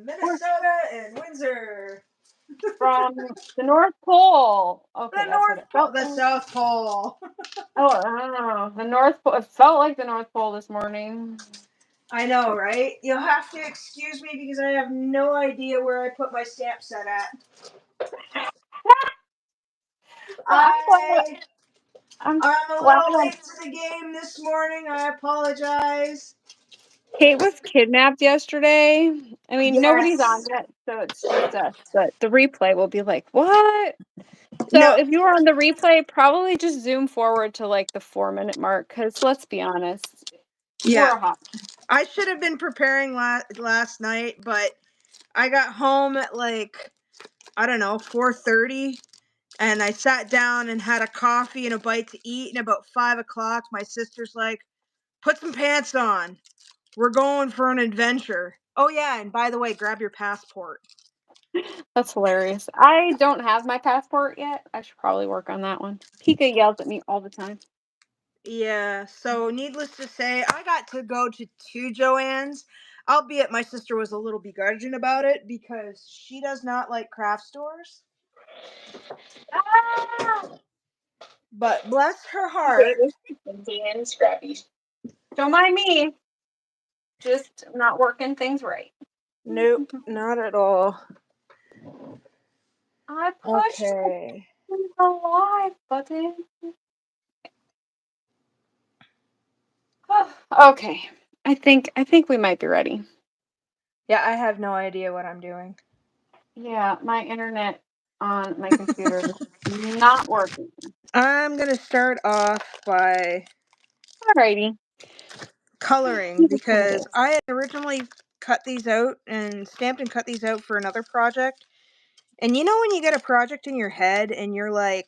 Minnesota and Windsor. From the North Pole. Okay, The that's what North it Pole. felt The like. South Pole. Oh, I don't know. The North Pole. It felt like the North Pole this morning. I know, right? You'll have to excuse me because I have no idea where I put my stamp set at. I'm a little late to the game this morning. I apologize. Kate was kidnapped yesterday. I mean, nobody's on Yes. yet, so it's just us. But the replay will be like, what? So No. if you were on the replay, probably just zoom forward to like the 4-minute mark, because let's be honest, we're hot. I should have been preparing last night, but I got home at like, I don't know, 4:30, and I sat down and had a coffee and a bite to eat, and about 5 o'clock, my sister's like, put some pants on. We're going for an adventure. Oh yeah, and by the way, grab your passport. That's hilarious. I don't have my passport yet. I should probably work on that one. Kika yells at me all the time. Yeah, so needless to say, I got to go to 2 Joann's, albeit my sister was a little begrudging about it because she does not like craft stores. Ah! But bless her heart. InkyandScrappy. Don't mind me. Just not working things right. Nope, not at all. I pushed the live button. Okay. I think we might be ready. Yeah, I have no idea what I'm doing. Yeah, my internet on my computer is not working. I'm gonna start off by Alrighty. coloring because I had originally cut these out and stamped and cut these out for another project. And you know when you get a project in your head and you're like,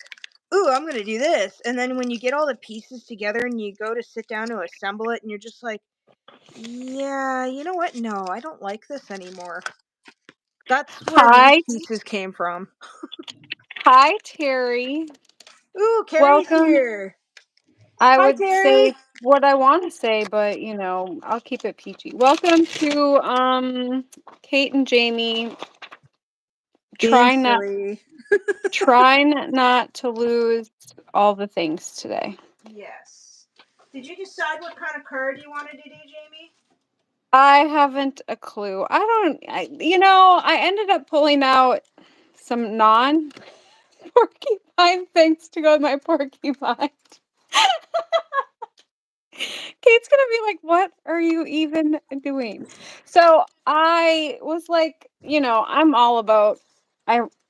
ooh, I'm gonna do this, and then when you get all the pieces together and you go to sit down to assemble it and you're just like, yeah, you know what? No, I don't like this anymore. That's where these pieces came from. Hi, Terry. Ooh, Carrie's Welcome. here. I Hi, would Terry. say what I want to say, but you know, I'll keep it PG. Welcome to Kate and Jaime. Trying not to lose all the things today. Yes. Did you decide what kind of card you wanted to do, Jaime? I haven't a clue. I ended up pulling out some non-porcupine things to go with my porcupine. Kate's gonna be like, what are you even doing? So I was like, I'm all about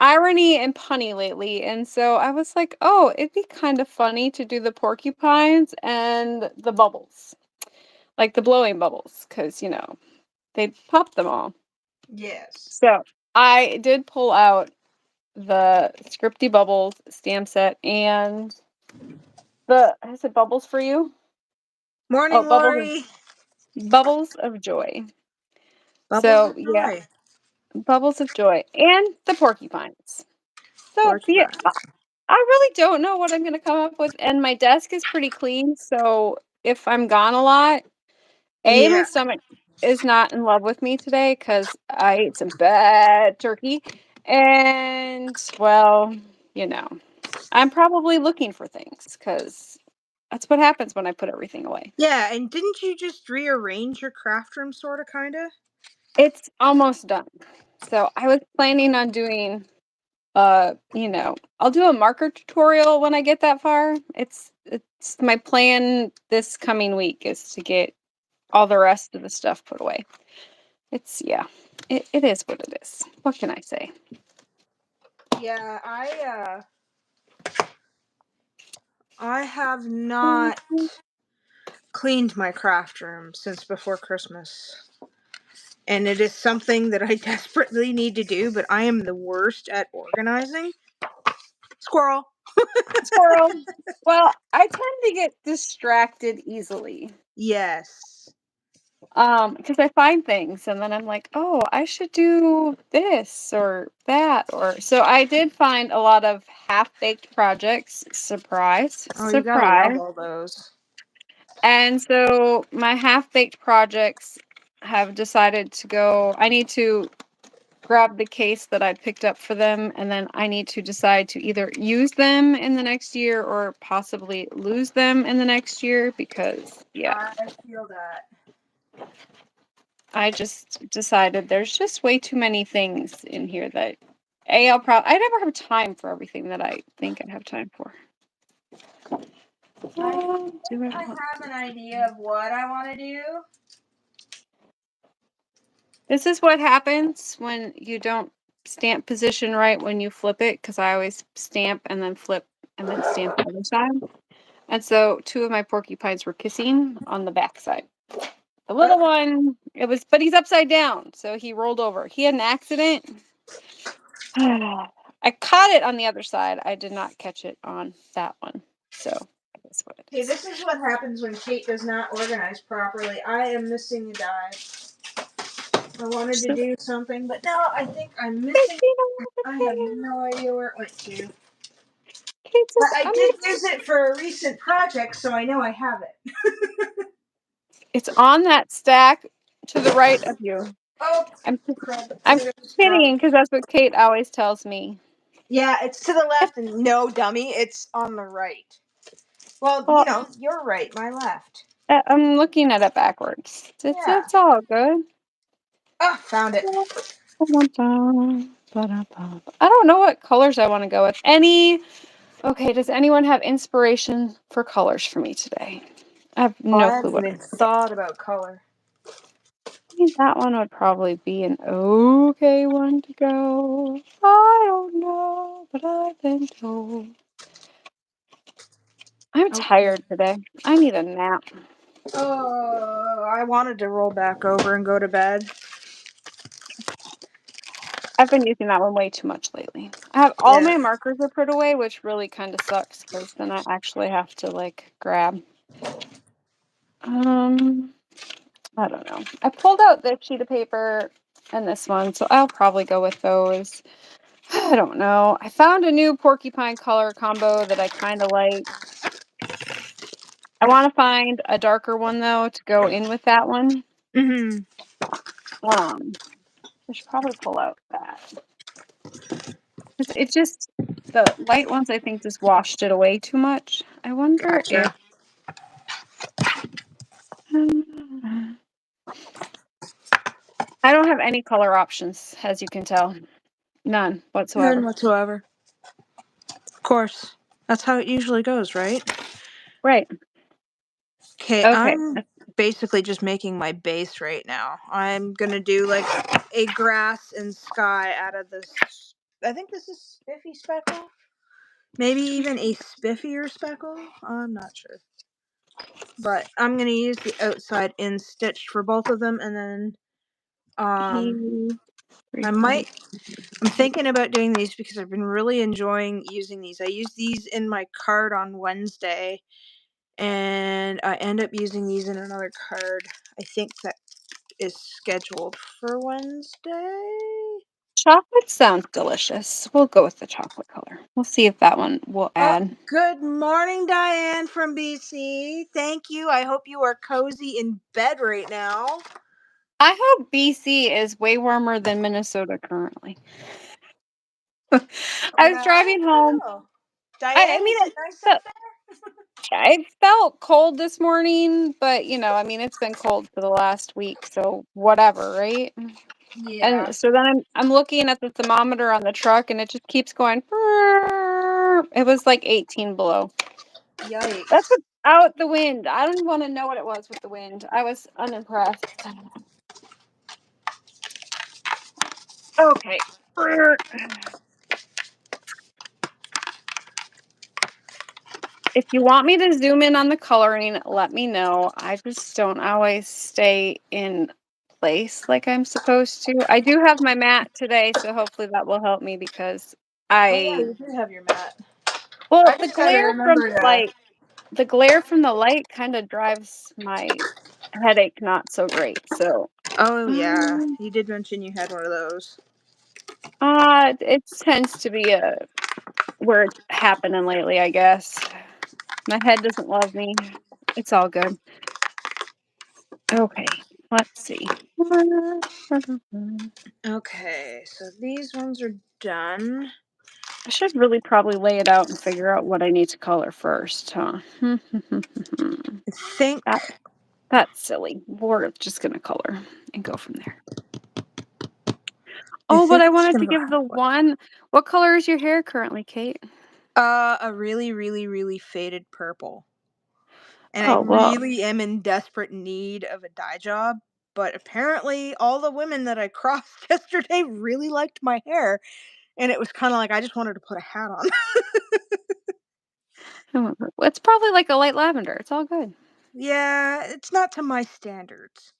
irony and punny lately. And so I was like, oh, it'd be kind of funny to do the porcupines and the bubbles. Like the blowing bubbles, because, they pop them all. Yes. So I did pull out the Scripty Bubbles stamp set and is it Bubbles for You? Morning, Lori. Bubbles of Joy. Bubbles of Joy. Yeah. Bubbles of Joy. And the porcupines. So yeah, I really don't know what I'm going to come up with. And my desk is pretty clean. So if I'm gone a lot, my stomach is not in love with me today because I ate some bad turkey. And, well, I'm probably looking for things because that's what happens when I put everything away. Yeah, and didn't you just rearrange your craft room, sort of, kind of? It's almost done. So I was planning on doing, I'll do a marker tutorial when I get that far. It's my plan this coming week is to get all the rest of the stuff put away. It is what it is. What can I say? Yeah, I have not cleaned my craft room since before Christmas. And it is something that I desperately need to do, but I am the worst at organizing. Squirrel. Squirrel. Well, I tend to get distracted easily. Yes. Because I find things and then I'm like, oh, I should do this or that. So I did find a lot of half-baked projects. Surprise. Oh, you gotta love all those. And so my half-baked projects have decided to go, I need to grab the case that I picked up for them, and then I need to decide to either use them in the next year or possibly lose them in the next year because, yeah. I feel that. I just decided there's just way too many things in here that I never have time for everything that I think I have time for. I have an idea of what I want to do. This is what happens when you don't stamp position right when you flip it, because I always stamp and then flip and then stamp the other side. And so 2 of my porcupines were kissing on the back side. The little one, but he's upside down, so he rolled over. He had an accident. I caught it on the other side. I did not catch it on that one. So that's what it is. Okay, this is what happens when Kate does not organize properly. I am missing a die. I wanted to do something, but no, I think I'm missing. I have no idea where it went to. But I did use it for a recent project, so I know I have it. It's on that stack to the right of you. Oh, I'm kidding, because that's what Kate always tells me. Yeah, it's to the left, and no, dummy, it's on the right. Well, you know, you're right, my left. I'm looking at it backwards. It's all good. Oh, found it. I don't know what colors I want to go with. Okay, does anyone have inspiration for colors for me today? I have no clue what. I haven't even thought about color. I think that one would probably be an okay one to go. I don't know, but I've been told. I'm tired today. I need a nap. Oh, I wanted to roll back over and go to bed. I've been using that one way too much lately. I have all my markers are put away, which really kind of sucks because then I actually have to like grab. I don't know. I pulled out this sheet of paper and this one, so I'll probably go with those. I don't know. I found a new porcupine color combo that I kind of like. I want to find a darker one though to go in with that one. Mm-hmm. I should probably pull out that. It's just the light ones I think just washed it away too much. I wonder if I don't have any color options, as you can tell. None whatsoever. None whatsoever. Of course. That's how it usually goes, right? Right. Okay, I'm basically just making my base right now. I'm gonna do like a grass and sky out of this. I think this is spiffy speckle. Maybe even a spiffier speckle. I'm not sure. But I'm gonna use the outside in stitched for both of them, and then I'm thinking about doing these because I've been really enjoying using these. I use these in my card on Wednesday, and I end up using these in another card. I think that is scheduled for Wednesday. Chocolate sounds delicious. We'll go with the chocolate color. We'll see if that one will add. Good morning, Diane from BC. Thank you. I hope you are cozy in bed right now. I hope BC is way warmer than Minnesota currently. I was driving home. Diane, is it nice up there? I felt cold this morning, but you know, I mean, it's been cold for the last week, so whatever, right? Yeah. And so then I'm looking at the thermometer on the truck, and it just keeps going. It was like 18 below. Yikes. That's without the wind. I don't want to know what it was with the wind. I was unimpressed. Okay. If you want me to zoom in on the coloring, let me know. I just don't always stay in place like I'm supposed to. I do have my mat today, so hopefully that will help me because you do have your mat. Well, the glare from the light kind of drives my headache not so great. So yeah, you did mention you had one of those. It tends to be where it's happening lately, I guess. My head doesn't love me. It's all good. Okay. Let's see. Okay, so these ones are done. I should really probably lay it out and figure out what I need to color first, huh? I think That that's silly. We're just gonna color and go from there. I Oh, but think I I'm just wanted gonna to go give the halfway. one. What color is your hair currently, Kate? A really, really, really faded purple. And I Oh, well, really am in desperate need of a dye job. But apparently, all the women that I crossed yesterday really liked my hair. And it was kind of like I just wanted to put a hat on. it's probably like a light lavender. It's all good. Yeah, it's not to my standards.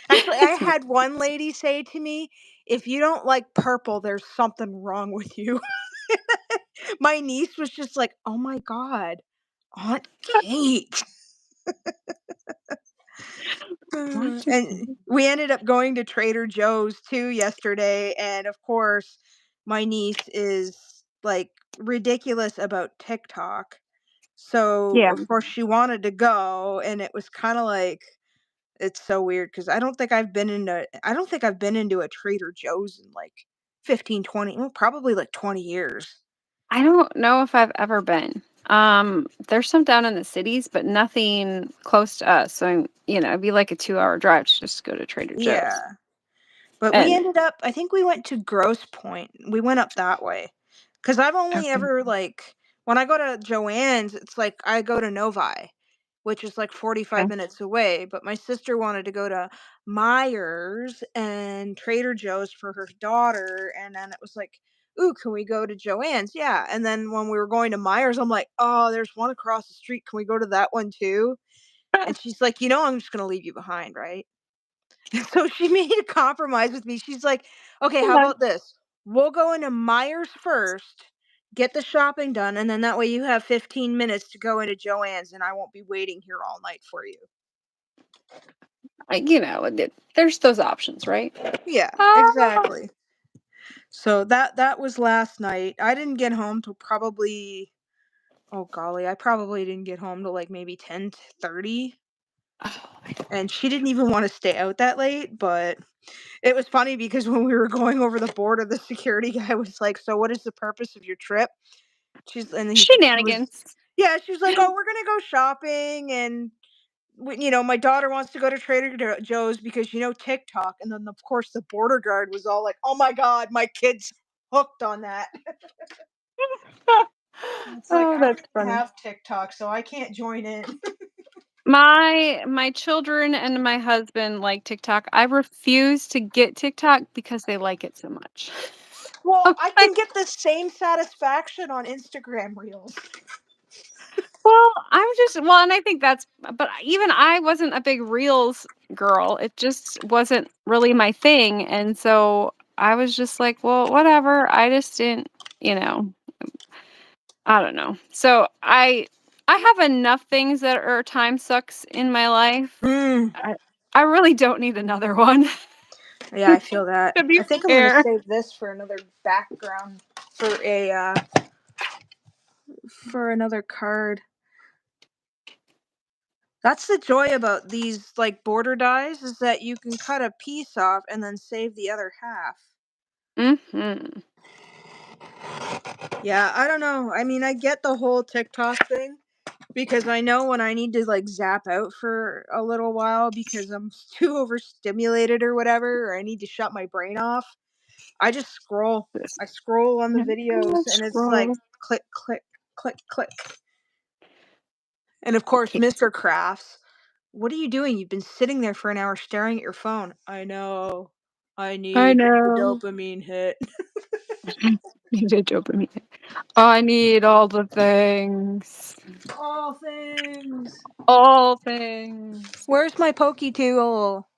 Actually, I It's not. had one lady say to me, "If you don't like purple, there's something wrong with you." My niece was just like, "Oh my god, Aunt Kate." And we ended up going to Trader Joe's too yesterday, and of course, my niece is like ridiculous about TikTok. So, Yeah, of course, she wanted to go, and it was kind of like it's so weird because I don't think I've been into a Trader Joe's in like 15, 20, well, probably like 20 years. I don't know if I've ever been. There's some down in the cities, but nothing close to us. So, it'd be like a 2-hour drive to just go to Trader Joe's. Yeah. But we And ended up I think we went to Grosse Point. We went up that way. Cause I've only okay, ever like when I go to Joann's, it's like I go to Novi, which is like 45 okay. minutes away. But my sister wanted to go to Myers and Trader Joe's for her daughter, and then it was like, ooh, can we go to Joann's? Yeah. And then when we were going to Myers, I'm like, oh, there's one across the street. Can we go to that one too? And she's like, I'm just gonna leave you behind, right? So she made a compromise with me. She's like, "Okay, how Yeah. about this? We'll go into Myers first, get the shopping done, and then that way you have 15 minutes to go into Joann's and I won't be waiting here all night for you." There's those options, right? Yeah, Ah, exactly. So that was last night. I didn't get home till probably oh golly, I probably didn't get home till like maybe 10:30, oh, I don't and want she didn't even want to stay out that late, but it was funny because when we were going over the border, the security guy was like, "So what is the purpose of your trip?" She was shenanigans. yeah, she was like, "Oh, we're gonna go shopping, and my daughter wants to go to Joe's because TikTok." And then of course the border guard was all like, "Oh my god, my kid's hooked on that." It's like Oh, I don't that's even funny. have TikTok, so I can't join in. My children and my husband like TikTok. I refuse to get TikTok because they like it so much. Well, I'm I like, can get the same satisfaction on Instagram Reels. well, and I think but even I wasn't a big Reels girl. It just wasn't really my thing, and so I was just like, well, whatever. I just didn't, you know, I don't know. So I have enough things that are time sucks in my life. Mm. I really don't need another one. Yeah, I feel that. To be I think I'm gonna fair. save this for another background for a for another card. That's the joy about these like border dies is that you can cut a piece off and then save the other half. Mhm. Yeah, I don't know. I mean, I get the whole TikTok thing because I know when I need to like zap out for a little while because I'm too overstimulated or whatever, or I need to shut my brain off. I just scroll. This I scroll on the videos and it's like scroll. click, click, click, click. And of course, Okay. Mr. Crafts. What are you doing? You've been sitting there for an hour staring at your phone. I know. I I need the know. dopamine hit. Need a dopamine. I need all the things. All things. All things. Where's my pokey tool?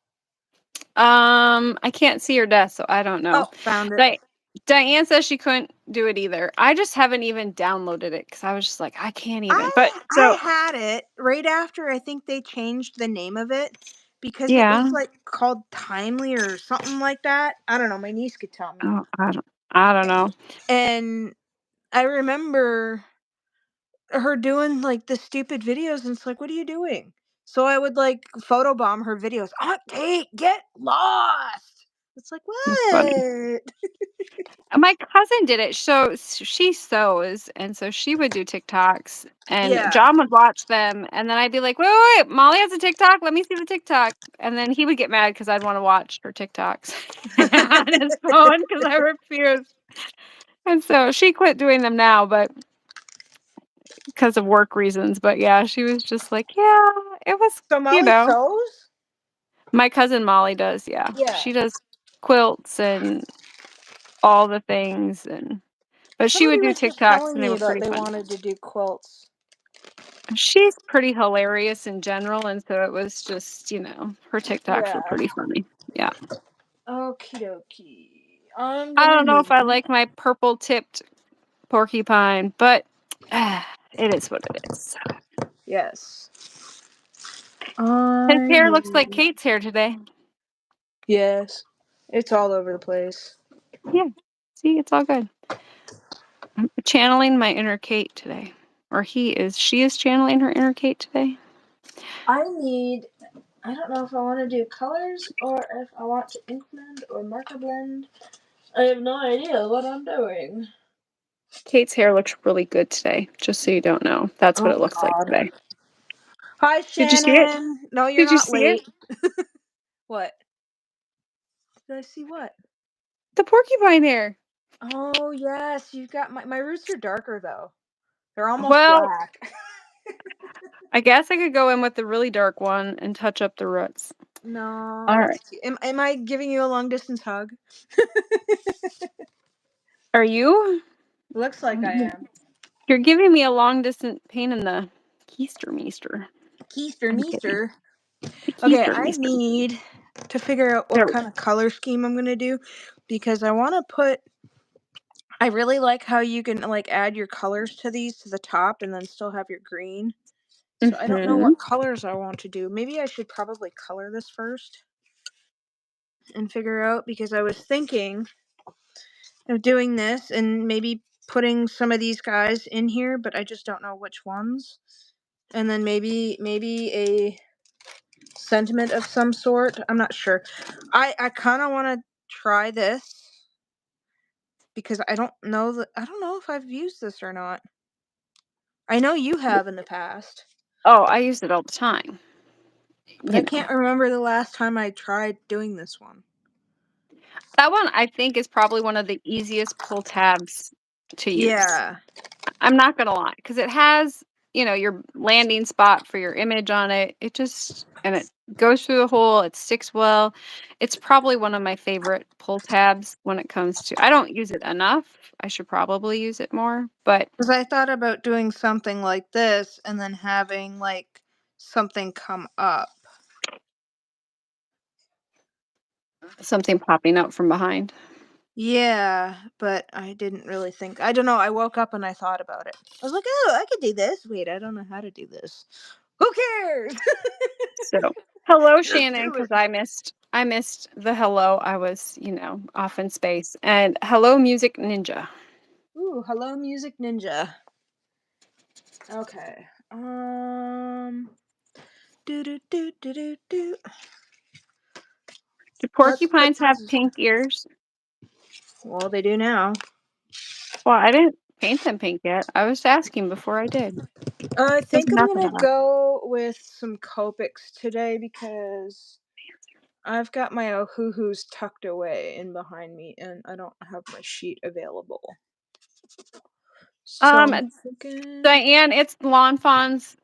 I can't see her desk, so I don't know. Oh, found it. Di- Diane says she couldn't do it either. I just haven't even downloaded it because I was just like, I can't even. But I so had it right after I think they changed the name of it because it was yeah. like called Timely or something like that. I don't know. My niece could tell me. Oh, I don't know. And I remember her doing like the stupid videos, and it's like, what are you doing? So I would like photobomb her videos. Aunt Kate, get lost. It's like, It's funny. what? My cousin did it. So she sews, and so she would do TikToks, and Yeah. John would watch them, and then I'd be like, "Wait, Molly has a TikTok. Let me see the TikTok." And then he would get mad because I'd want to watch her TikToks on his phone because I refused. And so she quit doing them now, but because of work reasons. But yeah, she was just like, "Yeah, it was, So you Molly know." sews? My cousin Molly does, yeah. Yeah. She does quilts and all the things, and but she Somebody would do was just TikToks, telling and they me were that pretty they funny. wanted to do quilts. She's pretty hilarious in general, and so it was just, her TikToks were Yeah. pretty funny. Yeah. Okie dokie. I'm I gonna don't know if I move. like my purple-tipped porcupine, but it is what it is. Yes. His I hair looks like move. Kate's hair today. Yes. It's all over the place. Yeah. See, it's all good. I'm channeling my inner Kate today. Or she is channeling her inner Kate today. I don't know if I want to do colors or if I want to ink blend or marker blend. I have no idea what I'm doing. Kate's hair looks really good today, just so you don't know. That's what Oh it looks like God. today. Hi, Did you see it? Shannon. No, you're Did you not see it? late. What? Did I see what? The porcupine hair. Oh yes, you've got my roots are darker though. They're almost Well, black. I guess I could go in with the really dark one and touch up the roots. No, All that's right. cute. Am I giving you a long distance hug? Are you? Looks like I am. You're giving me a long distance pain in the keister meester. Keister I'm kidding. meester. The Okay, keister I meester. need to figure out what There we kind of color scheme I'm gonna do because I really like how you can like add your colors to these to the top and then still have your green. go. So I don't know what colors I want to do. Maybe I should probably color this first and figure out because I was thinking of doing this and maybe putting some of these guys in here, but I just don't know which ones. And then maybe a sentiment of some sort. I'm not sure. I kind of want to try this because I don't know if I've used this or not. I know you have in the past, Oh, I use it all the time. but I can't remember the last time I tried doing this one. That one I think is probably one of the easiest pull tabs to use. Yeah. I'm not gonna lie, because it has, your landing spot for your image on it. And it goes through the hole, it sticks well. It's probably one of my favorite pull tabs when it comes to I don't use it enough. I should probably use it more, but Because I thought about doing something like this and then having like something come up. something popping up from behind. Yeah, but I didn't really think. I don't know. I woke up and I thought about it. I was like, oh, I could do this. Wait, I don't know how to do this. Who cares? So, hello Just Shannon, do because it. I missed the hello. I was, off in space. And hello Music Ninja. Ooh, hello, Music Ninja. Okay. Do do do do do do. Do Let's put porcupines have this. pink ears? Well, they do now. Well, I didn't paint them pink yet. I was asking before I did. I There's think I'm enough of gonna that. go with some Copics today because I've got my Ohuhus tucked away in behind me, and I don't have my sheet available. So I'm thinking. Diane, it's Lawn Fawn's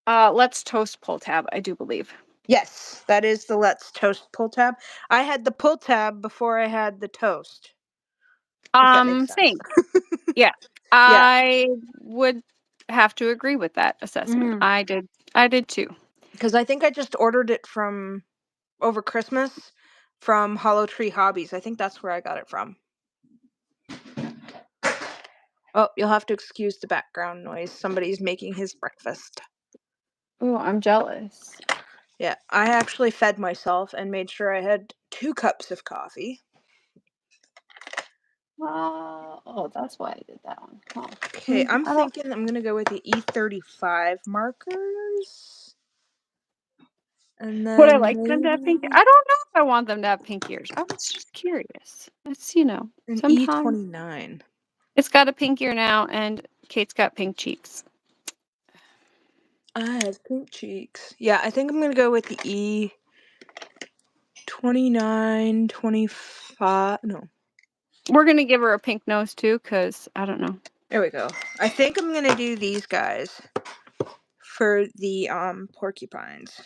Let's Toast pull tab, I do believe. Yes, that is the Let's Toast pull tab. I had the pull tab before I had the toast. If that makes sense. Same. Yeah. Yeah. I would have to agree with that assessment. Mm. I did too. Because I think I just ordered it from over Christmas from Hollow Tree Hobbies. I think that's where I got it from. Oh, you'll have to excuse the background noise. Somebody's making his breakfast. Oh, I'm jealous. Yeah, I actually fed myself and made sure I had 2 cups of coffee. Oh, that's why I did that one. Huh. Okay, I'm I don't. thinking I'm going to go with the E35 markers. And Would I then like them to have pink? maybe I don't know if I want them to have pink ears. I was just curious. It's, an sometimes E29. it's got a pink ear now, and Kate's got pink cheeks. I have pink cheeks. Yeah, I think I'm gonna go with the E29, 25. No, We're gonna give her a pink nose too, cause I don't know. there we go. I think I'm gonna do these guys for the porcupines.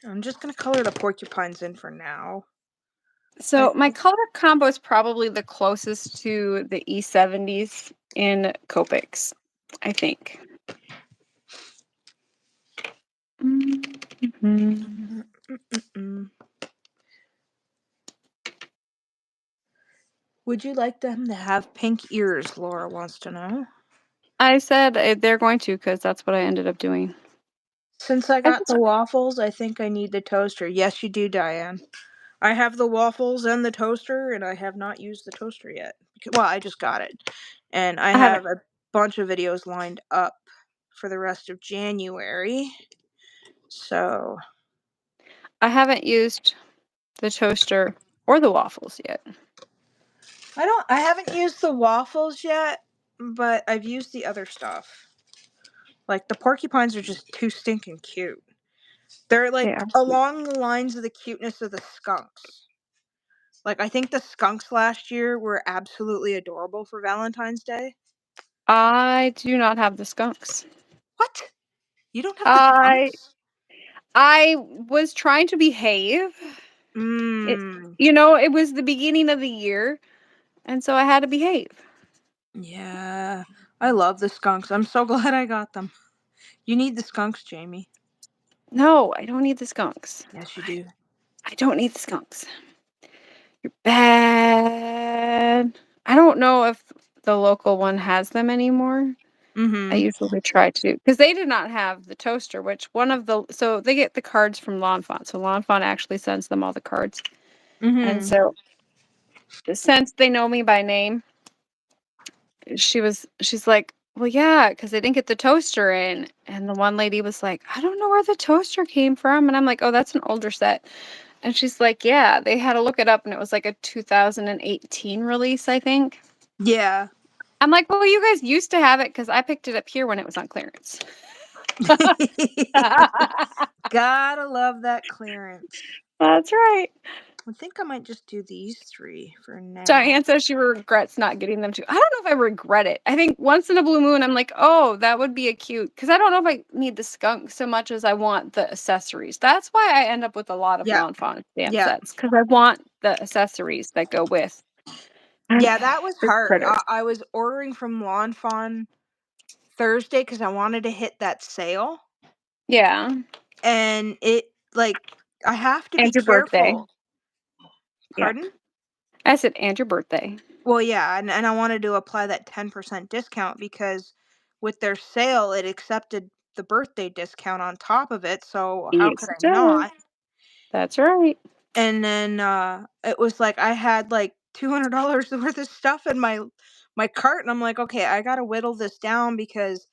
I'm just gonna color the porcupines in for now. So my color combo is probably the closest to the E70s in Copics, I think. Mm-hmm. Would you like them to have pink ears? Laura wants to know. I said they're going to, because that's what I ended up doing. Since I got the waffles, I think I need the toaster. Yes, you do, Diane. I have the waffles and the toaster, and I have not used the toaster yet. Well, I just got it. And I have a bunch of videos lined up for the rest of January. So I haven't used the toaster or the waffles yet. I haven't used the waffles yet, but I've used the other stuff. Like the porcupines are just too stinking cute. They're like along the lines of the cuteness of the skunks. Like I think the skunks last year were absolutely adorable for Valentine's Day. I do not have the skunks. What? You don't have the skunks? I was trying to behave. It was the beginning of the year, and so I had to behave. Yeah, I love the skunks. I'm so glad I got them. You need the skunks, Jamie. No, I don't need the skunks. Yes, you do. I don't need the skunks. You're bad. I don't know if the local one has them anymore. I usually try to, because they did not have the toaster, which so they get the cards from Lawn Fawn. So Lawn Fawn actually sends them all the cards. And so since they know me by name, she's like, well, yeah, because they didn't get the toaster in. And the one lady was like, I don't know where the toaster came from. And I'm like, oh, that's an older set. And she's like, yeah, they had to look it up, and it was like a 2018 release, I think. Yeah. I'm like, well, you guys used to have it, because I picked it up here when it was on clearance. Gotta love that clearance. That's right. I think I might just do these 3 for now. Diane says she regrets not getting them too. I don't know if I regret it. I think once in a blue moon, I'm like, oh, that would be a cute, because I don't know if I need the skunk so much as I want the accessories. That's why I end up with a lot of Lawn Fawn stamp sets, because I want the accessories that go with. Yeah, that was hard. Critter. I was ordering from Lawn Fawn Thursday because I wanted to hit that sale. Yeah. And it, like, I have to And be your birthday. careful. Pardon? Yeah. I said, and your birthday. Well, yeah, and I wanted to apply that 10% discount because with their sale, it accepted the birthday discount on top of it, so how could I not? That's right. And then it was like I had like $200 worth of stuff in my cart, and I'm like, okay, I gotta whittle this down because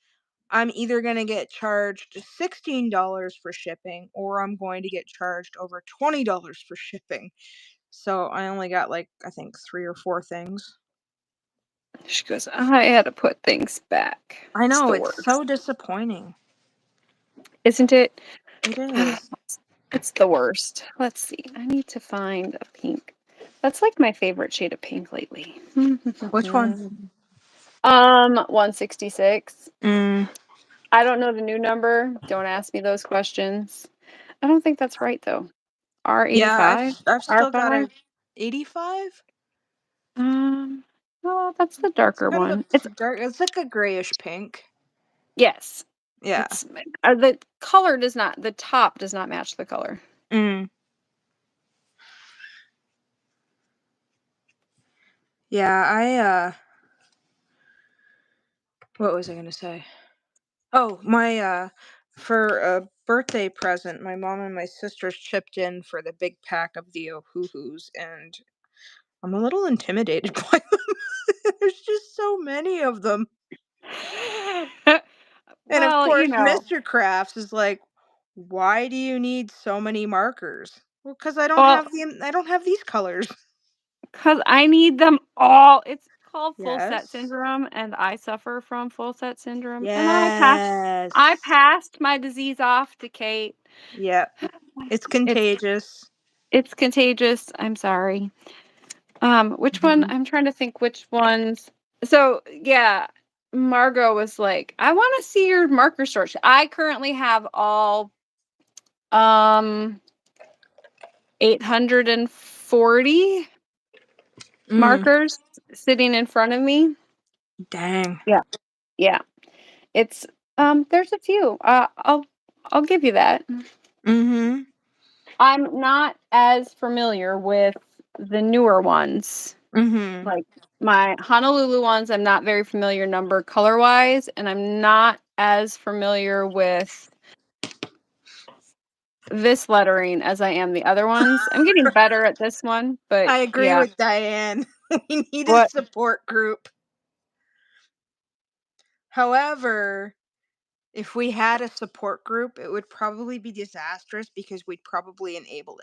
I'm either gonna get charged $16 for shipping, or I'm going to get charged over $20 for shipping. So I only got like I think 3 or 4 things. She goes, I had to put things back. I know, it's it's so disappointing. Isn't it? It is. It's the worst. Let's see. I need to find a pink. That's like my favorite shade of pink lately. Which one? 166. Mm. I don't know the new number. Don't ask me those questions. I don't think that's right though. R85? Yeah, I've still got R5? a 85. Well, that's the darker one. It's dark. It's like a grayish pink. Yes. Yeah. It's the color does not. The top does not match the color. Yeah, what was I gonna say? Oh, my for a birthday present, my mom and my sisters chipped in for the big pack of the Ohuhus, and I'm a little intimidated by them. There's just so many of them. And of Well, course, Mr. Crafts is like, Why do you need so many markers? Well, because Well, I don't have these colors. because I need them all. It's called full set Yes. syndrome, and I suffer from full set syndrome, and I Yes. passed my disease off to Kate. Yep. It's It's contagious. it's contagious. I'm sorry. Which one? Mhm. I'm trying to think which ones. So, yeah, Margot was like, "I wanna see your marker storage." I currently have all, um, 840 Mm. markers sitting in front of me. Dang. Yeah, yeah. It's, there's a few. I'll give you that. Mhm. I'm not as familiar with the newer ones. Mhm. Like, my Honolulu ones, I'm not very familiar number color-wise, and I'm not as familiar with this lettering as I am the other ones. I'm getting better at this one, but I agree yeah. with Diane. We need a What support group. However, if we had a support group, it would probably be disastrous because we'd probably enable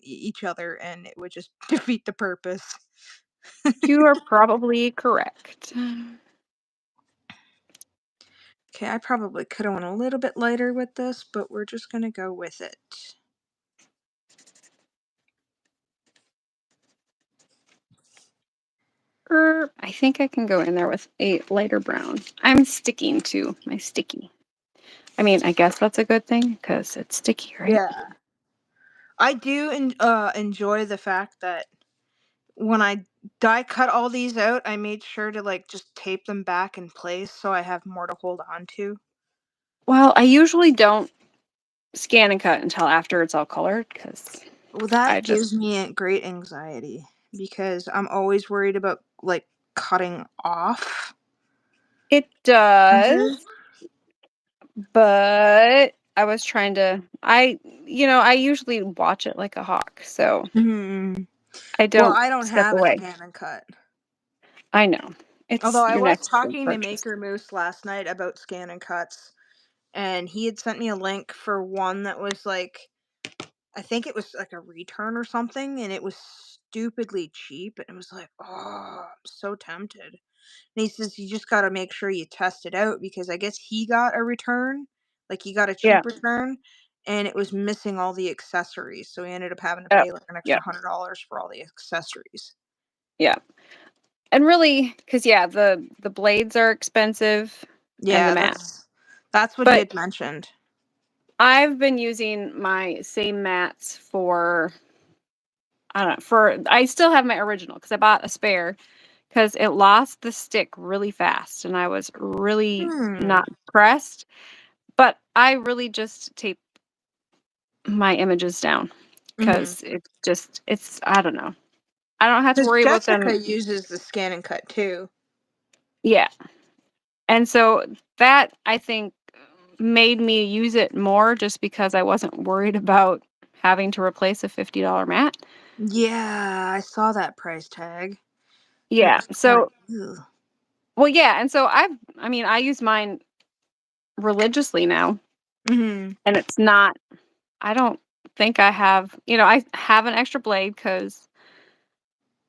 each other, and it would just defeat the purpose. you are probably correct. Okay, I probably could have went a little bit lighter with this, but we're just gonna go with it. I think I can go in there with a lighter brown. I'm sticking to my sticky. I mean, I guess that's a good thing because it's sticky, right? Yeah. I do enjoy the fact that when I die cut all these out, I made sure to like just tape them back in place so I have more to hold on to. Well, I usually don't scan and cut until after it's all colored because Well, I that just gives me a great anxiety because I'm always worried about like cutting off. it does, Mhm. but I was trying to I usually watch it like a hawk, so Mhm. I Well, don't I don't step have a away. scan and cut. I know. Although It's I your was next big talking to purchase. Maker Moose last night about scan and cuts, and he had sent me a link for one that was like I think it was like a return or something, and it was stupidly cheap, and it was like, oh, I'm so tempted. And he says you just got to make sure you test it out because I guess he got a return, like he got a Yeah. cheap return, and it was missing all the accessories, so he ended up having to Oh, pay like an yeah. extra $100 for all the accessories. Yeah. And really, because yeah, the blades are expensive and the Yeah, mat. that's what he But had mentioned. I've been using my same mats for I don't know, for I still have my original because I bought a spare because it lost the stick really fast and I was really Hmm. not impressed. But I really just tape my images down Mm-hmm. because it's I don't know. I don't have to Because worry about Jessica them. uses the scan and cut too. Yeah. And so that I think made me use it more just because I wasn't worried about having to replace a $50 mat. Yeah, I saw that price tag, and it Yeah. was kind So, of. Ugh. well, yeah. And so I mean, I use mine religiously now, Mm-hmm. and it's not, I don't think I have, I have an extra blade because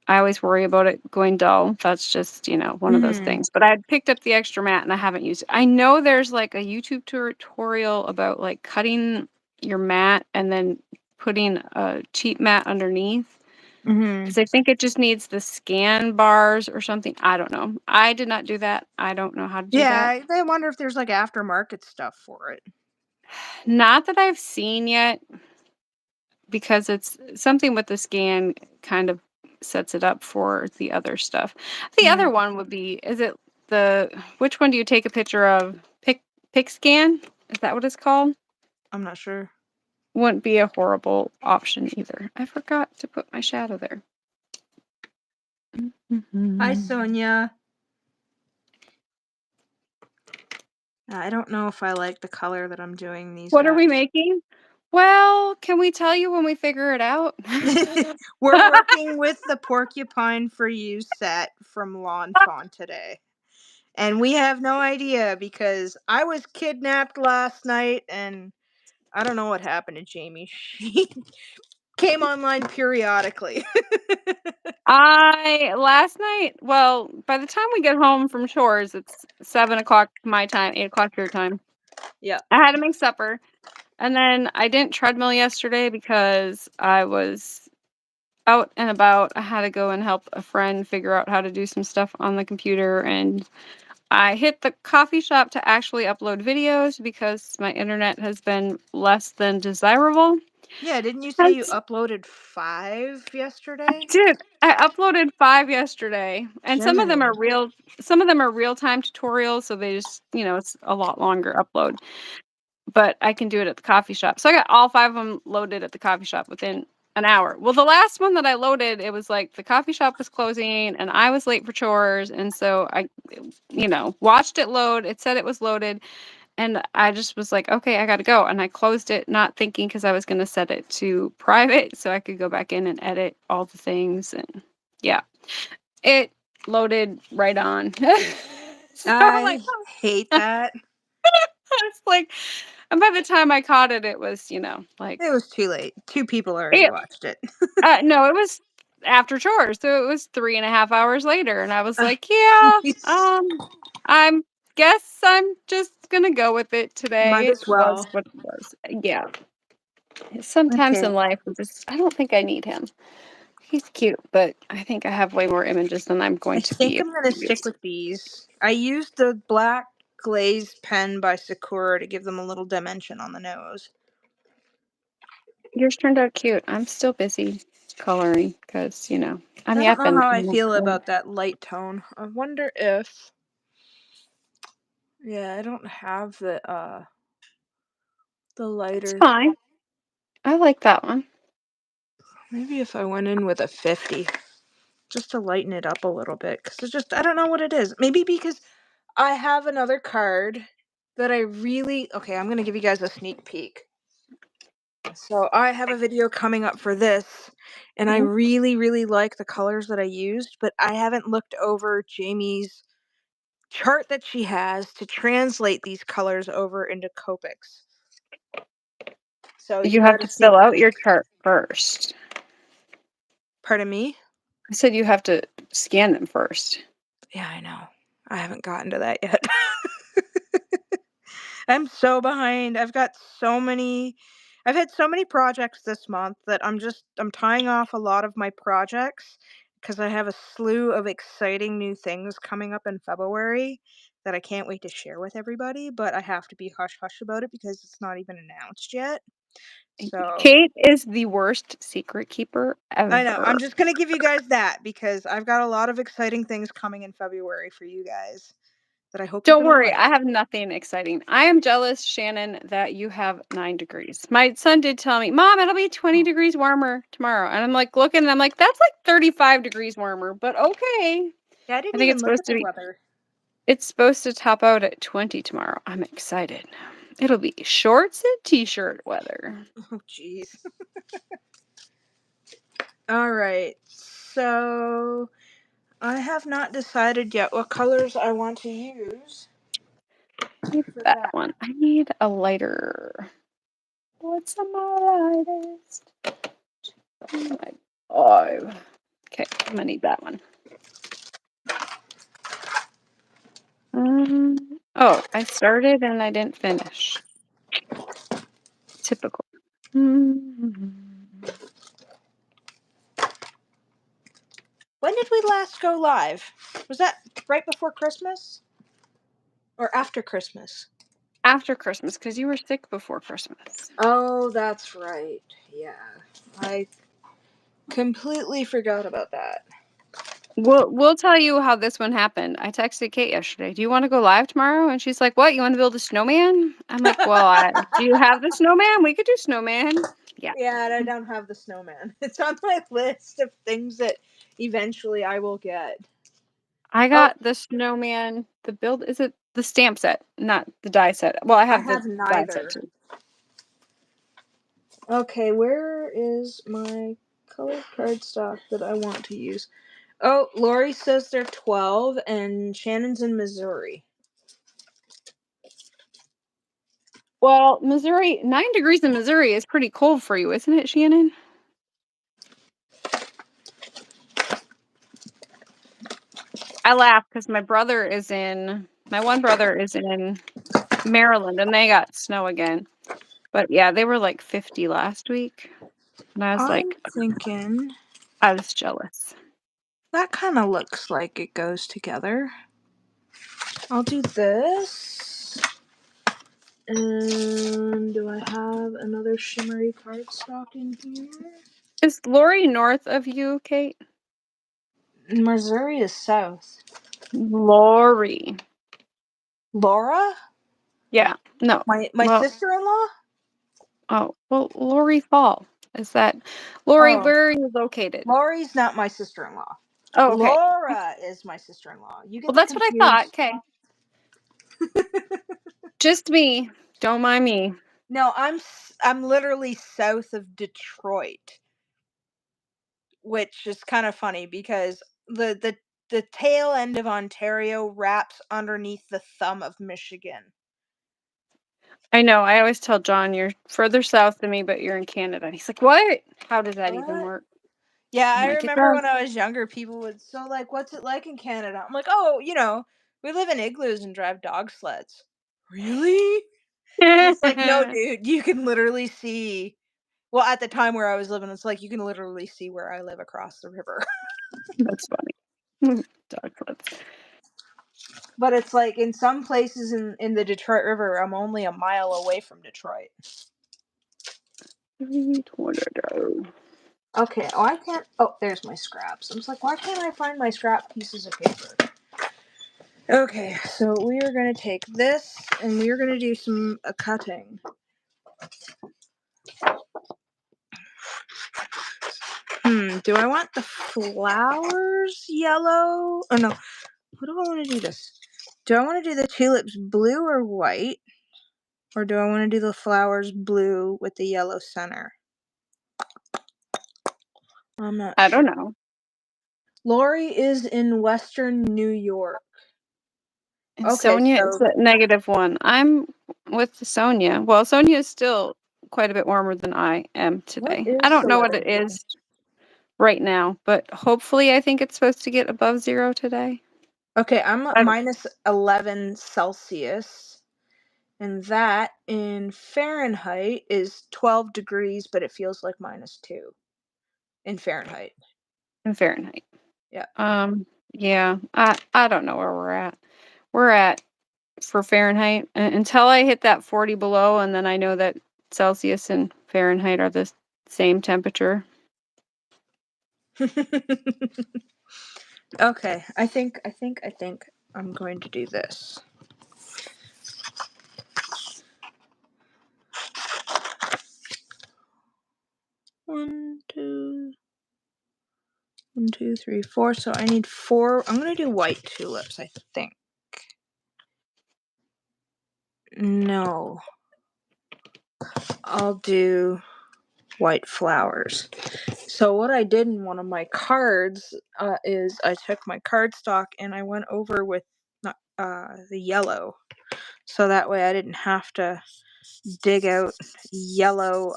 I always worry about it going dull. That's just, one of those Mm-hmm. things. But I picked up the extra mat and I haven't used it. I know there's like a YouTube tutorial about like cutting your mat and then putting a cheap mat underneath. Mm-hmm. Because I think it just needs the scan bars or something. I don't know. I did not do that. I don't know how to do that. Yeah, I wonder if there's like aftermarket stuff for it. Not that I've seen yet, because it's something with the scan kind of sets it up for the other stuff. The other Mm, one would be, is it which one do you take a picture of? Pick scan? Is that what it's called? I'm not sure. Wouldn't be a horrible option either. I forgot to put my shadow there. Hi, Mhm. Sonia. I don't know if I like the color that I'm doing these What are we guys. making? Well, can we tell you when we figure it out? We're working with the Porcu-pine for You set from Lawn Fawn today. And we have no idea because I was kidnapped last night and I don't know what happened to Jaime. She came online periodically. Last night, well, by the time we get home from chores, it's 7 o'clock my time, 8 o'clock your time. Yeah. I had to make supper. And then I didn't treadmill yesterday because I was out and about. I had to go and help a friend figure out how to do some stuff on the computer. And I hit the coffee shop to actually upload videos because my internet has been less than desirable. Yeah, didn't you say you Hence, uploaded 5 yesterday? I uploaded 5 yesterday, and some of them are Jiminy. real-time tutorials, so they just, it's a lot longer upload. But I can do it at the coffee shop. So I got all 5 of them loaded at the coffee shop within an hour. Well, the last one that I loaded, it was like the coffee shop was closing and I was late for chores, and so I, watched it load. It said it was loaded, and I just was like, "Okay, I gotta go." And I closed it, not thinking because I was gonna set it to private so I could go back in and edit all the things. And yeah, it loaded right on. So I'm like, I hate that. it's like, and by the time I caught it, it was, like, It was too late. 2 people already it, watched it. no, it was after chores, so it was 3.5 hours later, and I was Ah, like, yeah, jeez. I'm guess I'm just gonna go with it today. Might It as was well. what it was. Yeah. Sometimes Okay. in life, I don't think I need him. He's cute, but I think I have way more images than I'm I going to be think I'm able gonna to stick use. with these. I used the black glazed pen by Sakura to give them a little dimension on the nose. Yours turned out cute. I'm still busy coloring because, I'm I don't know yapping. how I feel about that light tone. I wonder if... Yeah, I don't have the It's lighter. fine. I like that one. Maybe if I went in with a 50, just to lighten it up a little bit, because it's just, I don't know what it is. Maybe because I have another card that I really... Okay, I'm gonna give you guys a sneak peek. So I have a video coming up for this, and I Mhm. really, really like the colors that I used, but I haven't looked over Jamie's chart that she has to translate these colors over into Copics. So you You have got a to sneak fill out peek. your chart first. Pardon me? I said you have to scan them first. Yeah, I know. I haven't gotten to that yet. I'm so behind. I've had so many projects this month that I'm tying off a lot of my projects because I have a slew of exciting new things coming up in February that I can't wait to share with everybody, but I have to be hush hush about it because it's not even announced yet. So, Kate is the worst secret keeper I know. I'm ever. just going to give you guys that because I've got a lot of exciting things coming in February for you guys that I hope you're Don't going to worry, like. I have nothing exciting. I am jealous, Shannon, that you have 9 degrees. My son did tell me, Mom, it'll be 20 Oh, degrees warmer tomorrow. And I'm like looking and I'm like, that's like 35 degrees warmer, but okay. yeah, I I didn't think even look at the weather. it's supposed to top out at 20 tomorrow. I'm excited. It'll be shorts and t-shirt weather. Oh, jeez. All right. So I have not decided yet what colors I want to use I need for that that. one. I need a lighter. What's on my lightest? Oh my god. Okay, I'm gonna need that one. Oh, I started and I didn't finish. Typical. When did we last go live? Was that right before Christmas or after Christmas? After Christmas, because you were sick before Christmas. Oh, that's right. Yeah. I completely forgot about that. We'll tell you how this one happened. I texted Kate yesterday. Do you want to go live tomorrow? And she's like, "What? You want to build a snowman?" I'm like, "Well, do you have the snowman? We could do snowman." Yeah. Yeah, and I don't have the snowman. It's on my list of things that eventually I will get. I Oh, got the snowman. The build is it the stamp set, not the die set. Well, I I have the have die set neither. too. Okay, where is my colored cardstock that I want to use? Oh, Lori says they're 12 and Shannon's in Missouri. Well, Missouri, 9 degrees in Missouri is pretty cold for you, isn't it, Shannon? I laugh because my one brother is in Maryland and they got snow again. But yeah, they were like 50 last week. And I was I'm like, thinking I was jealous. that kind of looks like it goes together. I'll do this. And do I have another shimmery cardstock in here? Is Lori north of you, Kate? Missouri is south. Lori. Laura? Yeah. No. My Well, sister-in-law? oh, well, Lori Fall. Is that Lori? Oh. Where are you located? Lori's not my sister-in-law. Oh, okay. Laura is my sister-in-law. You get Well, that's what I thought. Okay. Just me. Don't mind me. No, I'm literally south of Detroit, which is kind of funny because the tail end of Ontario wraps underneath the thumb of Michigan. I know. I always tell John you're further south than me, but you're in Canada. And he's like, "What? How does that even work?" Yeah, I'm I like, "It remember does." when I was younger, people would what's it like in Canada? I'm like, oh, we live in igloos and drive dog sleds. Really? And it's like, no, dude, you can literally see. Well, at the time where I was living, it's like you can literally see where I live across the river. That's funny. Dog sleds. But it's like in some places in the Detroit River, I'm only a mile away from Detroit. Okay, oh, I can't. Oh, there's my scraps. I was like, why can't I find my scrap pieces of paper? Okay, so we are going to take this and we are going to do some cutting. Do I want the flowers yellow? Oh, no. What do I want to do this? Do I want to do the tulips blue or white? Or do I want to do the flowers blue with the yellow center? I'm not sure. I don't know. Lori is in Western New York. And Okay, Sonia so is at -1. I'm with Sonia. Well, Sonia is still quite a bit warmer than I am today. I don't know what it is right now, but hopefully I think it's supposed to get above 0 today. Okay, I'm at -11 Celsius. And that in Fahrenheit is 12 degrees, but it feels like -2 in Fahrenheit. In Fahrenheit. Yeah. Yeah. I don't know where we're at. We're at for Fahrenheit until I hit that 40 below, and then I know that Celsius and Fahrenheit are the same temperature. Okay, I think I'm going to do this. One, two, 3, 4. So I need 4. I'm gonna do white tulips, I think. No. I'll do white flowers. So what I did in one of my cards is I took my cardstock and I went over with the yellow. So that way I didn't have to dig out yellow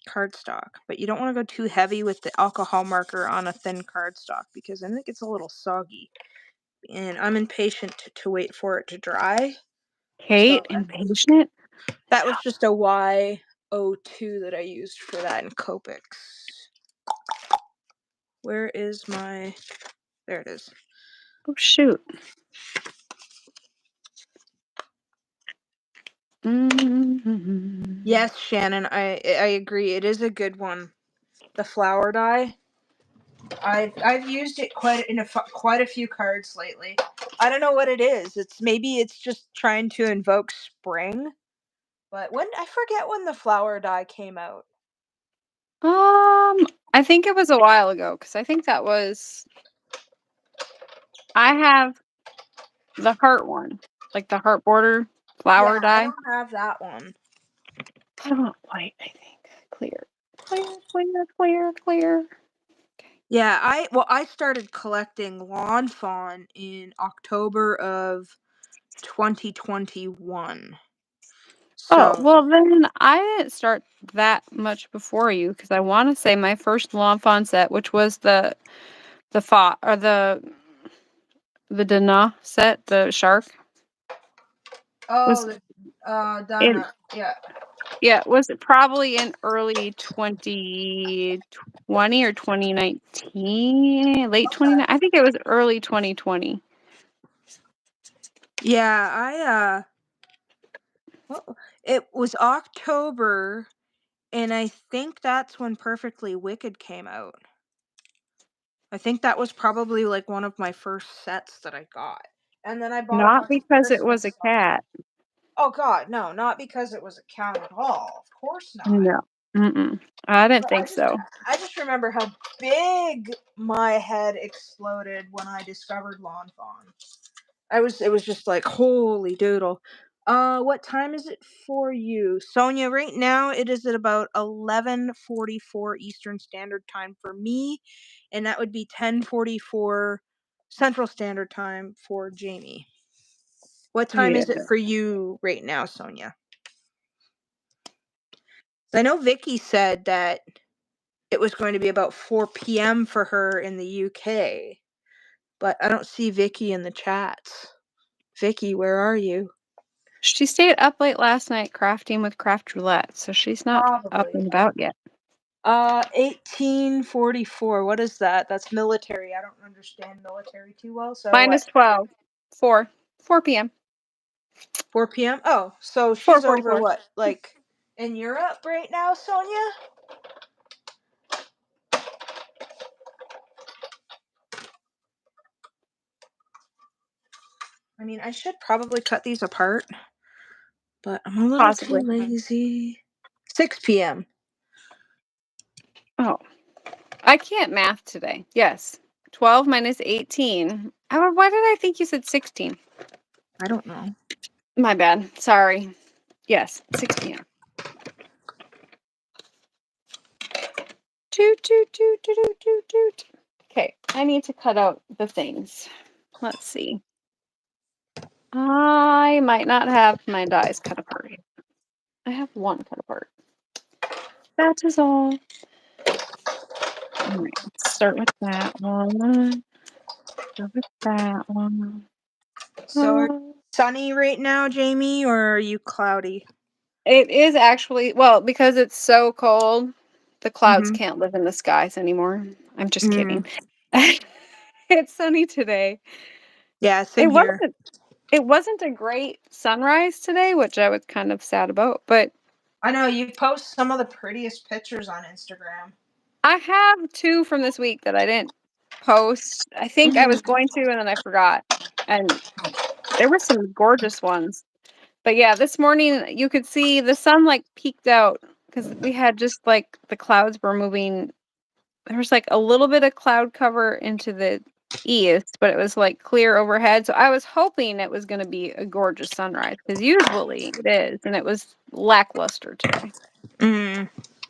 cardstock. But you don't want to go too heavy with the alcohol marker on a thin cardstock because then it gets a little soggy. And I'm impatient to wait for it to dry. Kate, impatient? That was just a Y02 that I used for that in Copics. Where is my... There it is. Oh, shoot. Yes, Shannon, I agree. It is a good one. The flower dye. I've used it quite a few cards lately. I don't know what it is. Maybe it's just trying to invoke spring. But I forget when the flower dye came out. I think it was a while ago because I think that was. I have the heart one, like the heart border flower dye. I don't have that one. I want white, I think. Clear. Clear. Yeah, I started collecting lawn fawn in October of 2021. Oh, So, well, then I didn't start that much before you because I want to say my first Lawn Fawn set, which was the fa or the Dana set, the shark, was oh, in Donna, yeah. yeah, was it probably in early 2020 or 2019, late 2019. I think it was early 2020. Yeah, it was October, and I think that's when Perfectly Wicked came out. I think that was probably like one of my first sets that I got. And then I bought a Not bunch of because it was Christmas a stuff. cat. Oh God, no, not because it was a cat at all. Of course not. No. Mm-mm. I didn't But think so. I just remember how big my head exploded when I discovered Lawn Fawn. It was just like holy doodle. What time is it for you, Sonia? Right now it is at about 11:44 Eastern Standard Time for me, and that would be 10:44 Central Standard Time for Jaime. What time Yeah. is it for you right now, Sonia? I know Vicky said that it was going to be about 4 p.m. for her in the UK, but I don't see Vicky in the chats. Vicky, where are you? She stayed up late last night crafting with craft roulette, so she's not up Probably. and about yet. 1844. What is that? That's military. I don't understand military too well. So what? Minus 12. 4 p.m. 4 p.m. Oh, so she's over 4:44. what? Like in Europe right now, Sonia? I mean, I should probably cut these apart, but I'm a little too Possibly. lazy. 6 p.m. Oh, I can't math today. Yes. 12 minus 18. Why did I think you said 16? I don't know. My bad. Sorry. Yes, 6 p.m. Toot, toot, toot, toot, toot, toot, toot. Okay, I need to cut out the things. Let's see. I might not have my dies cut apart yet. I have one cut apart. That is all. All right, let's start with that one. Start with that one. So, are you sunny right now, Jaime, or are you cloudy? It is actually, well, because it's so cold, the clouds Mm-hmm. can't live in the skies anymore. I'm just kidding. Mm. It's sunny today. Yeah, It same here. wasn't it wasn't a great sunrise today, which I was kind of sad about, but I know you post some of the prettiest pictures on Instagram. I have two from this week that I didn't post. I think I was Mm-hmm. going to, and then I forgot. And there were some gorgeous ones. But yeah, this morning you could see the sun like peeked out because we had just like the clouds were moving. There was like a little bit of cloud cover into the east, but it was like clear overhead. So I was hoping it was going to be a gorgeous sunrise because usually it is, and it was lackluster today. Mm.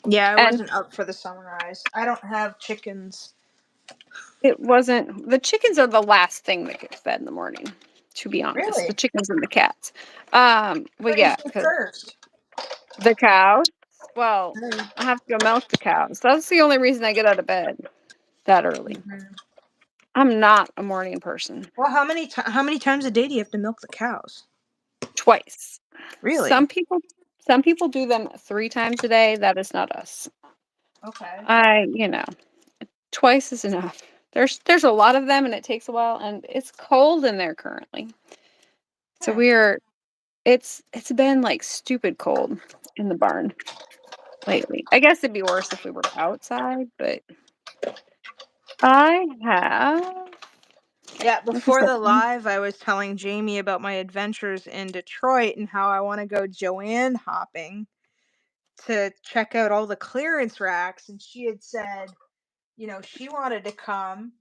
Yeah, I And wasn't up for the sunrise. I don't have chickens. it wasn't, the chickens are the last thing that get fed in the morning, to be honest. Really? The chickens and the cats. Well, What do you yeah, feed because first? the cows, well, Mm. I have to go milk the cows. That's the only reason I get out of bed that early. Mhm. I'm not a morning person. Well, how many times a day do you have to milk the cows? Twice. Really? Some people do them 3 times a day. That is not us. Okay. Twice is enough. There's a lot of them and it takes a while and it's cold in there currently. So Hmm. it's been like stupid cold in the barn lately. I guess it'd be worse if we were outside, but I have Yeah, like I before said, the live, I was telling Jaime about my adventures in Detroit and how I want to go Joanne hopping to check out all the clearance racks. And she had said, she wanted to come.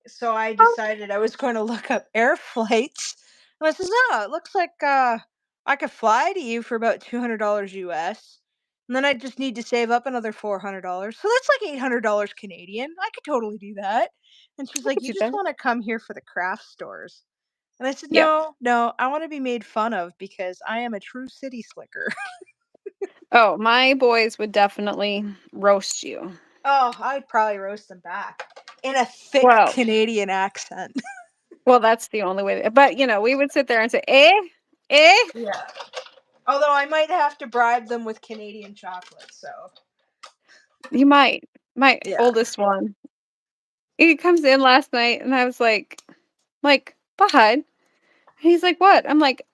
So I oh, decided I was going to look up air flights. And I says, "Oh, it looks like I could fly to you for about $200 US. And then I just need to save up another $400. So that's like $800 Canadian. I could totally do that." And she's I like, could "You do just that. want to come here for the craft stores." And I said, Yeah. no, I want to be made fun of because I am a true city slicker. Oh, my boys would definitely roast you. Oh, I'd probably roast them back in a thick Well, Canadian accent. that's the only way. But we would sit there and say, "Eh, eh." Yeah. Although I might have to bribe them with Canadian chocolate, so You might. My yeah. oldest one, he comes in last night, and I was like, "Bud." He's like, "What?" I'm like,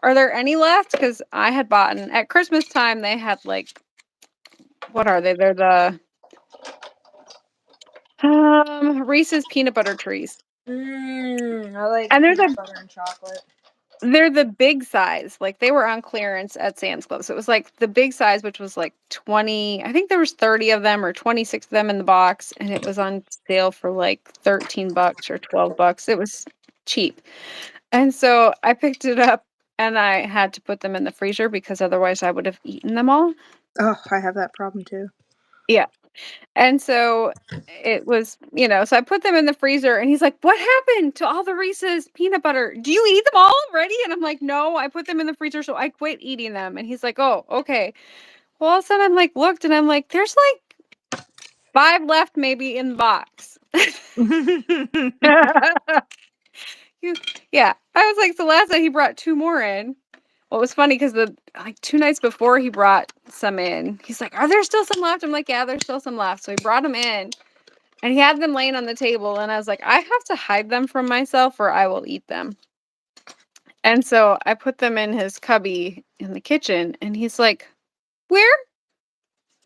"Are there any left?" Because I had bought at Christmas time. They had what are they? They're the Reese's peanut butter trees, I like and peanut butter and chocolate. they're the big size. Like, they were on clearance at Sam's Club. So it was like the big size, which was like 20, I think there was 30 of them or 26 of them in the box, and it was on sale for like $13 or $12. It was cheap. And so I picked it up and I had to put them in the freezer because otherwise I would have eaten them all. Oh, I have that problem too. Yeah. And so it was, so I put them in the freezer and he's like, "What happened to all the Reese's peanut butter? Do you eat them all already?" And I'm like, "No, I put them in the freezer, so I quit eating them." And he's like, "Oh, okay." Well, all of a sudden I'm like, looked and I'm like, "There's like 5 left maybe in the box." Yeah. I was like, so last night he brought 2 more in. Well, it was funny because the like 2 nights before he brought some in. He's like, "Are there still some left?" I'm like, "Yeah, there's still some left." So he brought them in. And he had them laying on the table, and I was like, "I have to hide them from myself or I will eat them." And so I put them in his cubby in the kitchen, and he's like, "Where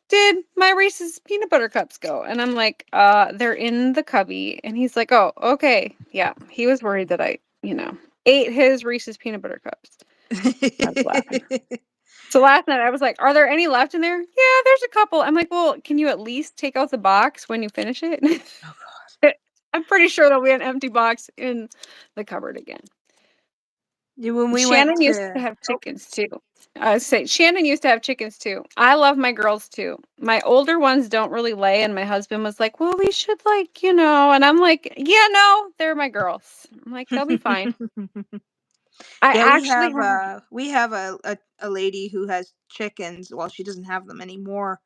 did my Reese's peanut butter cups go?" And I'm like, they're in the cubby." And he's like, "Oh, okay." Yeah, he was worried that I, ate his Reese's peanut butter cups. I was laughing. So last night I was like, "Are there any left in there?" "Yeah, there's a couple." I'm like, "Well, can you at least take out the box when you finish it?" Oh god. I'm pretty sure there'll be an empty box in the cupboard again. Yeah, when we went Shannon used to to have chickens too. I say Shannon used to have chickens too. I love my girls too. My older ones don't really lay, and my husband was like, "Well, we should and I'm like, "Yeah, no, they're my girls." I'm like, "They'll be fine." I Yeah, actually have we have a lady who has chickens. Well, she doesn't have them anymore,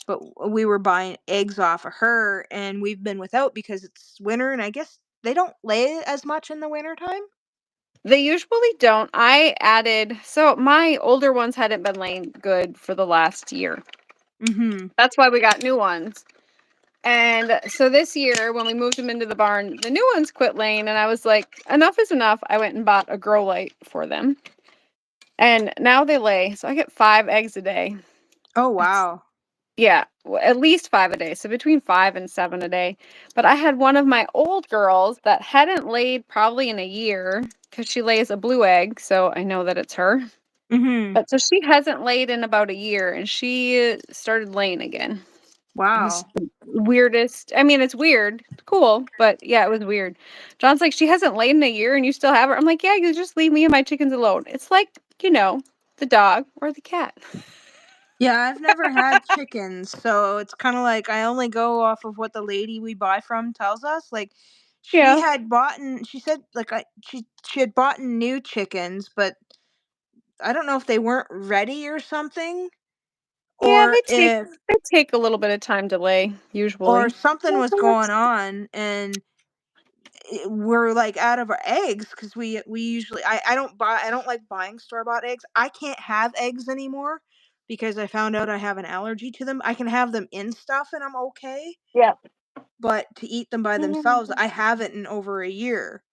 but we were buying eggs off of her, and we've been without because it's winter, and I guess they don't lay as much in the winter time. They usually don't. I added so my older ones hadn't been laying good for the last year. Mhm. That's why we got new ones. And so this year, when we moved them into the barn, the new ones quit laying, and I was like, enough is enough. I went and bought a grow light for them, and now they lay. So I get 5 eggs a day. Oh It's wow. Yeah, at least 5 a day. So between 5 and 7 a day. But I had one of my old girls that hadn't laid probably in a year because she lays a blue egg, so I know that it's her. Mhm. But so she hasn't laid in about a year, and she started laying again. It was Wow. the weirdest. I mean, it's weird, cool, but yeah, it was weird. John's like, "She hasn't laid in a year and you still have her?" I'm like, "Yeah, you just leave me and my chickens alone." It's like, the dog or the cat. Yeah, I've never had chickens, so it's kind of like I only go off of what the lady we buy from tells us. Like, Yeah. she said like she had bought new chickens, but I don't know if they weren't ready or something, Yeah, or if they take a little bit of time to lay, or usually. something Yeah, was going on, and we're like out of our eggs because we usually I don't like buying store bought eggs. I can't have eggs anymore because I found out I have an allergy to them. I can have them in stuff and I'm okay, Yeah. but to eat them by themselves, I haven't in over a year.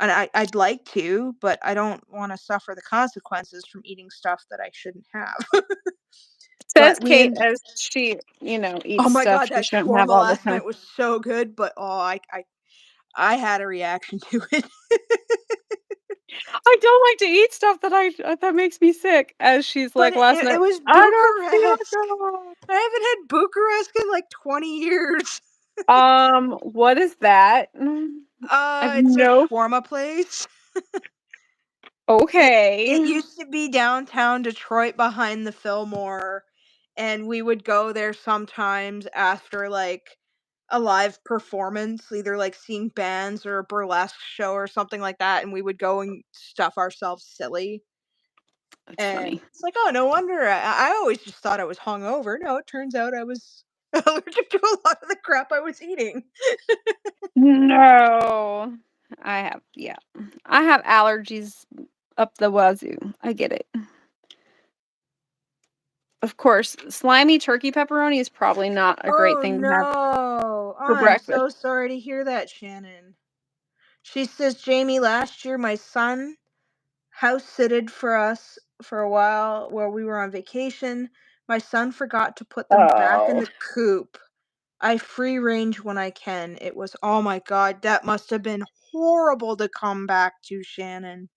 And I'd like to, but I don't want to suffer the consequences from eating stuff that I shouldn't have. Says But we Kate end as she, Oh eats my stuff god, she that shouldn't have shawarma all the last time. night was so good, but I had a reaction to it. I don't like to eat stuff that makes me sick, as she's But like last it night, was "I don't feel Bucharest. good." I haven't had Bucharest in like 20 years. What is that? I've It's a no shawarma place. It Okay. used to be downtown Detroit behind the Fillmore, and we would go there sometimes after like a live performance, either like seeing bands or a burlesque show or something like that, and we would go and stuff ourselves silly. That's And funny. it's like, oh, no wonder. I always just thought I was hungover. No, it turns out I was allergic to a lot of the crap I was eating. No. Yeah. I have allergies up the wazoo. I get it. Of course, slimy turkey pepperoni is probably not a great Oh thing to have no. for I'm breakfast. so sorry to hear that, Shannon. She says, Jamie, last year my son house sitted for us for a while while we were on vacation. My son forgot to put them back in Oh. the coop. I free range when I can. It was, oh my god, that must have been horrible to come back to, Shannon.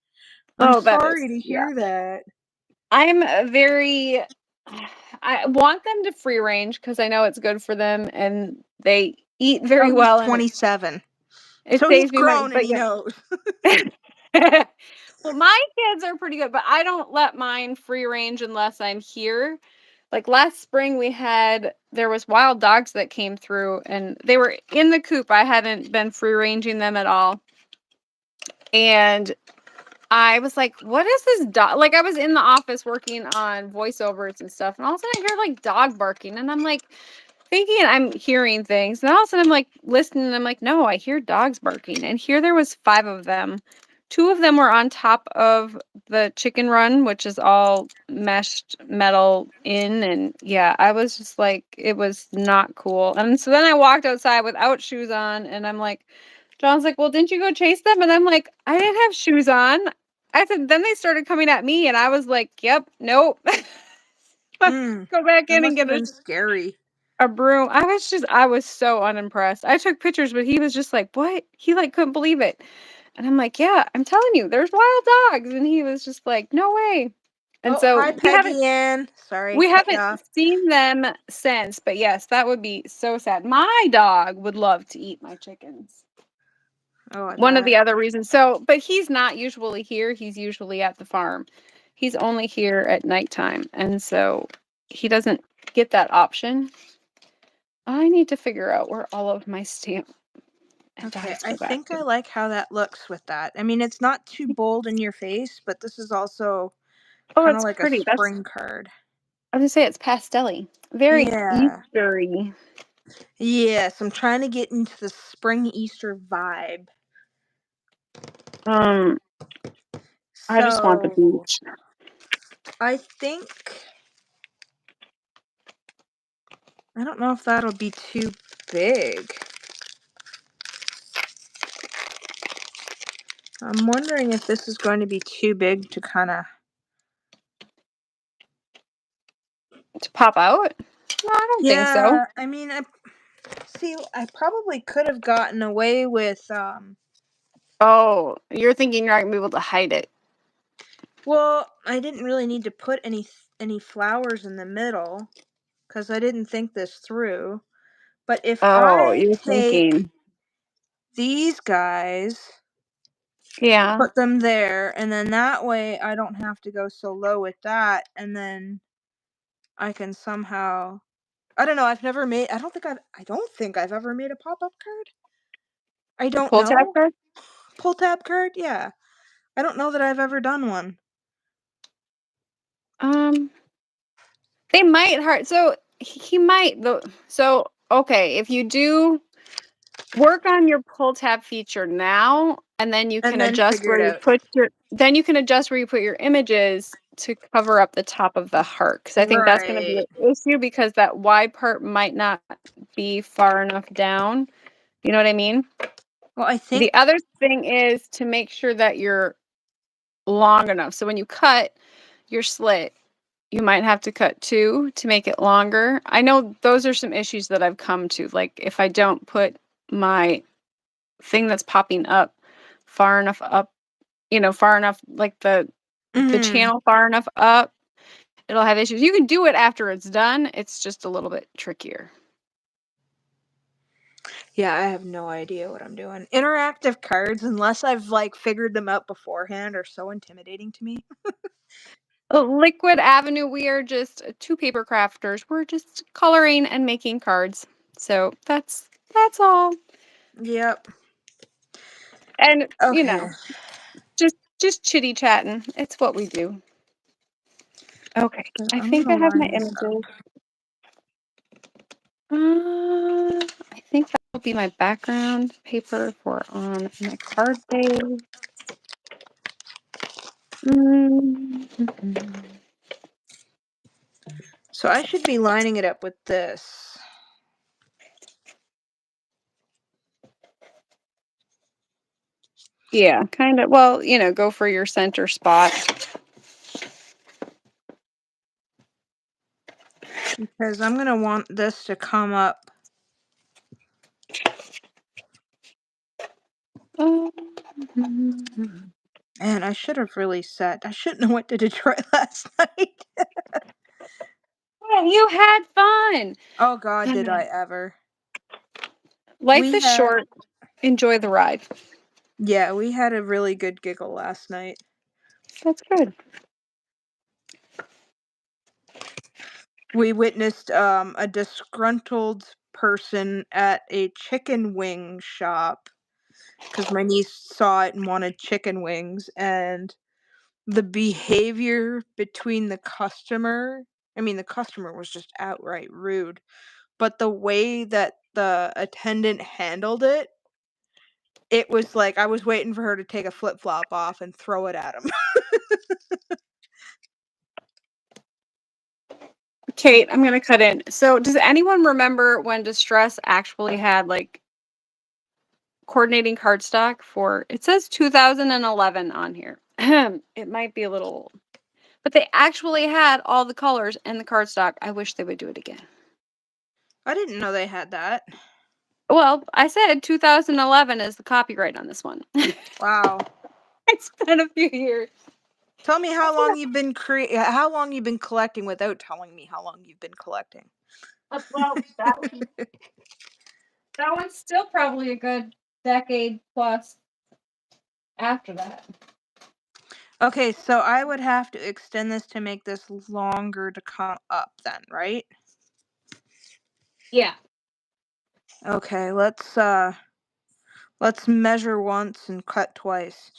I'm Oh, that is. sorry to Yeah. hear that. I'm very I want them to free range because I know it's good for them and they eat Oh, very he's well and 27. it So he's saves me money. grown and But he knows. yeah. Well, my kids are pretty good, but I don't let mine free range unless I'm here. Like last spring there was wild dogs that came through and they were in the coop. I hadn't been free ranging them at all. And I was like, what is this dog? Like, I was in the office working on voiceovers and stuff, and all of a sudden I hear like dog barking, and I'm like thinking I'm hearing things, and all of a sudden I'm like listening, and I'm like, no, I hear dogs barking. And here there was 5 of them. 2 of them were on top of the chicken run, which is all meshed metal in, and yeah, I was just like, it was not cool. And so then I walked outside without shoes on, and I'm like, John's like, well, didn't you go chase them? And I'm like, I didn't have shoes on. I said, then they started coming at me, and I was like, yep, nope. Go back That in and must have get been scary. a broom. I was so unimpressed. I took pictures, but he was just like, what? He like couldn't believe it. And I'm like, yeah, I'm telling you, there's wild dogs. And he was just like, no way. And Oh, hi, so Peggy Ann. Sorry, we cut you haven't off. seen them since, but yes, that would be so sad. My dog would love to eat my chickens. Oh, I One of bet. the other reasons. So, but he's not usually here. He's usually at the farm. He's only here at nighttime. And so he doesn't get that option. I need to figure out where all of my stamp and Okay, dies I go back think to. I like how that looks with that. I mean, it's not too bold in your face, but this is also Oh, kind of it's like a pretty. spring card. I was gonna say it's pastel-y. Very Yeah. Eastery. Yes, I'm trying to get into the spring Easter vibe. Um, I just want the So, beach. I think, I don't know if that'll be too big. I'm wondering if this is going to be too big to kind of. To pop out? No, I don't think so. Yeah, I mean, I probably could have gotten away with, Oh, you're thinking you're not gonna be able to hide it. well, I didn't really need to put any flowers in the middle because I didn't think this through. But if Oh, I you're take thinking. these guys, Yeah. put them there, and then that way I don't have to go so low with that, and then I can somehow, I don't know, I don't think I've ever made a pop-up card. I A don't pull tab know. card? Pull tab card? Yeah. I don't know that I've ever done one. Um, they might hurt. So he might though. So okay, if you do work on your pull tab feature now, and then you And can then adjust figure where it you out. put your images to cover up the top of the heart. Because I think that's going to be Right. an issue because that wide part might not be far enough down. You know what I mean? Well, I think. The other thing is to make sure that you're long enough. So when you cut your slit, you might have to cut 2 to make it longer. I know those are some issues that I've come to. Like if I don't put my thing that's popping up far enough up, far enough like the Mhm. channel far enough up, it'll have issues. You can do it after it's done. It's just a little bit trickier. Yeah, I have no idea what I'm doing. Interactive cards, unless I've like figured them out beforehand, are so intimidating to me. Liquid Avenue, we are just 2 paper crafters. We're just coloring and making cards. So that's That's all. Yep. And, Okay. just chitty-chatting. It's what we do. Okay. I I'm think I gonna have my line this up. images. I think that will be my background paper for on my card base. So I should be lining it up with this. Yeah, kind of. Well, go for your center spot. Because I'm gonna want this to come up. Man, I should have really I shouldn't have went to Detroit last night. Well, you had fun. Oh God, did I ever. Life is short. Enjoy the ride. Yeah, we had a really good giggle last night. That's good. We witnessed a disgruntled person at a chicken wing shop because my niece saw it and wanted chicken wings, and the behavior between the customer was just outright rude, but the way that the attendant handled it, it was like I was waiting for her to take a flip-flop off and throw it at him. Kate, I'm going to cut in. So, does anyone remember when Distress actually had coordinating cardstock for, it says 2011 on here. It might be a little old. But they actually had all the colors and the cardstock. I wish they would do it again. I didn't know they had that. Well, I said 2011 is the copyright on this one. Wow. It's been a few years. Tell me how long you've been collecting without telling me how long you've been collecting. Well, that one's still probably a good decade plus after that. Okay, so I would have to extend this to make this longer to come up then, right? Yeah. Okay, let's measure once and cut twice.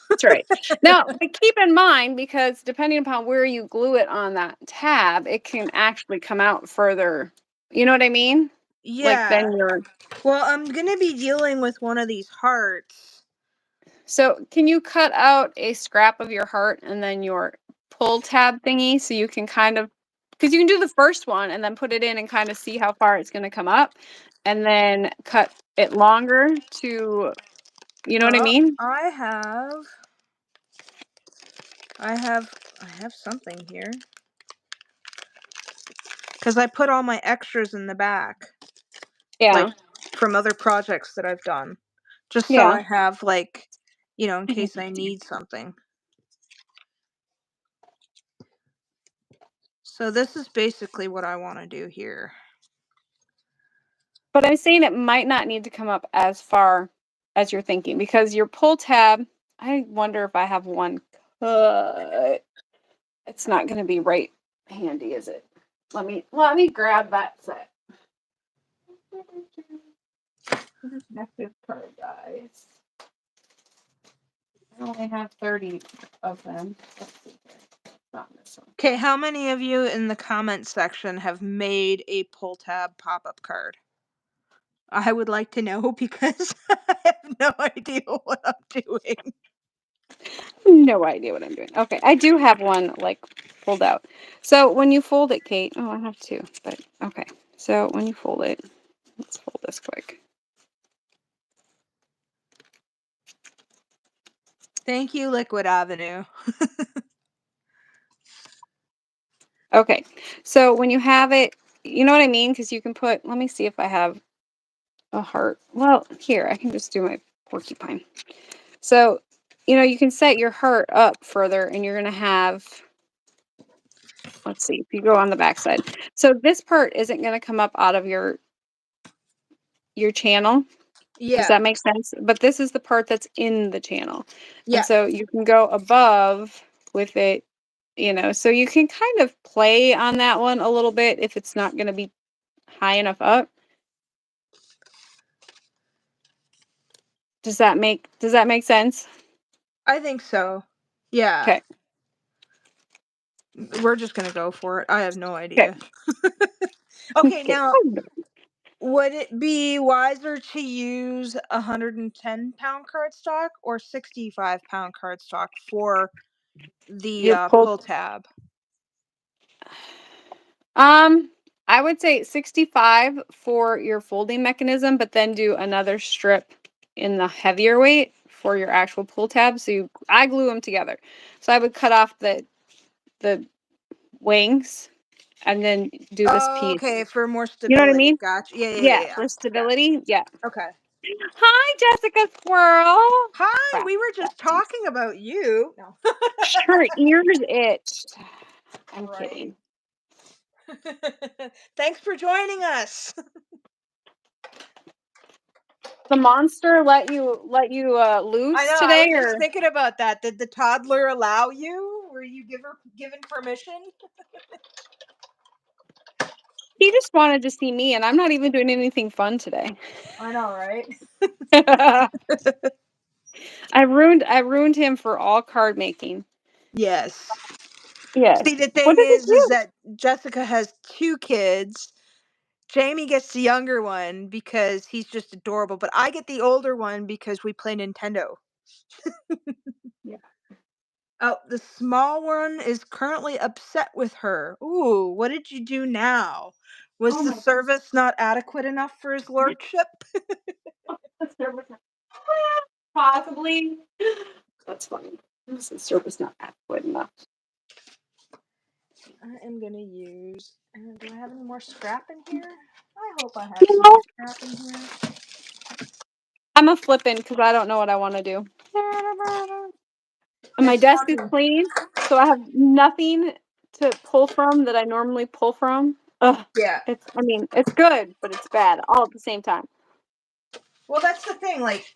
That's right. Now, but keep in mind, because depending upon where you glue it on that tab, it can actually come out further. You know what I mean? Like Yeah. then you're. Well, I'm gonna be dealing with one of these hearts. So can you cut out a scrap of your heart and then your pull tab thingy so you can because you can do the first one and then put it in and kind of see how far it's going to come up and then cut it longer to, you know what I mean? I have something here. Because I put all my extras in the back. Yeah. Like from other projects that I've done. Just so Yeah. I have in case I need something. So this is basically what I want to do here. But I'm saying it might not need to come up as far as you're thinking because your pull tab, I wonder if I have one cut. It's not going to be right handy, is it? Let me grab that set. Connective card, guys. I only have 30 of them. Let's see here. Not this one. Okay, how many of you in the comments section have made a pull tab pop-up card? I would like to know because I have no idea what I'm doing. No idea what I'm doing. Okay, I do have one pulled out. So when you fold it, Kate, I have two, but okay. So when you fold it, let's fold this quick. Thank you, Liquid Avenue. Okay, so when you have it, you know what I mean? Because you can let me see if I have a heart. Well, here, I can just do my porcupine. So, you can set your heart up further and you're going to have, let's see, if you go on the back side. So this part isn't going to come up out of your channel. Yeah. Does that make sense? But this is the part that's in the channel. Yeah. And so you can go above with it, so you can kind of play on that one a little bit if it's not going to be high enough up. Does that make sense? I think so. Yeah. Okay. We're just gonna go for it. I have no Okay. idea. Okay, now would it be wiser to use 110-pound cardstock or 65-pound cardstock for the pull tab? I would say 65 for your folding mechanism, but then do another strip in the heavier weight for your actual pull tab. So I glue them together. So I would cut off the wings and then do this piece. Okay, for more stability. You know what I mean? Gotcha. Yeah, for stability. Yeah. Okay. Hi, Jessica Squirrel. Hi, Crap. we were just talking about you. No. Her ears itched. I'm Right. kidding. Thanks for joining us. The monster let you loose I know. today, I was or just thinking about that. Did the toddler allow you? Were you given permission? he just wanted to see me, and I'm not even doing anything fun today. I know, right? I ruined him for all card making. Yes. Yes. See, the What thing did he is do? that Jessica has 2 kids. Jaime gets the younger one because he's just adorable, but I get the older one because we play Nintendo. Yeah. Oh, the small one is currently upset with her. Ooh, what did you do now? Was the service not adequate enough for his lordship? Possibly. That's funny. The service not adequate enough. I am gonna use. Do I have any more scrap in here? I hope I have You some know, more scrap in here. I'm a flippin' because I don't know what I want to do. And my It's desk is funny. clean, so I have nothing to pull from that I normally pull from. Ugh. Yeah. It's good, but it's bad all at the same time. Well, that's the thing. Like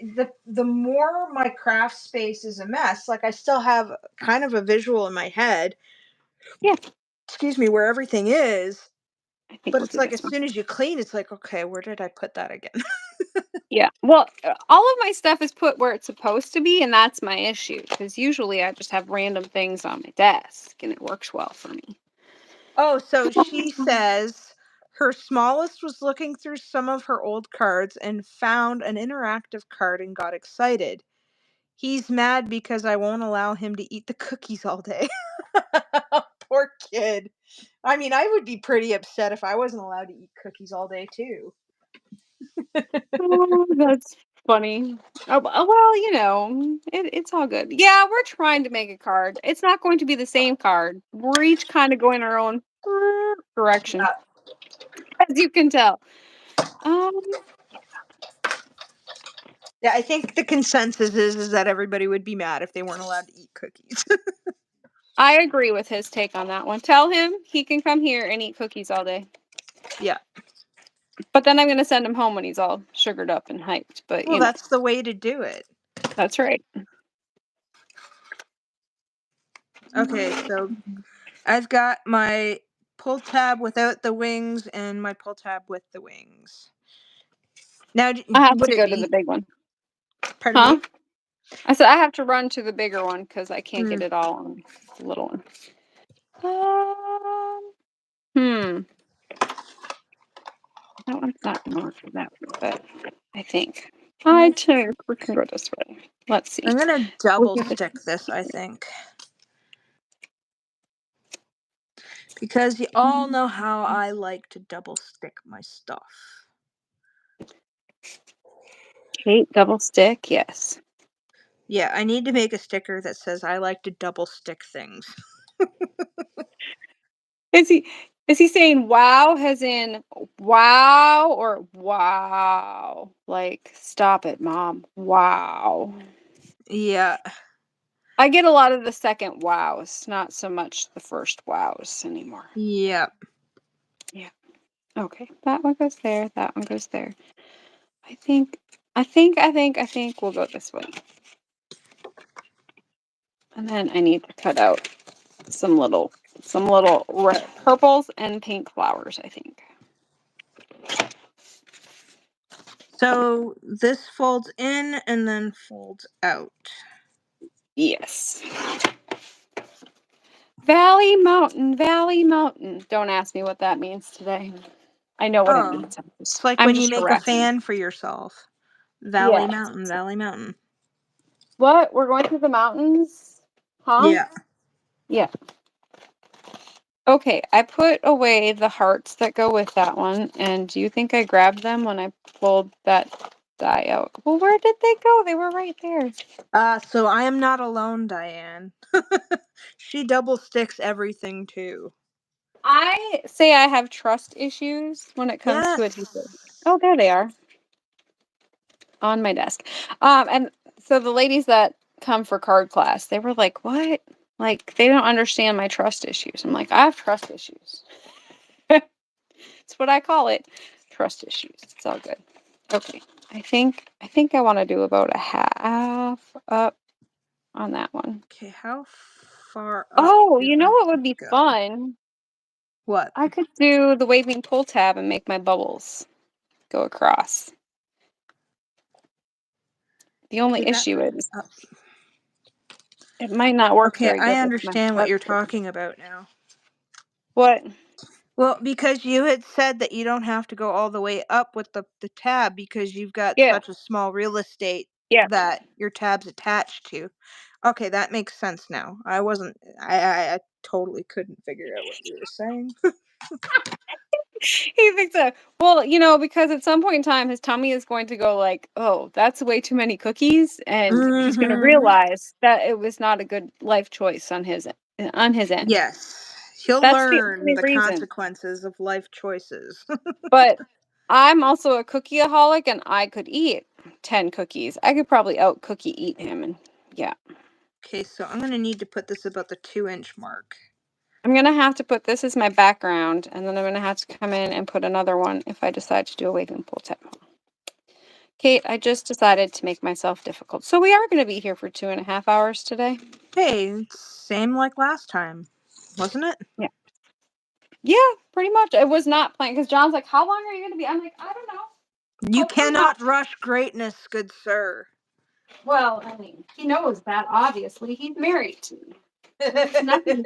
the more my craft space is a mess, like I still have kind of a visual in my head. Yeah. Excuse me, where everything is. I think But we'll it's do like this as one. soon as you clean, it's like, okay, where did I put that again? Yeah. Well, all of my stuff is put where it's supposed to be, and that's my issue. Because usually I just have random things on my desk, and it works well for me. Oh, so she says her smallest was looking through some of her old cards and found an interactive card and got excited. He's mad because I won't allow him to eat the cookies all day. Poor kid. I mean, I would be pretty upset if I wasn't allowed to eat cookies all day, too. Oh, that's funny. Oh, well, it's all good. Yeah, we're trying to make a card. It's not going to be the same card. We're each kind of going our own direction, as you can tell. Yeah, I think the consensus is that everybody would be mad if they weren't allowed to eat cookies. I agree with his take on that one. Tell him he can come here and eat cookies all day. Yeah. But then I'm going to send him home when he's all sugared up and hyped. But, Well, that's the way to do it. That's right. Okay, so I've got my pull tab without the wings and my pull tab with the wings. Now, I have would to it go to the be? big one. Pardon Huh? me? I said I have to run to the bigger one because I can't get it all on the little one. That one's not marked for that one, but I think. I think we can go this way. Let's see. I'm gonna double stick this, I think. Because you all know how I like to double stick my stuff. Okay, double stick, yes. Yeah, I need to make a sticker that says I like to double stick things. Is he saying wow as in wow or wow? Like stop it, mom. Wow. Yeah. I get a lot of the second wows, not so much the first wows anymore. Yeah. Yeah. Okay. That one goes there. That one goes there. I think we'll go this way. And then I need to cut out some little red, purples and pink flowers, I think. So this folds in and then folds out. Yes. Valley Mountain, Valley Mountain. Don't ask me what that means today. I know what it means. It's like I'm when you just make a harassing. fan for yourself. Valley Yes. Mountain, Valley Mountain. What? We're going through the mountains? Huh? Yeah. Yeah. Okay, I put away the hearts that go with that one, and do you think I grabbed them when I pulled that die out? Well, where did they go? They were right there. So I am not alone, Diane. She double sticks everything too. I say I have trust issues when it comes to adhesive. Yes. Oh, there they are. On my desk. And so the ladies that come for card class, they were like, "What? Like they don't understand my trust issues." I'm like, "I have trust issues." It's what I call it. Trust issues. It's all good. Okay. I think I want to do about a half up on that one. Okay, how far up Oh, do you know I what need would to be go? fun? What? I could do the waving pull tab and make my bubbles go across. The only Okay, that issue is up. it might not work Okay, very I good with my understand what heart. you're talking about now. What? Well, because you had said that you don't have to go all the way up with the tab because you've got Yeah, such a small real estate yeah. that your tab's attached to. Okay, that makes sense now. I totally couldn't figure out what you were saying. He thinks so. Well, because at some point in time, his tummy is going to go like, "Oh, that's way too many cookies," and he's going to Mm-hmm. realize that it was not a good life choice on his end. Yes. He'll That's the learn only the reason. consequences of life choices. But I'm also a cookieaholic, and I could eat 10 cookies. I could probably out cookie eat him, and yeah. Okay, so I'm gonna need to put this about the 2-inch mark. I'm going to have to put this as my background, and then I'm going to have to come in and put another one if I decide to do a waving pull tab. Kate, I just decided to make myself difficult. So we are going to be here for 2.5 hours today. Hey, same like last time, wasn't it? Yeah. Yeah, pretty much. It was not planned because John's like, "How long are you going to be?" I'm like, "I don't know. You Hopefully not." cannot rush greatness, good sir. Well, I mean, he knows that, obviously. He's married to me. There's nothing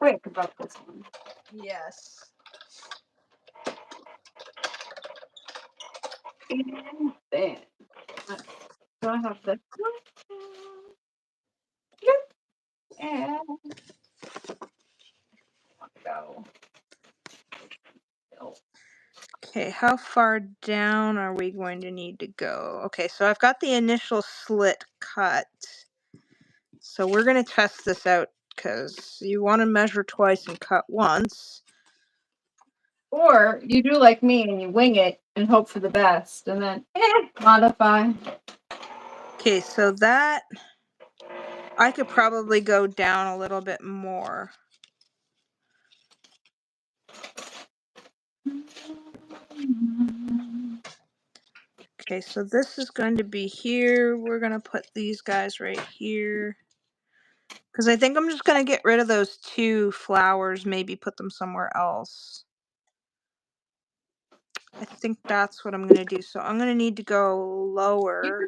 quick about this one. Yes. And then, do I have this one? Yep. And go. Okay, how far down are we going to need to go? Okay, so I've got the initial slit cut. So we're going to test this out because you want to measure twice and cut once. Or you do like me and you wing it and hope for the best and then modify. Okay, so that I could probably go down a little bit more. Okay, so this is going to be here. We're going to put these guys right here. Because I think I'm just going to get rid of those 2 flowers, maybe put them somewhere else. I think that's what I'm going to do. So I'm going to need to go lower.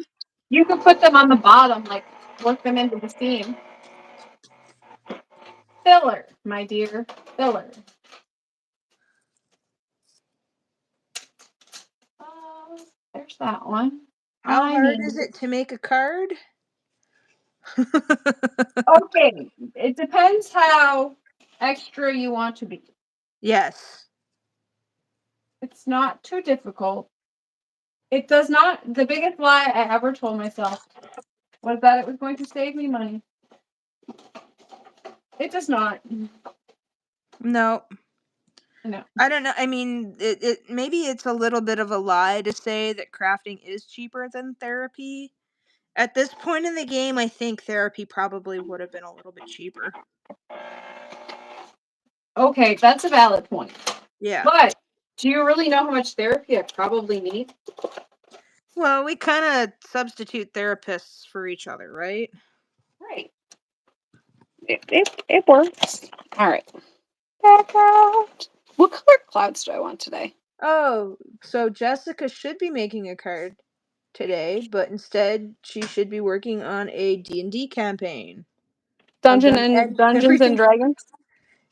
You could put them on the bottom, like work them into the seam. Filler, my dear, filler. There's that one. How hard is it to make a card? Okay, it depends how extra you want to be. Yes. It's not too difficult. It does not. The biggest lie I ever told myself was that it was going to save me money. It does not. No. No. I don't know. I mean, it maybe it's a little bit of a lie to say that crafting is cheaper than therapy. At this point in the game, I think therapy probably would have been a little bit cheaper. Okay, that's a valid point. Yeah. But do you really know how much therapy I probably need? Well, we kind of substitute therapists for each other, right? Right. It works. All right. Background. What color clouds do I want today? Oh, so Jessica should be making a card today, but instead she should be working on a D&D campaign. Dungeons and Dragons.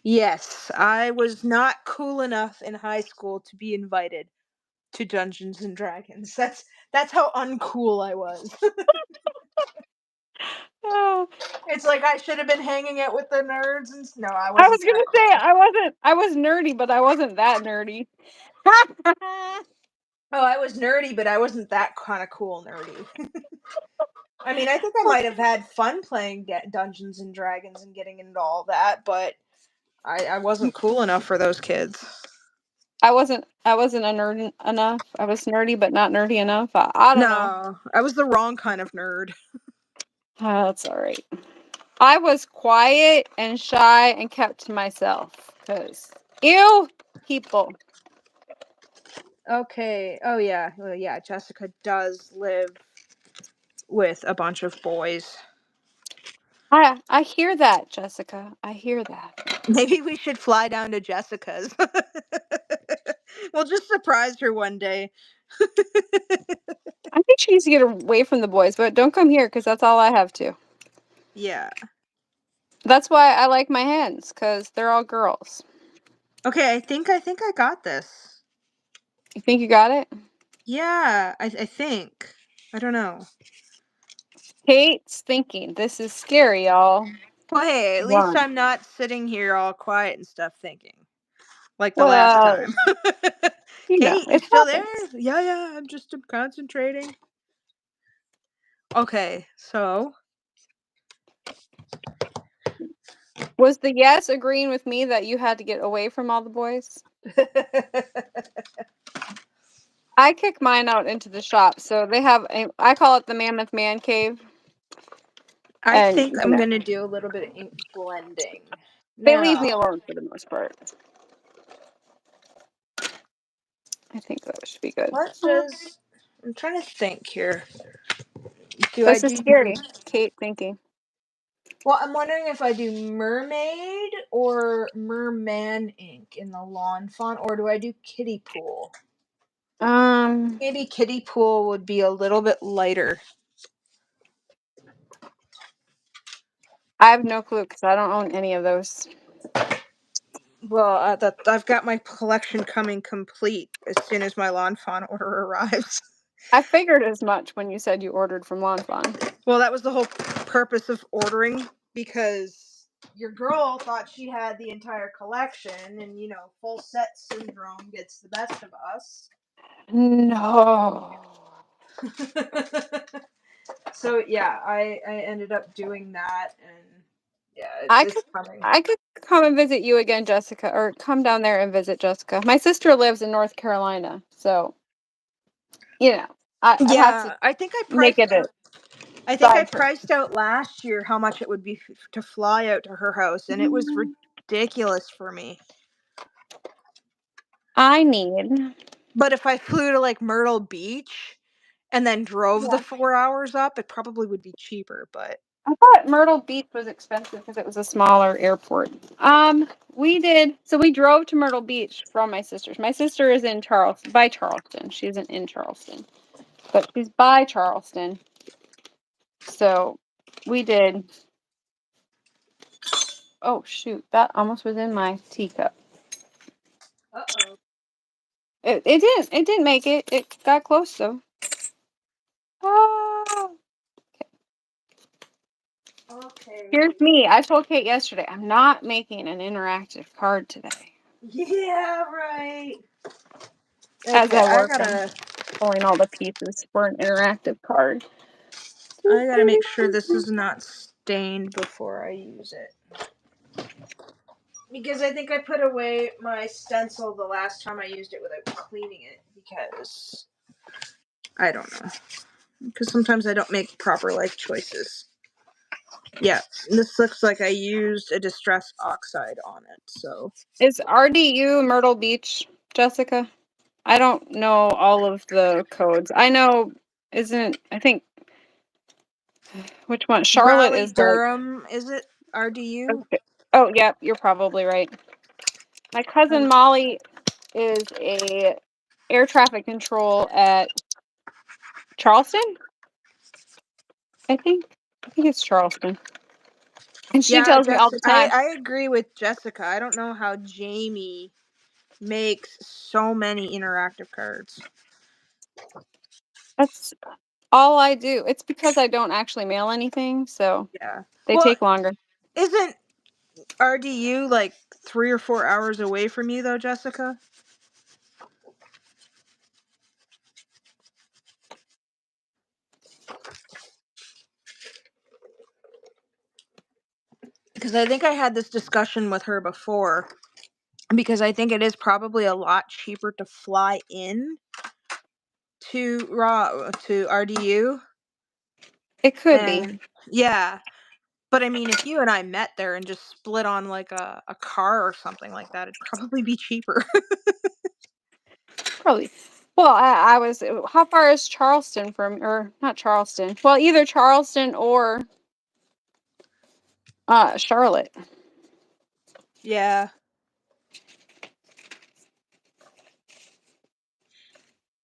Yes, I was not cool enough in high school to be invited to Dungeons and Dragons. That's how uncool I was. Oh, It's like I should have been hanging out with the nerds and no, I I wasn't was that gonna cool. say I was nerdy, but I wasn't that nerdy. Oh, I was nerdy, but I wasn't that kind of cool nerdy. I mean, I think I might have had fun playing Dungeons and Dragons and getting into all that, but I wasn't cool enough for those kids. I wasn't a nerd enough. I was nerdy, but not nerdy enough. I don't know. No, I was the wrong kind of nerd. Oh, that's all right. I was quiet and shy and kept to myself because ew, people. Okay. Oh yeah. Well, yeah. Jessica does live with a bunch of boys. I hear that, Jessica. I hear that. Maybe we should fly down to Jessica's. We'll just surprise her one day. I think she needs to get away from the boys, but don't come here because that's all I have to. Yeah. That's why I like my hens because they're all girls. Okay. I think I got this. You think you got it? Yeah. I think. I don't know. Kate's thinking this is scary, y'all. Well, hey, at least Run. I'm not sitting here all quiet and stuff thinking. Like the last Well, time. you know, Kate, you it still there? happens. Yeah, I'm just concentrating. Okay, so. Was the yes agreeing with me that you had to get away from all the boys? I kick mine out into the shop, so they have I call it the Mammoth Man Cave. I And think I'm going to do a little bit of ink blending. they leave me Now, alone for the most part. I think that should be good. I'm trying to think here. This is scary. Kate thinking. Well, I'm wondering if I do mermaid or merman ink in the lawn font, or do I do kiddie pool? Maybe kiddie pool would be a little bit lighter. I have no clue because I don't own any of those. Well, I've got my collection coming complete as soon as my lawn fawn order arrives. I figured as much when you said you ordered from Lawn Fawn. Well, that was the whole purpose of ordering, because your girl thought she had the entire collection, and full set syndrome gets the best of us. No. So yeah, I ended up doing that, and yeah, it's coming. I could come and visit you again, Jessica, or come down there and visit Jessica. My sister lives in North Carolina, so I have to I think I make priced it a out. I think I side trip. priced out last year how much it would be to fly out to her house, and it was ridiculous for me. I need. But if I flew to like Myrtle Beach and then drove the 4 hours up, it probably would be cheaper, but I thought Myrtle Beach was expensive because it was a smaller airport. We drove to Myrtle Beach from my sister's. My sister is in by Charleston. She isn't in Charleston, but she's by Charleston. So we did. Oh shoot! That almost was in my teacup. uh-oh. It didn't make it. It got close though. Oh. Okay. Here's me. I told Kate yesterday I'm not making an interactive card today. Yeah, right. As Okay, I work on pulling all the pieces for an interactive card. I gotta make sure this is not stained before I use it. Because I think I put away my stencil the last time I used it without cleaning it, because I don't know. Because sometimes I don't make proper life choices. Yeah, this looks like I used a distress oxide on it, so. Is RDU Myrtle Beach, Jessica? I don't know all of the codes. I know, I think, which one? Charlotte Raleigh is like. Durham, is it RDU? Okay. Oh, yeah, you're probably right. My cousin Molly is a air traffic control at Charleston. I think it's Charleston. And she Yeah, tells me all the time. I agree with Jessica. I don't know how Jaime makes so many interactive cards. That's all I do. It's because I don't actually mail anything, so Yeah. they Well, take longer. isn't RDU like 3 or 4 hours away from you though, Jessica? Because I think I had this discussion with her before. Because I think it is probably a lot cheaper to fly in to RDU. It could be. And yeah. But I mean, if you and I met there and just split on like a car or something like that, it'd probably be cheaper. Probably. Well, I was. How far is Charleston from, or not Charleston? Well, either Charleston or Charlotte. Yeah.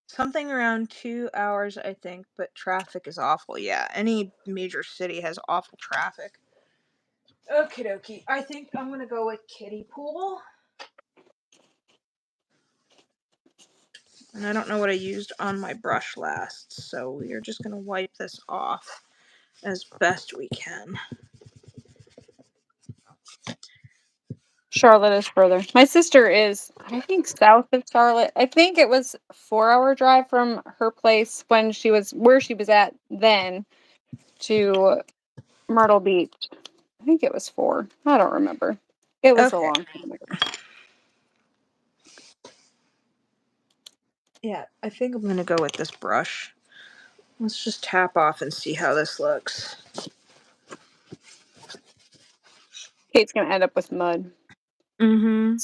Something around 2 hours, I think, but traffic is awful. Yeah, any major city has awful traffic. Okie dokie. I think I'm gonna go with kiddie pool. And I don't know what I used on my brush last, so we are just gonna wipe this off as best we can. Charlotte is further. My sister is, I think, south of Charlotte. I think it was a 4-hour drive from her place when she was where she was at then to Myrtle Beach. I think it was 4. I don't remember. It was a Okay. long time ago. Yeah, I think I'm gonna go with this brush. Let's just tap off and see how this looks. Kate's gonna end up with mud. Mm-hmm.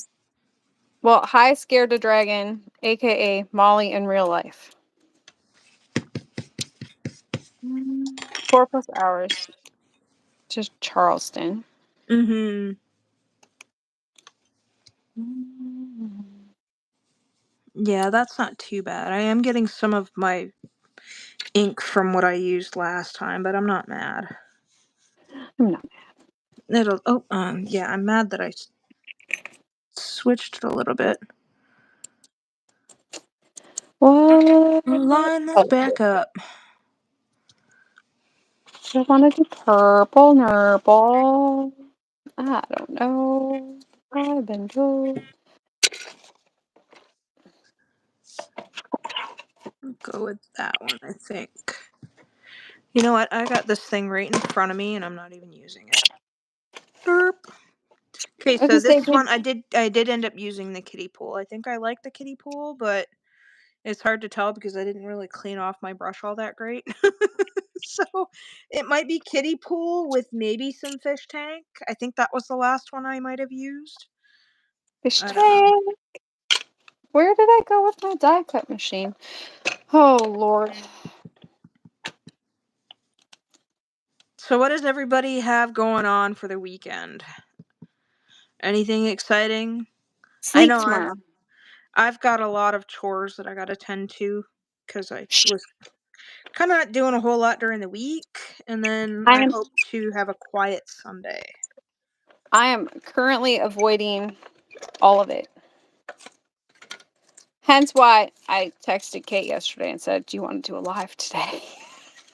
Well, hi, Scared to Dragon, aka Molly in real life. 4+ hours to Charleston. Mm-hmm. Yeah, that's not too bad. I am getting some of my ink from what I used last time, but I'm not mad. I'm not It'll. Oh, yeah, I'm mad that I switched it a little bit. What? We'll line this back up. I want to do purple nurple. I don't know. I've been told. I'll go with that one, I think. You know what? I got this thing right in front of me, and I'm not even using it. Derp. Okay, I so just say, this one I did end up using the kiddie pool. I think I like the kiddie pool, but it's hard to tell because I didn't really clean off my brush all that great. So it might be kiddie pool with maybe some fish tank. I think that was the last one I might have used. fish I don't know. tank. Where did I go with my die cut machine? Oh, Lord. So what does everybody have going on for the weekend? Anything exciting? I Sleep know tomorrow. I've got a lot of chores that I got to tend to because I was kind of not doing a whole lot during the week, and then I I hope to have a quiet Sunday. am currently avoiding all of it. Hence why I texted Kate yesterday and said, do you want to do a live today?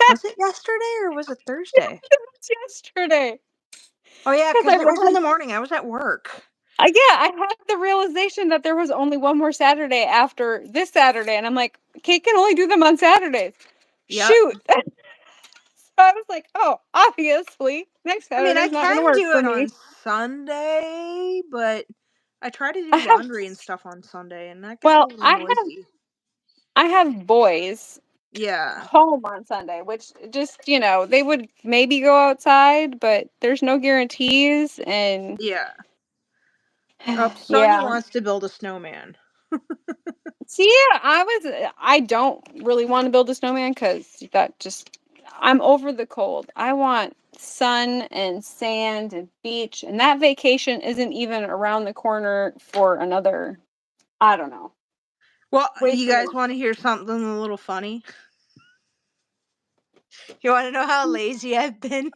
Was it yesterday or was it Thursday? It was yesterday. Oh yeah, Because because I it was in realized, the morning. I was at work. yeah, I had the realization that there was only one more Saturday after this Saturday. And I'm like, Kate can only do them on Saturdays. Yep. Shoot. So I was like, oh, obviously, next I mean, I Saturday's not going can to work do for it me. on Sunday, but I try to I do have, laundry and stuff on Sunday, and that gets a well, little noisy. I have boys Yeah. home on Sunday, which just, they would maybe go outside, but there's no guarantees. And Yeah. Oh, Sonia yeah. wants to build a snowman. See, yeah, I don't really want to build a snowman because I'm over the cold. I want sun and sand and beach, and that vacation isn't even around the corner for another, I don't know. Well, Way you too guys late. want to hear something a little funny? You want to know how lazy I've been?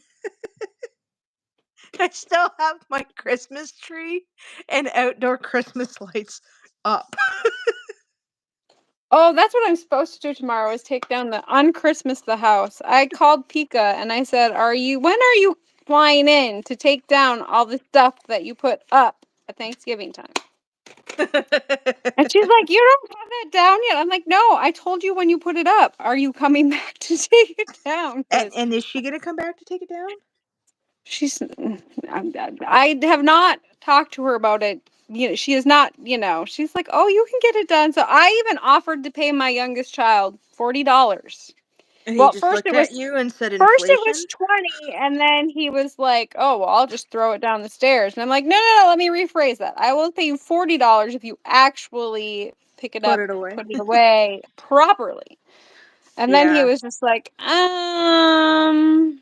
I still have my Christmas tree and outdoor Christmas lights up. Oh, that's what I'm supposed to do tomorrow is take down Christmas the house. I called Pika and I said, when are you flying in to take down all the stuff that you put up at Thanksgiving time? And she's like, you don't have it down yet. I'm like, no, I told you when you put it up. Are you coming back to take it down? and is she gonna come back to take it down? She's, I have not talked to her about it. She is not, she's like, oh, you can get it done. So I even offered to pay my youngest child $40. And he Well, just looked at you and said first it was inflation. 20, and then he was like, oh, well, I'll just throw it down the stairs. And I'm like, no, no, no, let me rephrase that. I will pay you $40 if you actually pick it Put up, it away. put it away properly. And then he Yeah. was just like, I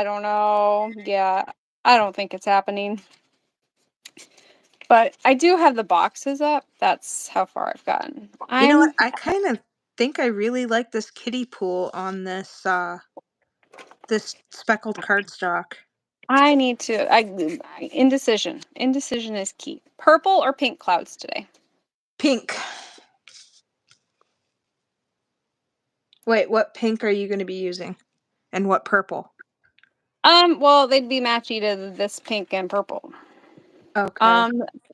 don't know. Yeah, I don't think it's happening. But I do have the boxes up. That's how far I've gotten. You know what? I kind of think I really like this kiddie pool on this speckled cardstock. I need to. Indecision. Indecision is key. Purple or pink clouds today? Pink. Wait, what pink are you going to be using? And what purple? Well, they'd be matchy to this pink and purple. Okay.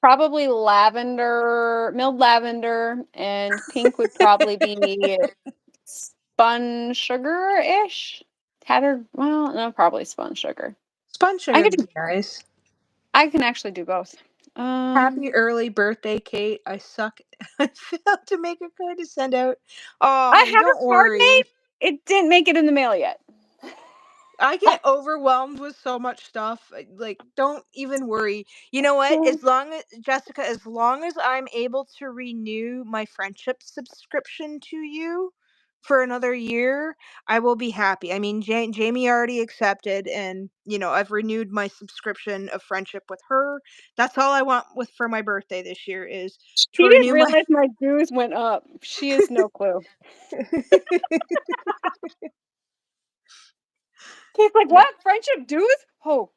Probably lavender, milled lavender, and pink would probably be spun sugar-ish. Tattered, well, no, probably spun sugar. Spun I sugar could would do, be nice. I can actually do both. Happy early birthday, Kate. I suck. I failed to make a card to send out. I Oh, have don't a card made. worry. It didn't make it in the mail yet. I get overwhelmed with so much stuff. Like, don't even worry. You know what? As long as Jessica, as long as I'm able to renew my friendship subscription to you for another year, I will be happy. I mean, Jamie already accepted, and I've renewed my subscription of friendship with her. That's all I want for my birthday this year is to She didn't renew my. realize my dues went up. She has no clue. He's like, Yeah. what? Friendship dues? Oh,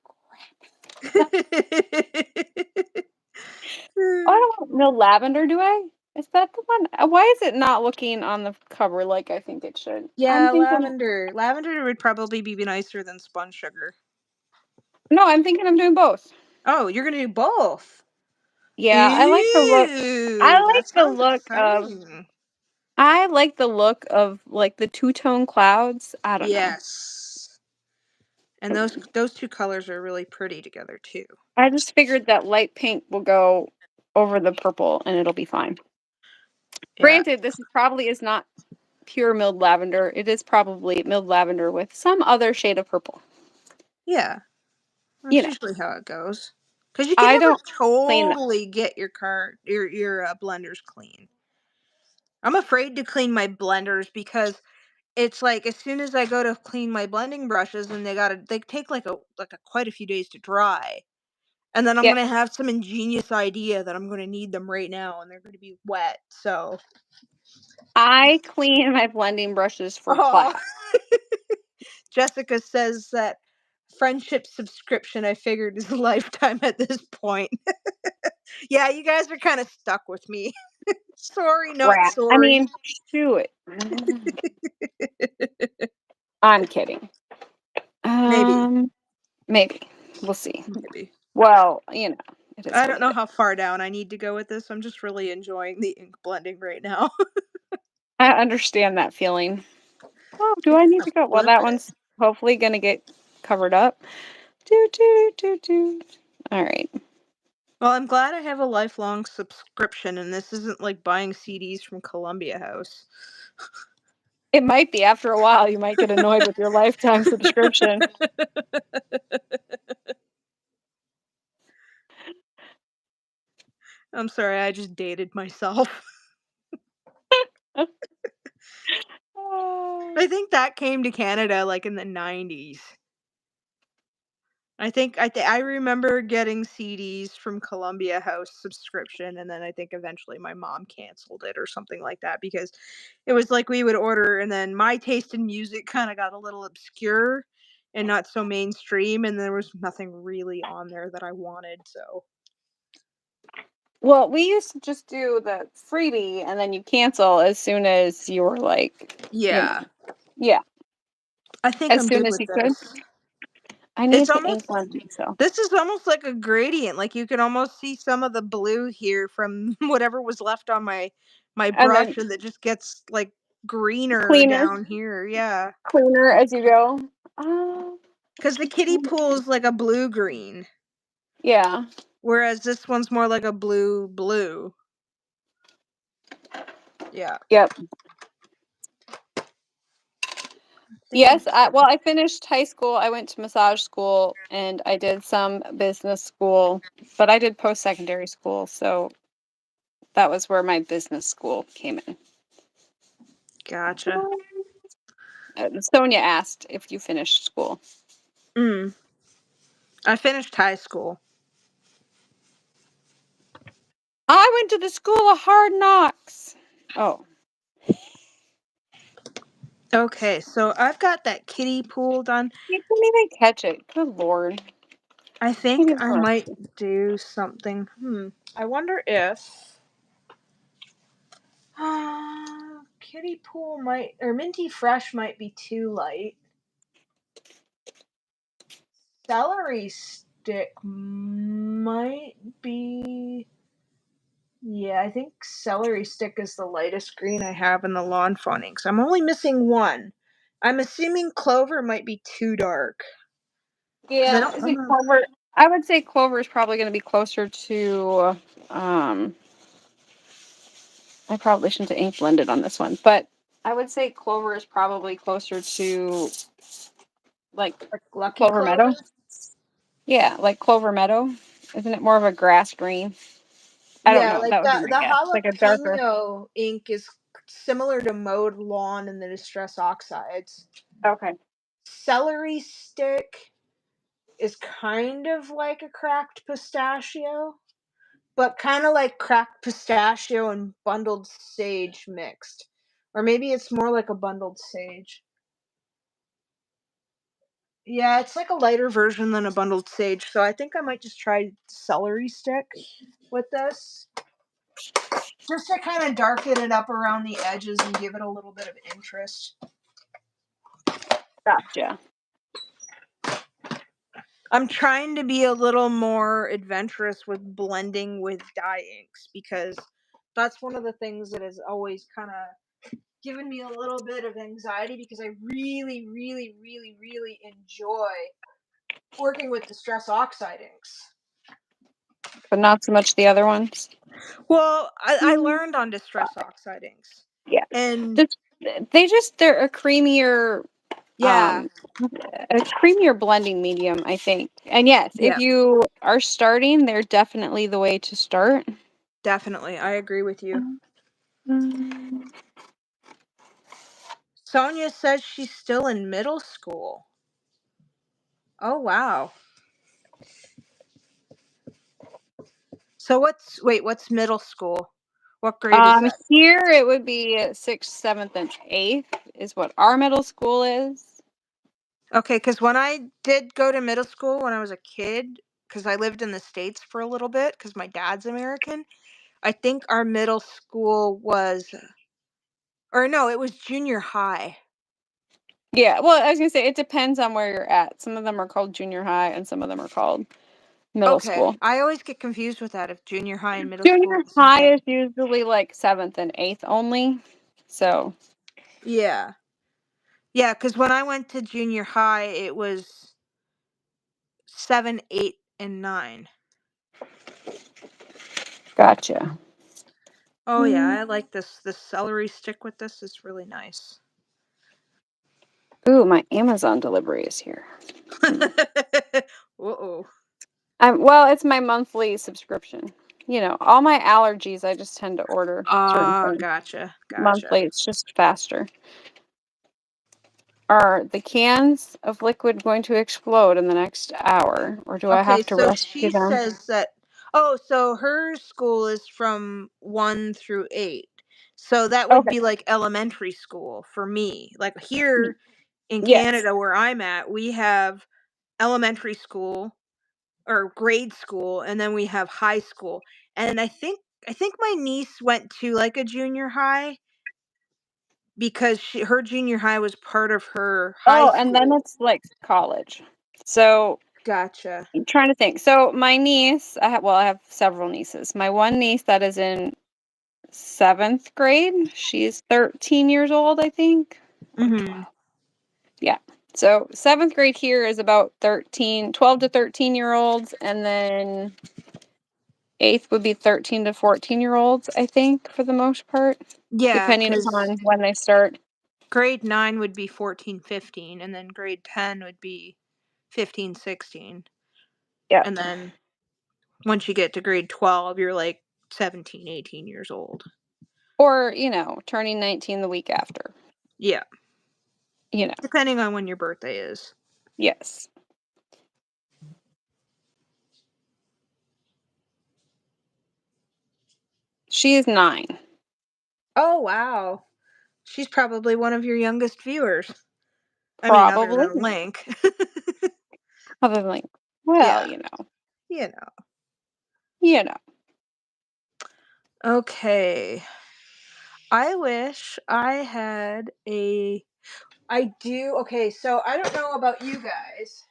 I don't know lavender, do I? Is that the one? Why is it not looking on the cover like I think it should? I'm Yeah, thinking, lavender. Lavender would probably be nicer than spun sugar. no, I'm thinking I'm doing both. Oh, you're gonna do both. Yeah, I like the look. I Ooh, like that the sounds look of, exciting. like the two-tone clouds. I don't know. Yes. And those two colors are really pretty together too. I just figured that light pink will go over the purple and it'll be fine. Yeah. Granted, this probably is not pure milled lavender. It is probably milled lavender with some other shade of purple. Yeah. You That's know, usually how it goes. Because you can I never don't clean them. totally get your blenders clean. I'm afraid to clean my blenders because it's like as soon as I go to clean my blending brushes and they take like a quite a few days to dry. And then I'm Yep. gonna have some ingenious idea that I'm gonna need them right now and they're gonna be wet. So I clean my blending brushes for oh. class. Jessica says that friendship subscription I figured is a lifetime at this point. Yeah, you guys are kind of stuck with me. Sorry, not Crap. I sorry. mean, shoot. I'm kidding. Maybe. Maybe. We'll see. Maybe. Well, it is I what don't it know is. how far down I need to go with this. I'm just really enjoying the ink blending right now. I understand that feeling. Oh, I do I need kind to of go? Well, flip that it. one's hopefully going to get covered up. Do, do, do, do. All right. Well, I'm glad I have a lifelong subscription and this isn't like buying CDs from Columbia House. It might be after a while. You might get annoyed with your lifetime subscription. I'm sorry, I just dated myself. Oh. I think that came to Canada like in the 90s. I remember getting CDs from Columbia House subscription, and then I think eventually my mom canceled it or something like that because it was like we would order, and then my taste in music kind of got a little obscure and not so mainstream, and there was nothing really on there that I wanted. So Well, we used to just do the freebie, and then you cancel as soon as you were like, yeah, yeah, I think as I'm soon good as with you could. this. I It's need the ink almost one, so. This is almost like a gradient. Like you can almost see some of the blue here from whatever was left on my And then brush, and it just gets like greener cleaner, down here. Yeah, cleaner as you go. Oh, because the kiddie pool is like a blue green, yeah. whereas this one's more like a blue blue. Yeah, Yep. I think I'm Yes. I finished high school. I went to massage school and I did some business school, but I did post-secondary school, so that was where my business school came in. gotcha. Sonia asked if you finished school. I finished high school. I went to the school of hard knocks. Oh. Okay, so I've got that kiddie pool done. You couldn't even catch it. Good Lord. I think Can't I even- might do something. I wonder if kiddie pool or minty fresh might be too light. Celery stick might be. Yeah, I think celery stick is the lightest green I have in the lawn fawning. So I'm only missing one. I'm assuming clover might be too dark. 'Cause I Yeah, don't. is I'm it not, Clover? I would say Clover is probably going to be closer to. I probably shouldn't have ink blended on this one, but I would say Clover is probably closer to like like lucky Clover clover. Meadow. Yeah, like Clover Meadow. Isn't it more of a grass green? I don't Yeah, know. like That would be the my guess. Like a darker. jalapeno ink is similar to mowed lawn and the distress oxides. Okay. Celery stick is kind of like a cracked pistachio, but kind of like cracked pistachio and bundled sage mixed. Or maybe it's more like a bundled sage. Yeah, it's like a lighter version than a bundled sage, so I think I might just try celery stick with this. Just to kind of darken it up around the edges and give it a little bit of interest. Gotcha. I'm trying to be a little more adventurous with blending with dye inks because that's one of the things that has always kind of given me a little bit of anxiety because I really, really, really, really enjoy working with distress oxide inks. But not so much the other ones. Well, I learned on distress oxide inks. Yeah. And They're a creamier yeah, a creamier blending medium, I think. And yes, if yeah, you are starting, they're definitely the way to start. definitely. I agree with you. Mm. Sonia says she's still in middle school. Oh, wow. So what's middle school? What grade is that? Here it would be 6th, 7th, and 8th is what our middle school is. Okay, because when I did go to middle school when I was a kid, because I lived in the States for a little bit, because my dad's American, I think our middle school was, or no, it was junior high. Yeah, well, I was gonna say it depends on where you're at. Some of them are called junior high, and some of them are called middle Okay, school. I always get confused with that if junior high and middle school Junior are the same high thing. is usually like 7th and 8th only. So Yeah. Yeah, because when I went to junior high, it was 7, 8, and 9. gotcha. Oh yeah, I like this. This celery stick with this is really nice. Ooh, my Amazon delivery is here. Uh-oh. Well, it's my monthly subscription. You know, all my allergies, I just tend to order certain things Gotcha. monthly. It's just faster. Are the cans of liquid going to explode in the next hour, or do I Okay, have to so rescue she them? says that. Oh, so her school is from 1 through 8. So that would Okay. be like elementary school for me. Like here in Yes. Canada where I'm at, we have elementary school or grade school, and then we have high school. And I think my niece went to like a junior high because her junior high was part of her high Oh, and then school. it's like college. So Gotcha. I'm trying to think. So my niece, I have several nieces. My one niece that is in 7th grade, she's 13 years old, I think, or Mhm. 12. Yeah. So 7th grade here is about 12 to 13-year-olds, and then 8th would be 13 to 14-year-olds, I think, for the most part, Yeah, depending cuz upon when they start. grade 9 would be 14, 15, and then grade 10 would be 15, 16. Yeah. And then once you get to grade 12, you're like 17, 18 years old. Or, turning 19 the week after. Yeah, You know. depending on when your birthday is. Yes. She is 9. Oh, wow. She's probably one of your youngest viewers. I mean, other Probably. than Link. Other than like, well, Yeah, you know. you know. Okay. I wish I had a. I do. Okay, so I don't know about you guys,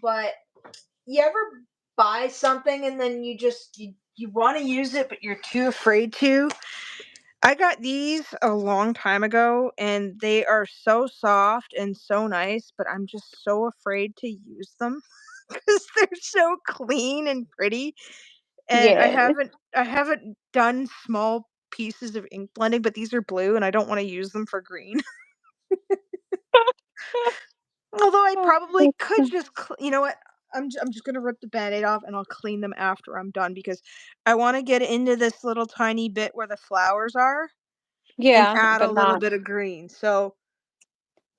but you ever buy something and then you want to use it but you're too afraid to? I got these a long time ago and they are so soft and so nice, but I'm just so afraid to use them because they're so clean and pretty. And I Yeah. haven't I haven't done small pieces of ink blending, but these are blue and I don't want to use them for green. Although I probably could just you know what? I'm just gonna rip the Band-Aid off and I'll clean them after I'm done because I want to get into this little tiny bit where the flowers are and Yeah, add a but little not. bit of green. So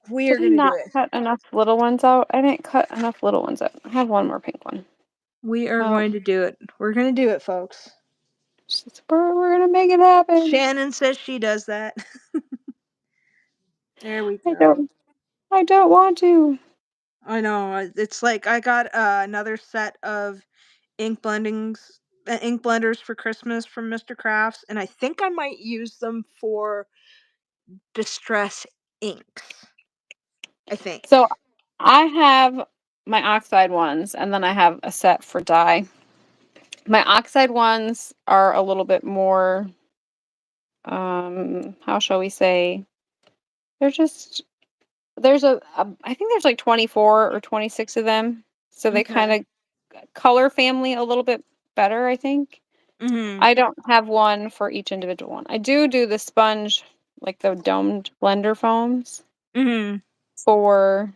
we are Did I gonna do not it. cut enough little ones out? I didn't cut enough little ones out. I have one more pink one. We are Oh, going to do it. We're gonna do it, folks. we're gonna make it happen. Shannon says she does that. There we I go. don't. I don't want to. I know. It's like I got another set of ink blenders for Christmas from Mr. Crafts, and I think I might use them for distress inks. I think. So I have my oxide ones, and then I have a set for dye. My oxide ones are a little bit more. How shall we say? They're just I think there's like 24 or 26 of them. So they kind Okay. of color family a little bit better, I think. Mhm. I don't have one for each individual one. I do the sponge, like the domed blender foams Mhm. for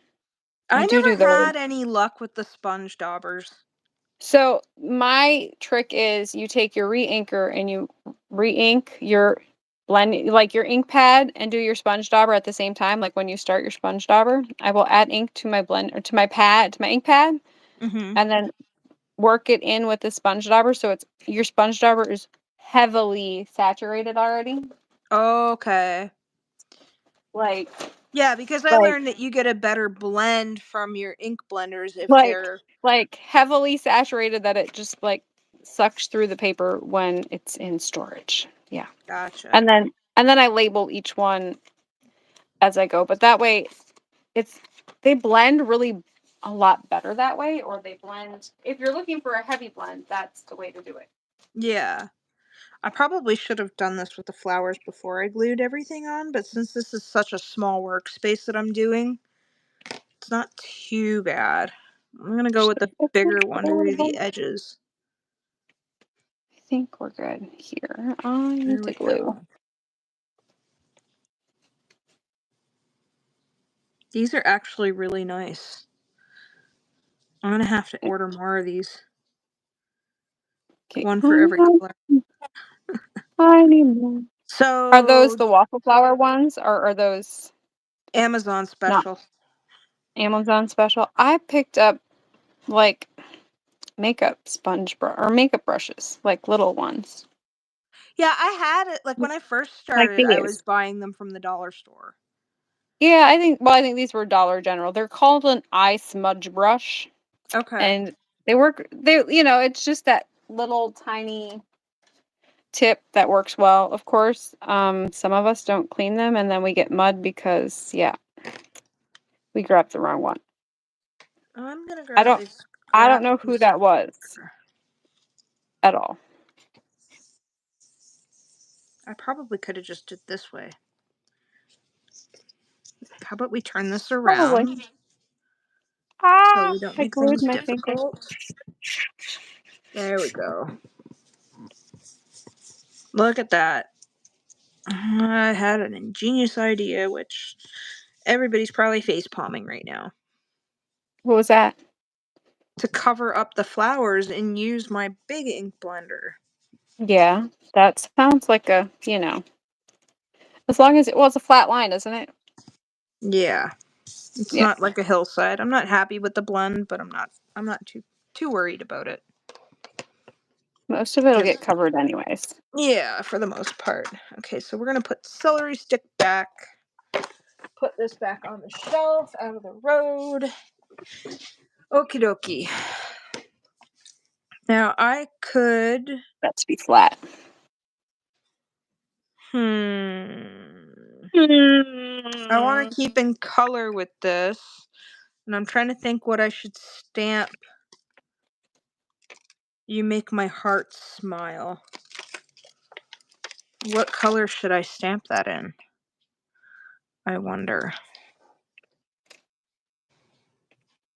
I I do never those. had any luck with the sponge daubers. So my trick is you take your re-inker and you re-ink your blend, like your ink pad, and do your sponge dauber at the same time. Like when you start your sponge dauber, I will add ink to my blend or to my pad, to my ink pad, Mhm. and then work it in with the sponge dauber. So it's your sponge dauber is heavily saturated already. Okay. Like Yeah, because I like learned that you get a better blend from your ink blenders if like they're like heavily saturated that it just like sucks through the paper when it's in storage. Yeah. gotcha. And then I label each one as I go. But that way it's they blend really a lot better that way, or they blend if you're looking for a heavy blend, that's the way to do it. Yeah. I probably should have done this with the flowers before I glued everything on, but since this is such a small workspace that I'm doing, it's not too bad. I'm gonna go with the bigger one to do the edges. I think we're good here. I need There to we glue. go. These are actually really nice. I'm gonna have to order more of these. Okay. One for every color. I need more. Are those So, the waffle flower ones, or are those? Amazon special. Amazon special. I picked up like makeup makeup brushes, like little ones. Yeah, I had it like when I first Like started, I was these. buying them from the dollar store. Yeah, I think these were Dollar General. They're called an eye smudge brush. Okay. And it's just that little tiny tip that works well, of course. Some of us don't clean them and then we get mud because we grabbed the wrong one. I'm gonna I grab don't a I don't scrap know who piece of that was paper. at all. I probably could have just did this way. How about we turn this around Probably. so we don't I make glued things my finger. difficult? There we go. Look at that. I had an ingenious idea, which everybody's probably face palming right now. What was that? To cover up the flowers and use my big ink blender. Yeah, that sounds like as long as it's a flat line, isn't it? Yeah. It's Yeah. not like a hillside. I'm not happy with the blend, but I'm not too worried about it. Most of it'll get Just covered anyways. yeah, for the most part. Okay, so we're gonna put celery stick back. Put this back on the shelf, out of the road. Okie dokie. Now I could. That to be flat. I want to keep in color with this, and I'm trying to think what I should stamp. You make my heart smile. What color should I stamp that in? I wonder.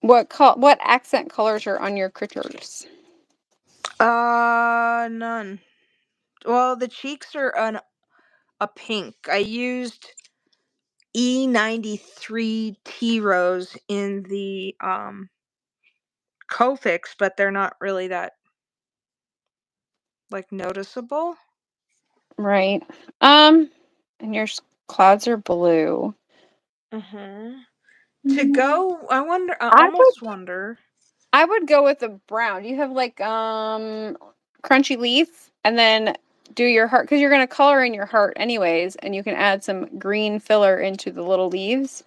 What accent colors are on your critters? None. Well, the cheeks are a pink. I used E93 Tea Rose in the Kofix, but they're not really that like noticeable. Right. And your clouds are blue. To go, I wonder. I I would almost wonder. I would go with the brown. You have like crunchy leaf and then do your heart because you're gonna color in your heart anyways, and you can add some green filler into the little leaves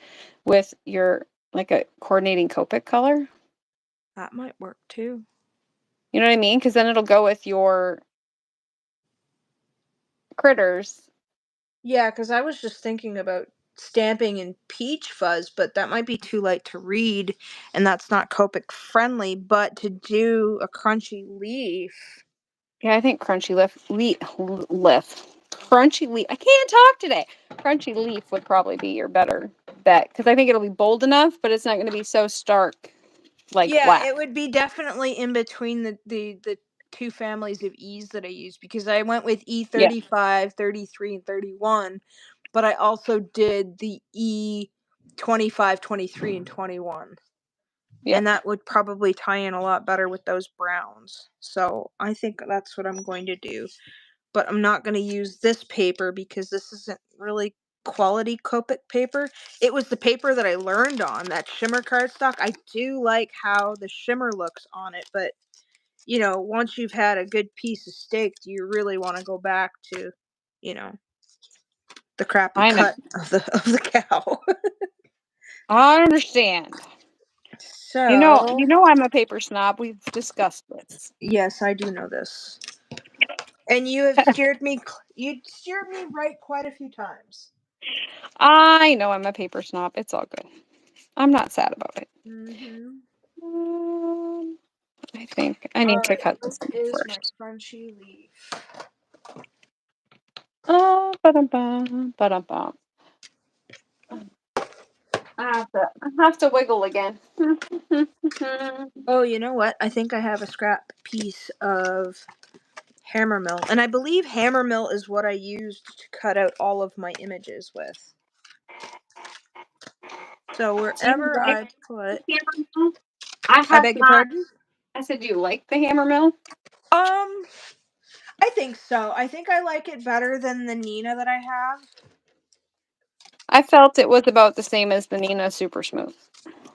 with your like a coordinating Copic color. That might work too. You know what I mean? Because then it'll go with your critters. Yeah, because I was just thinking about stamping in peach fuzz, but that might be too light to read, and that's not Copic friendly. But to do a crunchy leaf. Yeah, I think crunchy leaf. I can't talk today. Crunchy leaf would probably be your better bet because I think it'll be bold enough, but it's not going to be so stark like Yeah, black. it would be definitely in between the two families of E's that I use because I went with Yeah, E35, 33, and 31, but I also did the E25, 23, and 21. yeah. And that would probably tie in a lot better with those browns. So I think that's what I'm going to do. But I'm not going to use this paper because this isn't really quality Copic paper. It was the paper that I learned on, that shimmer cardstock. I do like how the shimmer looks on it, but once you've had a good piece of steak, do you really want to go back to, the crappy I know. cut of the cow? I understand. So, I'm a paper snob. We've discussed this. yes, I do know this. And you have steered me right quite a few times. I know I'm a paper snob. It's all good. I'm not sad about it. Mhm. I think I need to Alright, cut this this one is my first. crunchy leaf. Ba-dum-bum, ba-dum-bum. I have to wiggle again. Oh, you know what? I think I have a scrap piece of hammer mill. And I believe hammer mill is what I used to cut out all of my images with. So Do you wherever like I put... the hammer mill? I I have beg your not. pardon? I said, do you like the hammer mill? I think so. I think I like it better than the Nina that I have. I felt it was about the same as the Nina Super Smooth.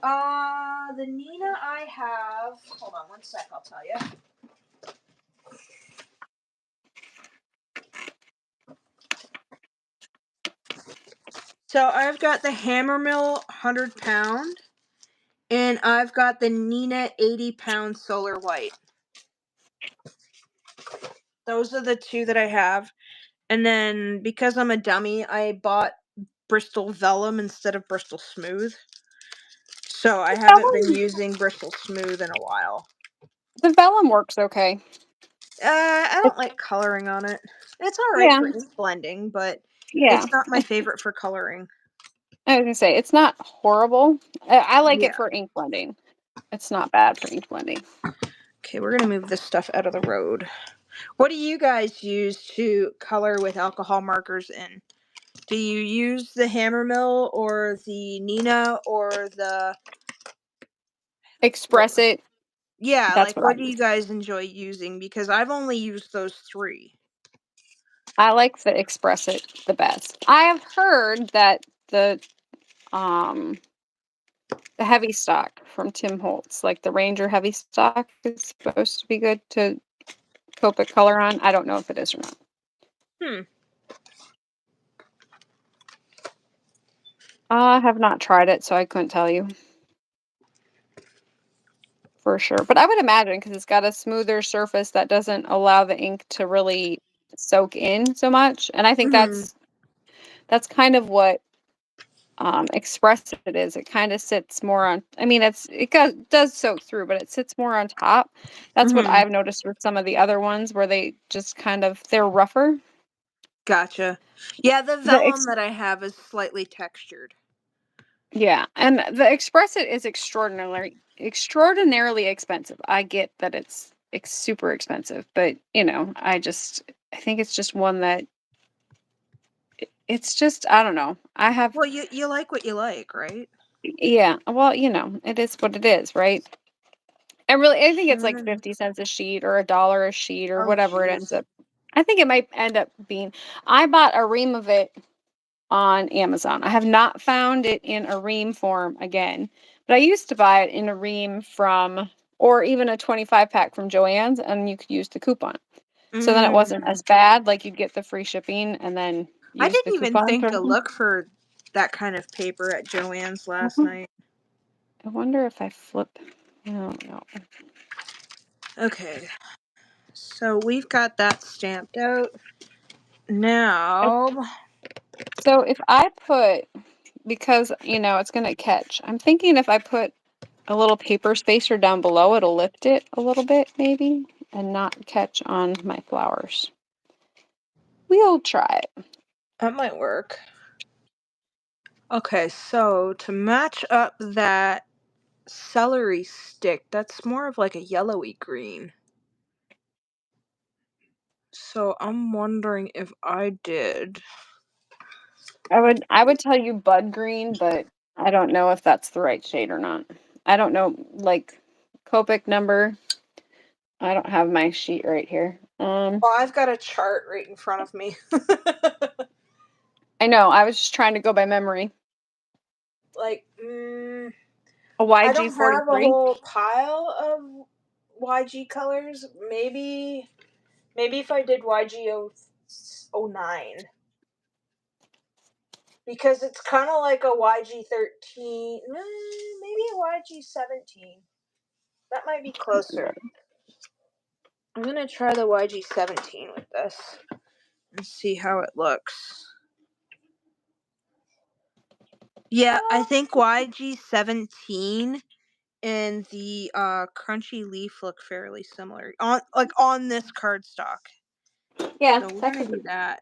The Nina I have. Hold on 1 sec, I'll tell you. So I've got the Hammermill 100 pound, and I've got the Nina 80 pound Solar White. Those are the two that I have. And then because I'm a dummy, I bought Bristol Vellum instead of Bristol Smooth. So I haven't been using Bristol Smooth in a while. The vellum works okay. I don't like coloring on it. It's alright for ink blending, but it's not my favorite for coloring. I was gonna say, it's not horrible. I like it for ink blending. It's not bad for ink blending. Okay, we're gonna move this stuff out of the road. What do you guys use to color with alcohol markers in? Do you use the Hammermill or the Nina or the Express It. Yeah, That's like what I do you use. guys enjoy using? Because I've only used those 3. I like the Express It the best. I have heard that the heavy stock from Tim Holtz, like the Ranger heavy stock, is supposed to be good to Copic color on. I don't know if it is or not. I have not tried it, so I couldn't tell you for sure. But I would imagine, because it's got a smoother surface that doesn't allow the ink to really soak in so much. And I think that's kind of what Express It is. It kind of sits more on, I mean, it does soak through, but it sits more on top. That's what I've noticed with some of the other ones, where they just they're rougher. Gotcha. Yeah, the vellum that I have is slightly textured. Yeah, and the Express It is extraordinarily expensive. I get that it's super expensive, but I think it's just one that it's just, I don't know. Well, you like what you like, right? Yeah, well, it is what it is, right? I think it's like 50 cents a sheet or $1 a sheet or whatever it ends up. I think it might end up being. I bought a ream of it on Amazon. I have not found it in a ream form again, but I used to buy it in a ream or even a 25-pack from Joann's, and you could use the coupon. So then it wasn't as bad. Like, you'd get the free shipping and then I use the didn't even coupon. think to look for that kind of paper at Joann's last night. I wonder if I flip. I don't know. Okay. So we've got that stamped out. Now. So if I put, because, it's going to catch, I'm thinking if I put a little paper spacer down below, it'll lift it a little bit, maybe, and not catch on my flowers. We'll try it. That might work. Okay, so to match up that celery stick, that's more of like a yellowy green. So I'm wondering if I did. I would tell you bud green, but I don't know if that's the right shade or not. I don't know, like, Copic number. I don't have my sheet right here. Well, I've got a chart right in front of me. I know. I was just trying to go by memory. Like, a I don't YG43. have a whole pile of YG colors. Maybe if I did YG09. Because it's kind of like a YG13. Maybe a YG17. That might be closer. I'm going to try the YG17 with this and see how it looks. Yeah, I think YG17 and the crunchy leaf look fairly similar on this cardstock. Yeah, so we're gonna do that.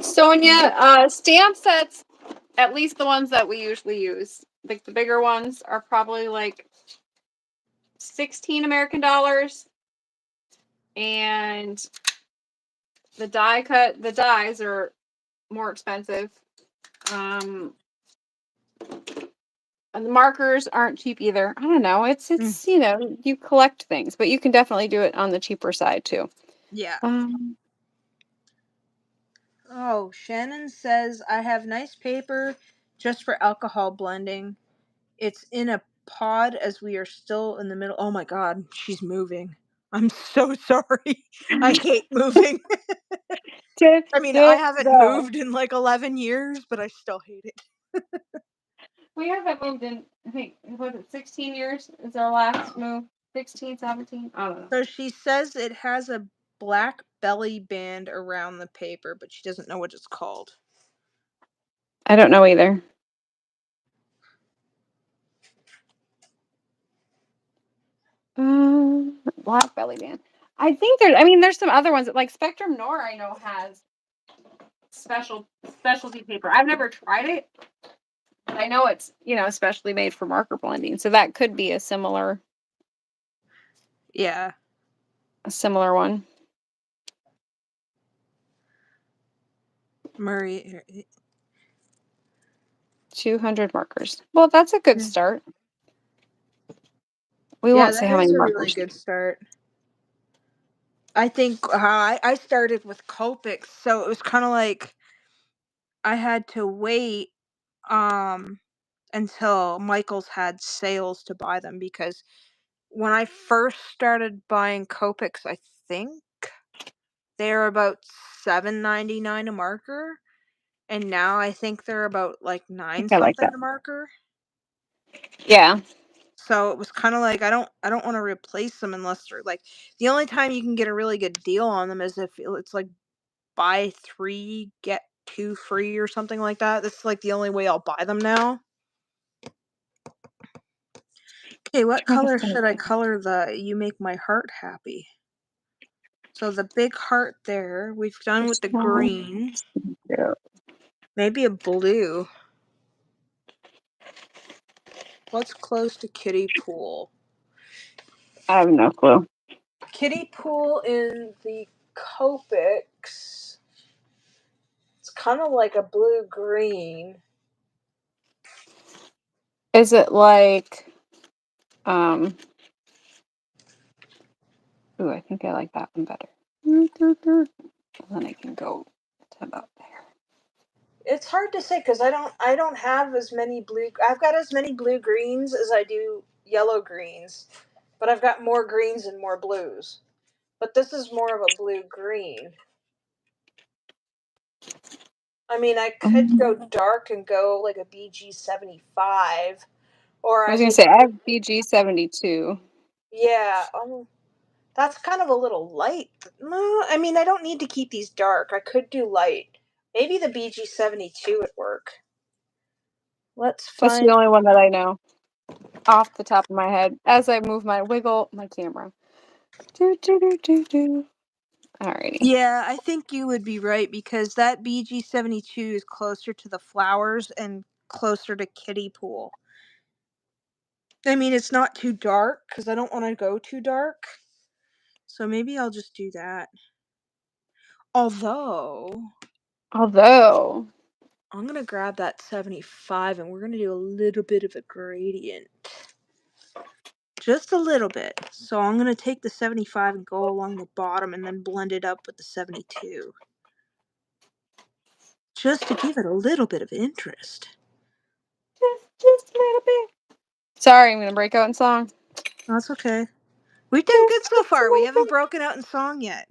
Sonia, stamp sets, at least the ones that we usually use, like the bigger ones, are probably like 16 American dollars, and the dies are more expensive. And the markers aren't cheap either. I don't know. It's you collect things, but you can definitely do it on the cheaper side too. Yeah. Um, Oh, Shannon says I have nice paper just for alcohol blending. It's in a pod as we are still in the middle. Oh my god, she's moving. I'm so sorry. I hate moving. I mean, I haven't moved in like 11 years, but I still hate it. We haven't moved in, I think, was it 16 years is our last move? 16, 17? I don't know. So she says it has a black belly band around the paper, but she doesn't know what it's called. I don't know either. Black belly band. I think there's some other ones that, like Spectrum Noir, I know has specialty paper. I've never tried it, but I know it's, specially made for marker blending. So that could be a similar Yeah. one. Murray. 200 markers. Well, that's a good start. We won't say how many markers. Really good start. I think I started with Copics, so it was kind of like I had to wait until Michael's had sales to buy them, because when I first started buying Copics, I think they're about $7.99 a marker, and now I think they're about like $9 something a marker. Yeah. So it was kind of like I don't want to replace them unless they're like, the only time you can get a really good deal on them is if it's like buy 3 get 2 free or something like that. That's like the only way I'll buy them now. Okay, what color should I color the You Make My Heart Happy? So the big heart there, we've done with the green. Maybe a blue. What's close to kiddie pool? I have no clue. Kiddie pool in the Copics. It's kind of like a blue-green. Is it like, ooh, I think I like that one better. And then I can go to about there. It's hard to say because I don't have as many blue. I've got as many blue greens as I do yellow greens, but I've got more greens and more blues. But this is more of a blue green. I mean, I could go dark and go like a BG75, or I was gonna say I have BG72. Yeah, that's kind of a little light. No, I mean, I don't need to keep these dark. I could do light. Maybe the BG72 would work. Let's find. That's the only one that I know off the top of my head as I wiggle my camera. Alrighty. Yeah, I think you would be right, because that BG72 is closer to the flowers and closer to kiddie pool. I mean, it's not too dark because I don't want to go too dark. So maybe I'll just do that. Although I'm going to grab that 75 and we're going to do a little bit of a gradient. Just a little bit. So I'm going to take the 75 and go along the bottom and then blend it up with the 72. Just to give it a little bit of interest. Just a little bit. Sorry, I'm going to break out in song. That's okay. We've done good so far. We haven't broken out in song yet.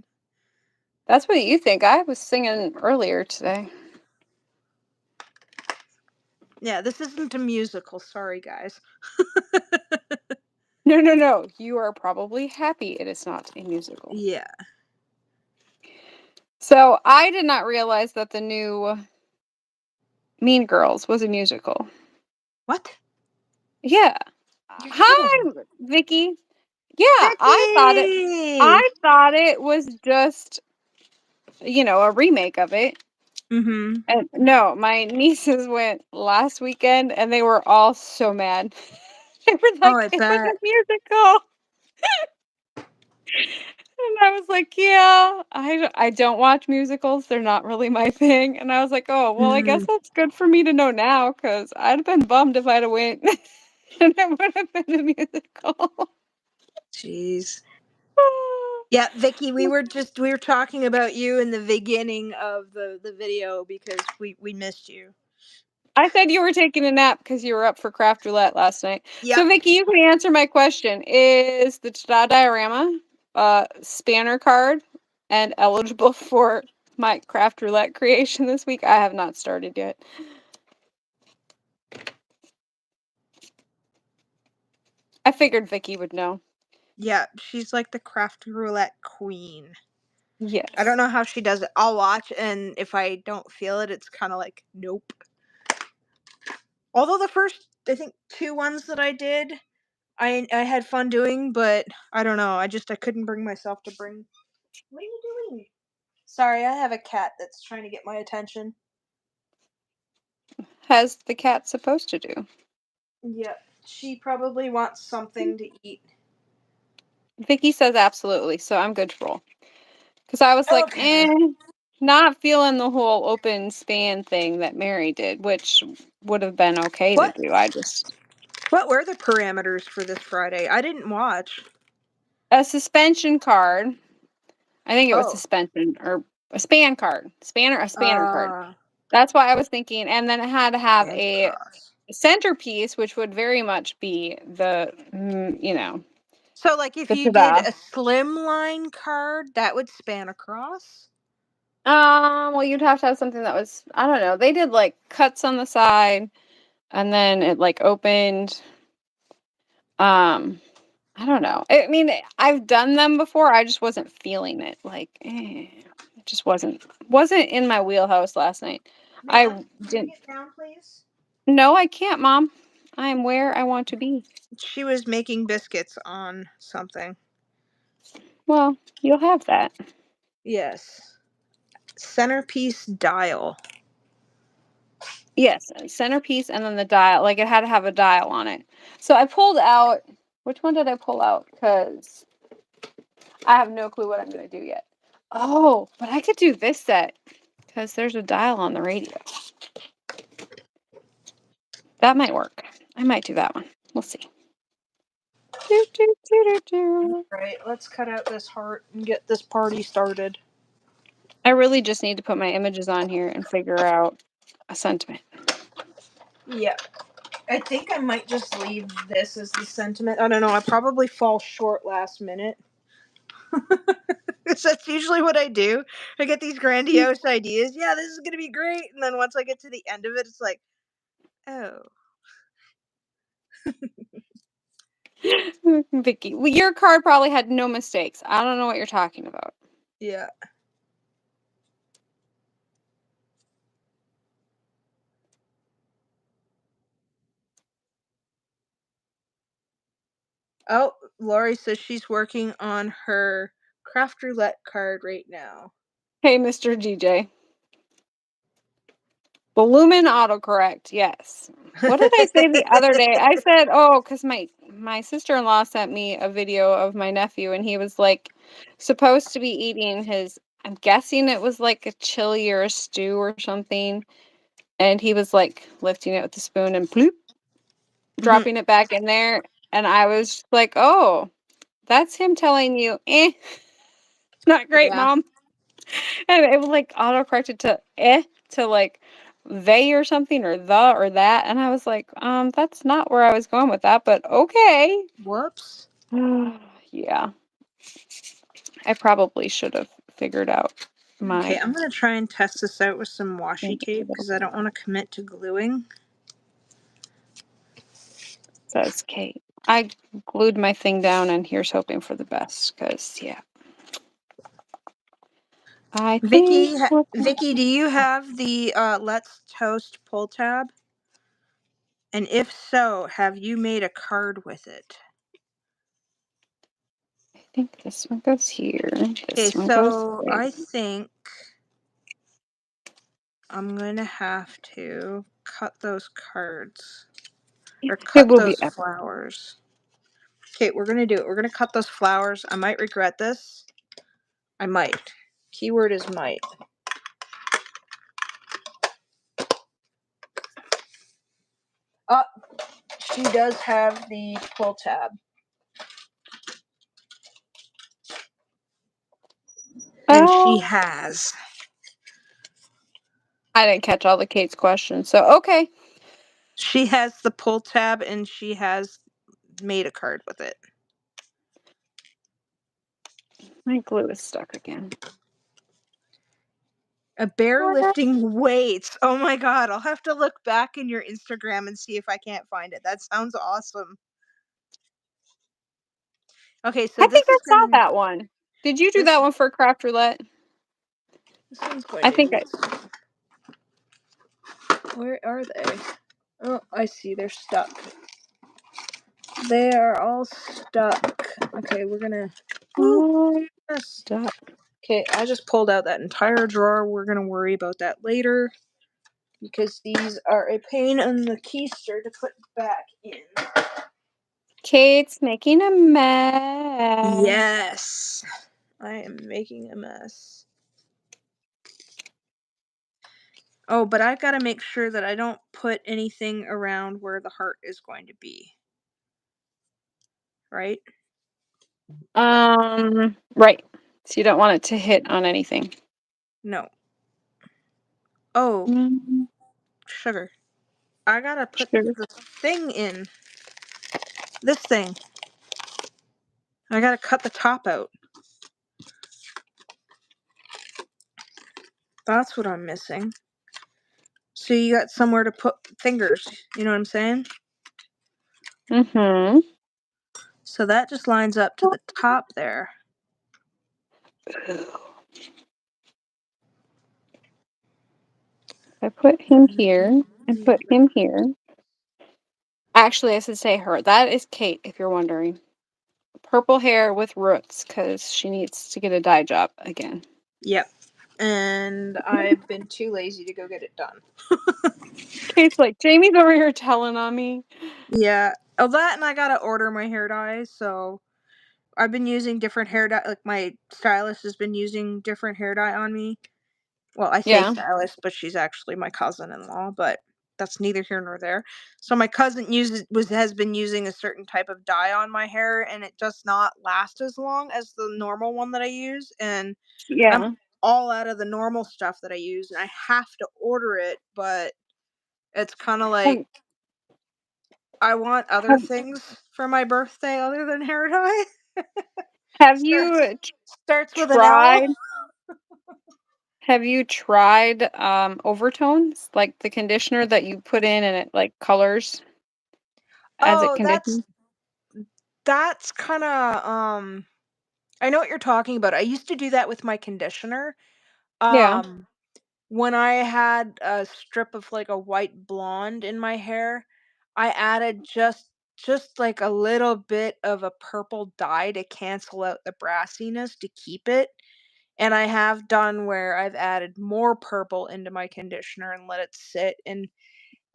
That's what you think. I was singing earlier today. Yeah, this isn't a musical. Sorry, guys. No. You are probably happy it is not a musical. Yeah. So I did not realize that the new Mean Girls was a musical. What? Yeah. Hi, Vicky. Yeah, Vicky! I thought it was just, a remake of it. Mm-hmm. And no, my nieces went last weekend and they were all so mad. They were like, it was a musical. And I was like, "Yeah, I don't watch musicals, they're not really my thing." And I was like, "Oh, well, I guess Mm, that's good for me to know now, because 'cause I'd have been bummed if I'd have went and it would have been a musical." jeez. Yeah, Vicky, we were talking about you in the beginning of the video because we missed you. I said you were taking a nap because you were up for craft roulette last night. So, Yep. Vicky, you can answer my question. Is the ta diorama spanner card and eligible for my craft roulette creation this week? I have not started yet. I figured Vicky would know. Yeah, she's like the craft roulette queen. Yes. I don't know how she does it. I'll watch, and if I don't feel it, it's kind of like, nope. Although the first, I think, 2 ones that I did, I had fun doing, but I don't know. I couldn't bring myself to bring. What are you doing? Sorry, I have a cat that's trying to get my attention. As the cat's supposed to do. Yep. She probably wants something to eat. Vicky says absolutely, so I'm good to roll. Because I was like, Okay. not feeling the whole open span thing that Mary did, which would have been okay to What? do. I just What were the parameters for this Friday? I didn't watch. a suspension card. I think it was Oh. suspension or a span card, a spanner card. Uh, That's why I was thinking, and then it had to have and a cross. centerpiece, which would very much be the, So, like, if the you did ta-da. a slimline card, that would span across? Well, you'd have to have something that was, I don't know. They did like cuts on the side, and then it like opened. Um, I don't know. I mean, I've done them before. I just wasn't feeling it. Like, it just wasn't in my wheelhouse last night. May I I bring didn't. it down, please? No, I can't, Mom. I am where I want to be. She was making biscuits on something. Well, you'll have that. Yes. Centerpiece dial. Yes, centerpiece and then the dial. Like it had to have a dial on it. So I pulled out. Which one did I pull out? Because I have no clue what I'm going to do yet. Oh, but I could do this set because there's a dial on the radio. That might work. I might do that one. We'll see. Do, do, do, do, do. Right, let's cut out this heart and get this party started. I really just need to put my images on here and figure out a sentiment. Yeah. I think I might just leave this as the sentiment. I don't know, I probably fall short last minute. That's usually what I do. I get these grandiose ideas. Yeah, this is going to be great. And then once I get to the end of it, it's like, oh. Vicky, well, your card probably had no mistakes. I don't know what you're talking about. Yeah. Oh, Lori says she's working on her craft roulette card right now. Hey, Mr. DJ. Lumen autocorrect, yes. What did I say the other day? I said, oh, because my sister-in-law sent me a video of my nephew, and he was like supposed to be eating his, I'm guessing it was like a chili or a stew or something, and he was like lifting it with the spoon and bloop, Mhm. dropping it back in there, and I was like, oh, that's him telling you, not great, Yeah. Mom. And it was like autocorrected to to like they or something or the or that. And I was like, that's not where I was going with that, but okay. Whoops. Yeah. I probably should have figured out Okay, my I'm going to try and test this out with some washi maybe a tape little because I bit. don't want to commit to gluing. Says Kate. I glued my thing down and here's hoping for the best because yeah. I think Vicky, do you have the Let's Toast pull tab? And if so, have you made a card with it? I think this one goes here. Okay, This one goes so there. I think I'm going to have to cut those cards. Or It cut will be those epic. flowers. Okay, we're going to do it. We're going to cut those flowers. I might regret this. I might. Keyword is might. She does have the pull tab. And she has. I didn't catch all the Kate's questions, so okay. She has the pull tab and she has made a card with it. My glue is stuck again. A bear lifting weights. Oh my god, I'll have to look back in your Instagram and see if I can't find it. That sounds awesome. Okay, so I this think I is saw gonna... that one. Did you do that one for Craft Roulette? This one's quite I think Where are they? Oh, I see. They're stuck. They are all stuck. Okay, we're gonna... stuck. Okay, I just pulled out that entire drawer. We're gonna worry about that later, because these are a pain in the keister to put back in. Kate's making a mess. Yes, I am making a mess. Oh, but I've got to make sure that I don't put anything around where the heart is going to be. Right? Right. So you don't want it to hit on anything. No. Oh, sugar. I gotta put the thing in. This thing. I gotta cut the top out. That's what I'm missing. So you got somewhere to put fingers. You know what I'm saying? Mm-hmm. So that just lines up to the top there. I put him here and put him here. Actually, I should say her. That is Kate, if you're wondering. Purple hair with roots, because she needs to get a dye job again. Yep. And I've been too lazy to go get it done. Kate's like, Jamie's over here telling on me. Yeah. Oh, that, and I gotta order my hair dyes, so I've been using different hair dye. Like, my stylist has been using different hair dye on me. Well, I say stylist, but she's actually my cousin-in-law, but that's neither here nor there. So my cousin has been using a certain type of dye on my hair, and it does not last as long as the normal one that I use, and I'm all out of the normal stuff that I use, and I have to order it, but it's kind of like I want other things for my birthday other than hair dye. Have you Starts with an L. Have you tried overtones, like the conditioner that you put in and it like colors as it conditions? That's kind of I know what you're talking about. I used to do that with my conditioner. Yeah. When I had a strip of like a white blonde in my hair, I added just like a little bit of a purple dye to cancel out the brassiness to keep it. And I have done where I've added more purple into my conditioner and let it sit, and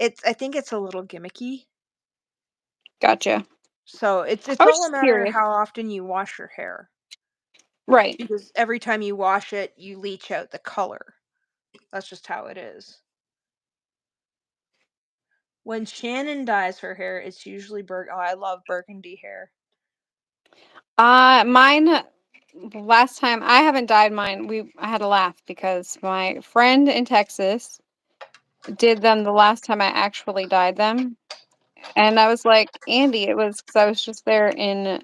I think it's a little gimmicky. Gotcha. So it's I was all a just matter of curious. how often you wash your hair. Right. Because every time you wash it, you leach out the color. That's just how it is. When Shannon dyes her hair, it's usually I love burgundy hair. Mine last time I haven't dyed mine. I had to laugh because my friend in Texas did them the last time I actually dyed them. And I was like, Andy, it was because I was just there in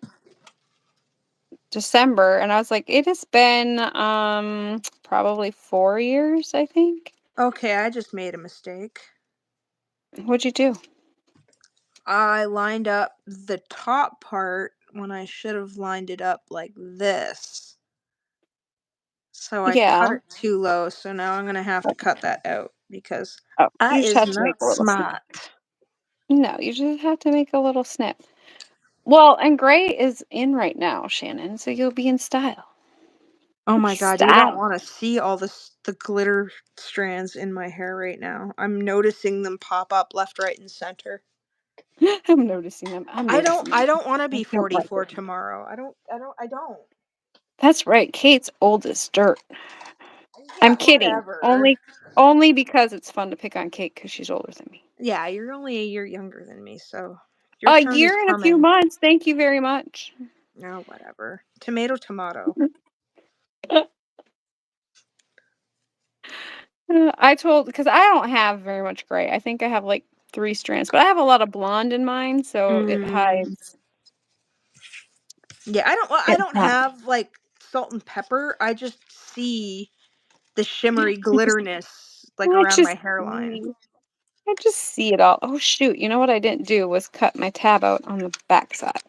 December, and I was like, it has been probably 4 years, I think. Okay, I just made a mistake. What'd you do? I lined up the top part when I should have lined it up like this. So I cut it too low, so now I'm going to have to cut that out because You that just is have to make not a little snip. smart. No, you just have to make a little snip. Well, and gray is in right now, Shannon, so you'll be in style. Oh my god, you don't want to see all the glitter strands in my hair right now. I'm noticing them pop up left, right, and center. I'm noticing them. I don't want to be 44 tomorrow. I don't. That's right. Kate's old as dirt. Yeah, I'm kidding. whatever. Only because it's fun to pick on Kate because she's older than me. Yeah, you're only a year younger than me, so your A turn is year and a few coming. months. Thank you very much. No, whatever. Tomato, tomato. I told because I don't have very much gray. I think I have like 3 strands, but I have a lot of blonde in mine, so it Mm. hides. Yeah, I It don't hides. have like salt and pepper. I just see the shimmery I just, glitterness like I around my just hairline. see. I just see it all. Oh shoot! You know what I didn't do was cut my tab out on the back side.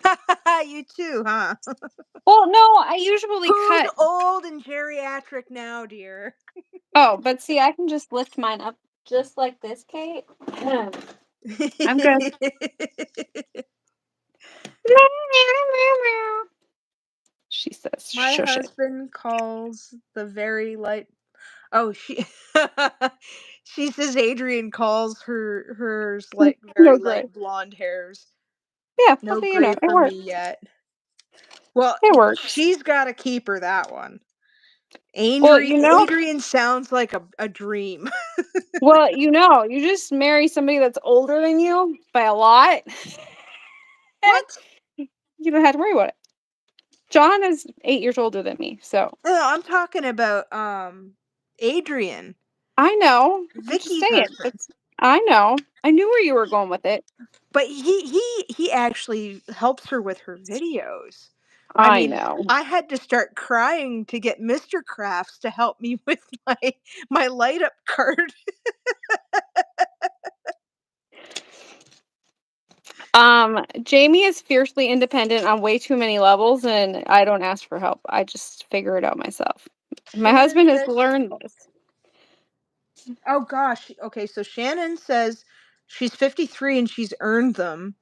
You too, huh? Well, no, I usually Who's cut. old and geriatric now, dear? Oh, but see, I can just lift mine up just like this, Kate. I'm good. She says, My "Shush it." husband calls the very light. Oh, she. She says Adrian calls hers like No very gray. light blonde hairs. Yeah, No well, you know, gray it for me works. yet. Well, It works. she's got to keep her that one. Well, Adrian sounds like a dream. you just marry somebody that's older than you by a lot. What? You don't have to worry about it. John is 8 years older than me, so No, I'm talking about Adrian, I know. I'm just Vicky's saying. husband. I know. I knew where you were going with it. But he actually helps her with her videos. I I mean, know. I had to start crying to get Mr. Crafts to help me with my light up card. Jaime is fiercely independent on way too many levels, and I don't ask for help. I just figure it out myself. My Shannon husband has says, learned this. "Oh gosh, okay." So Shannon says she's 53 and she's earned them,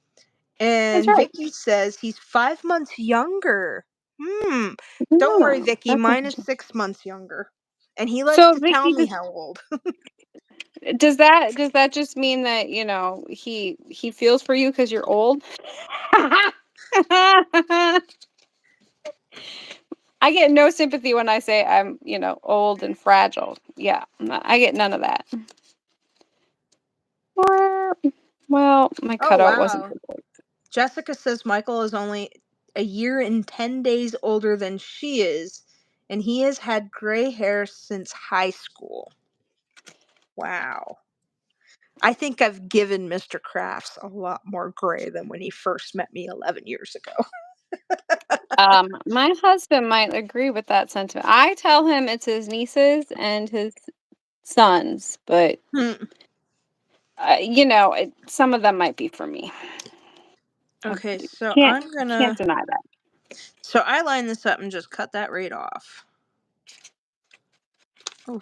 That's and right. Vicky says he's 5 months younger. Don't worry, No, Vicky. that's Mine is interesting. 6 months younger, and he likes So to tell Vicky, me how old. does that just mean that he feels for you because you're old? I get no sympathy when I say I'm old and fragile. Yeah, I get none of that. Or, well, my Oh cutout wasn't wow. perfect. Jessica says Michael is only a year and 10 days older than she is, and he has had gray hair since high school. Wow. I think I've given Mr. Crafts a lot more gray than when he first met me 11 years ago. My husband might agree with that sentiment. I tell him it's his nieces and his sons, but Hmm. some of them might be for me. I Okay, so can't I'm gonna. can't deny that. So I line this up and just cut that right off. Oh,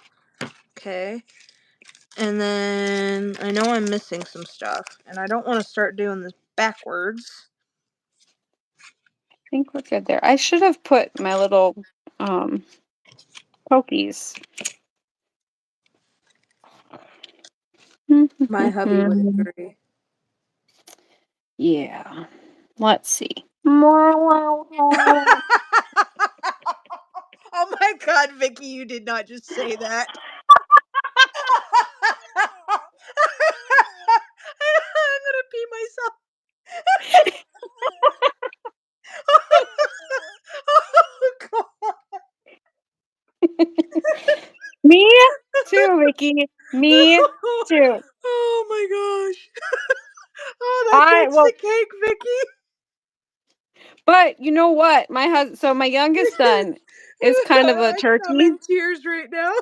okay. And then I know I'm missing some stuff, and I don't want to start doing this backwards. I think we're good there. I should have put my little pokies. My hubby would agree. Yeah. Let's see. Oh Oh my god, Vicky, you did not just say that. I'm gonna pee myself. Oh god. Me too, Vicky. Me too. Oh my gosh. Oh, that I takes the well, cake, Vicky. but you know what? My youngest son is kind of a I'm turkey. in tears right now.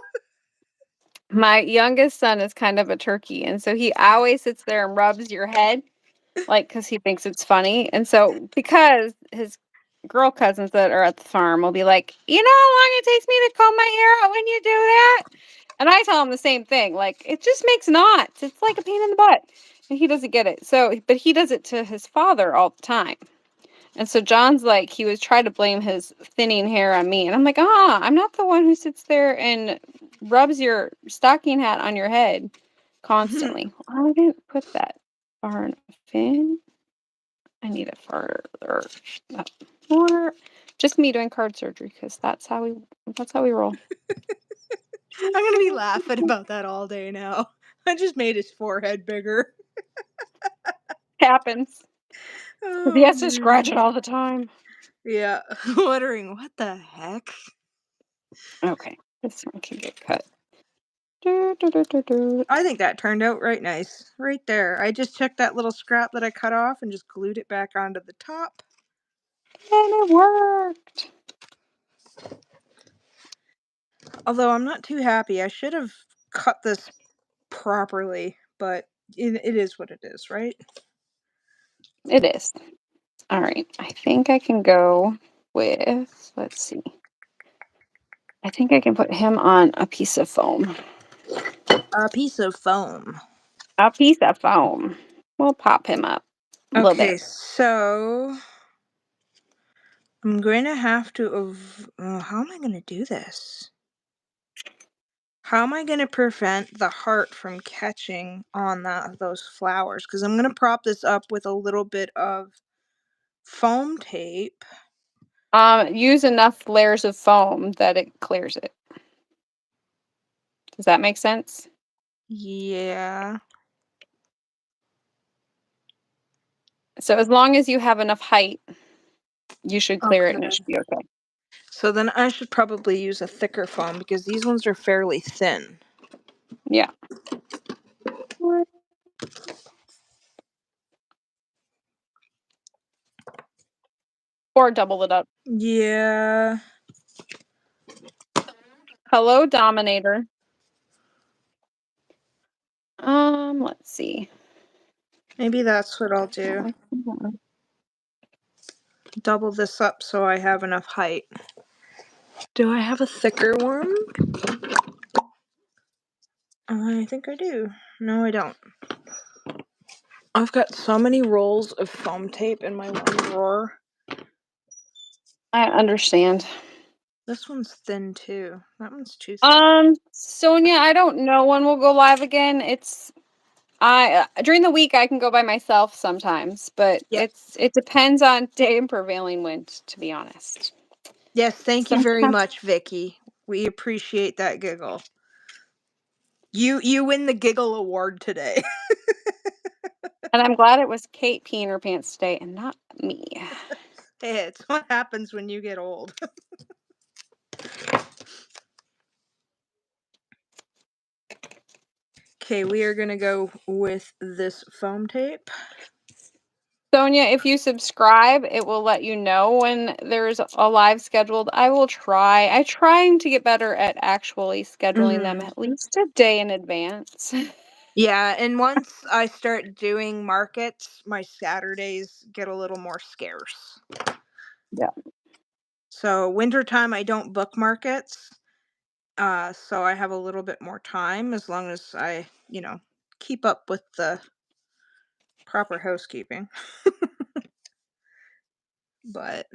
My youngest son is kind of a turkey, and so he always sits there and rubs your head, like, because he thinks it's funny. And so, because his girl cousins that are at the farm will be like, "You know how long it takes me to comb my hair out when you do that?" And I tell him the same thing, like, "It just makes knots. It's like a pain in the butt." And he doesn't get it. So, but he does it to his father all the time. And so John's like, he was trying to blame his thinning hair on me. And I'm like, I'm not the one who sits there and rubs your stocking hat on your head constantly. I didn't put that far enough in. I need it further up. More. Just me doing card surgery because that's how we roll. I'm gonna be laughing about that all day now. I just made his forehead bigger. Happens. Oh, He has to scratch man. it all the time. Yeah, wondering what the heck. Okay, this one can get cut. Do, do, do, do, do. I think that turned out right nice. Right there. I just took that little scrap that I cut off and just glued it back onto the top. And it worked. Although I'm not too happy. I should have cut this properly, but it is what it is, right? It is. All right. I think I can go with, let's see. I think I can put him on a piece of foam. A piece of foam. A piece of foam. We'll pop him up a little Okay, bit. so I'm going to have to. How am I going to do this? How am I going to prevent the heart from catching on those flowers? Because I'm going to prop this up with a little bit of foam tape. Use enough layers of foam that it clears it. Does that make sense? Yeah. So as long as you have enough height, you should clear it and it Okay. should be okay. So then I should probably use a thicker foam because these ones are fairly thin. Yeah. Or double it up. Yeah. Hello, Dominator. Let's see. Maybe that's what I'll do. Double this up so I have enough height. Do I have a thicker one? I think I do. No, I don't. I've got so many rolls of foam tape in my one drawer. I understand. This one's thin too. That one's too thin. Sonia, I don't know when we'll go live again. During the week I can go by myself sometimes, but Yep. it depends on day and prevailing wind, to be honest. Yes, thank you very Sometimes, much, Vicky. We appreciate that giggle. You win the giggle award today. and I'm glad it was Kate peeing her pants today and not me. Hey, it's what happens when you get old. Okay, we are gonna go with this foam tape. Sonia, if you subscribe, it will let you know when there's a live scheduled. I'm trying to get better at actually scheduling them at least a day in advance. Yeah, and once I start doing markets, my Saturdays get a little more scarce. Yeah. So wintertime I don't book markets. So I have a little bit more time as long as I, keep up with the proper housekeeping. But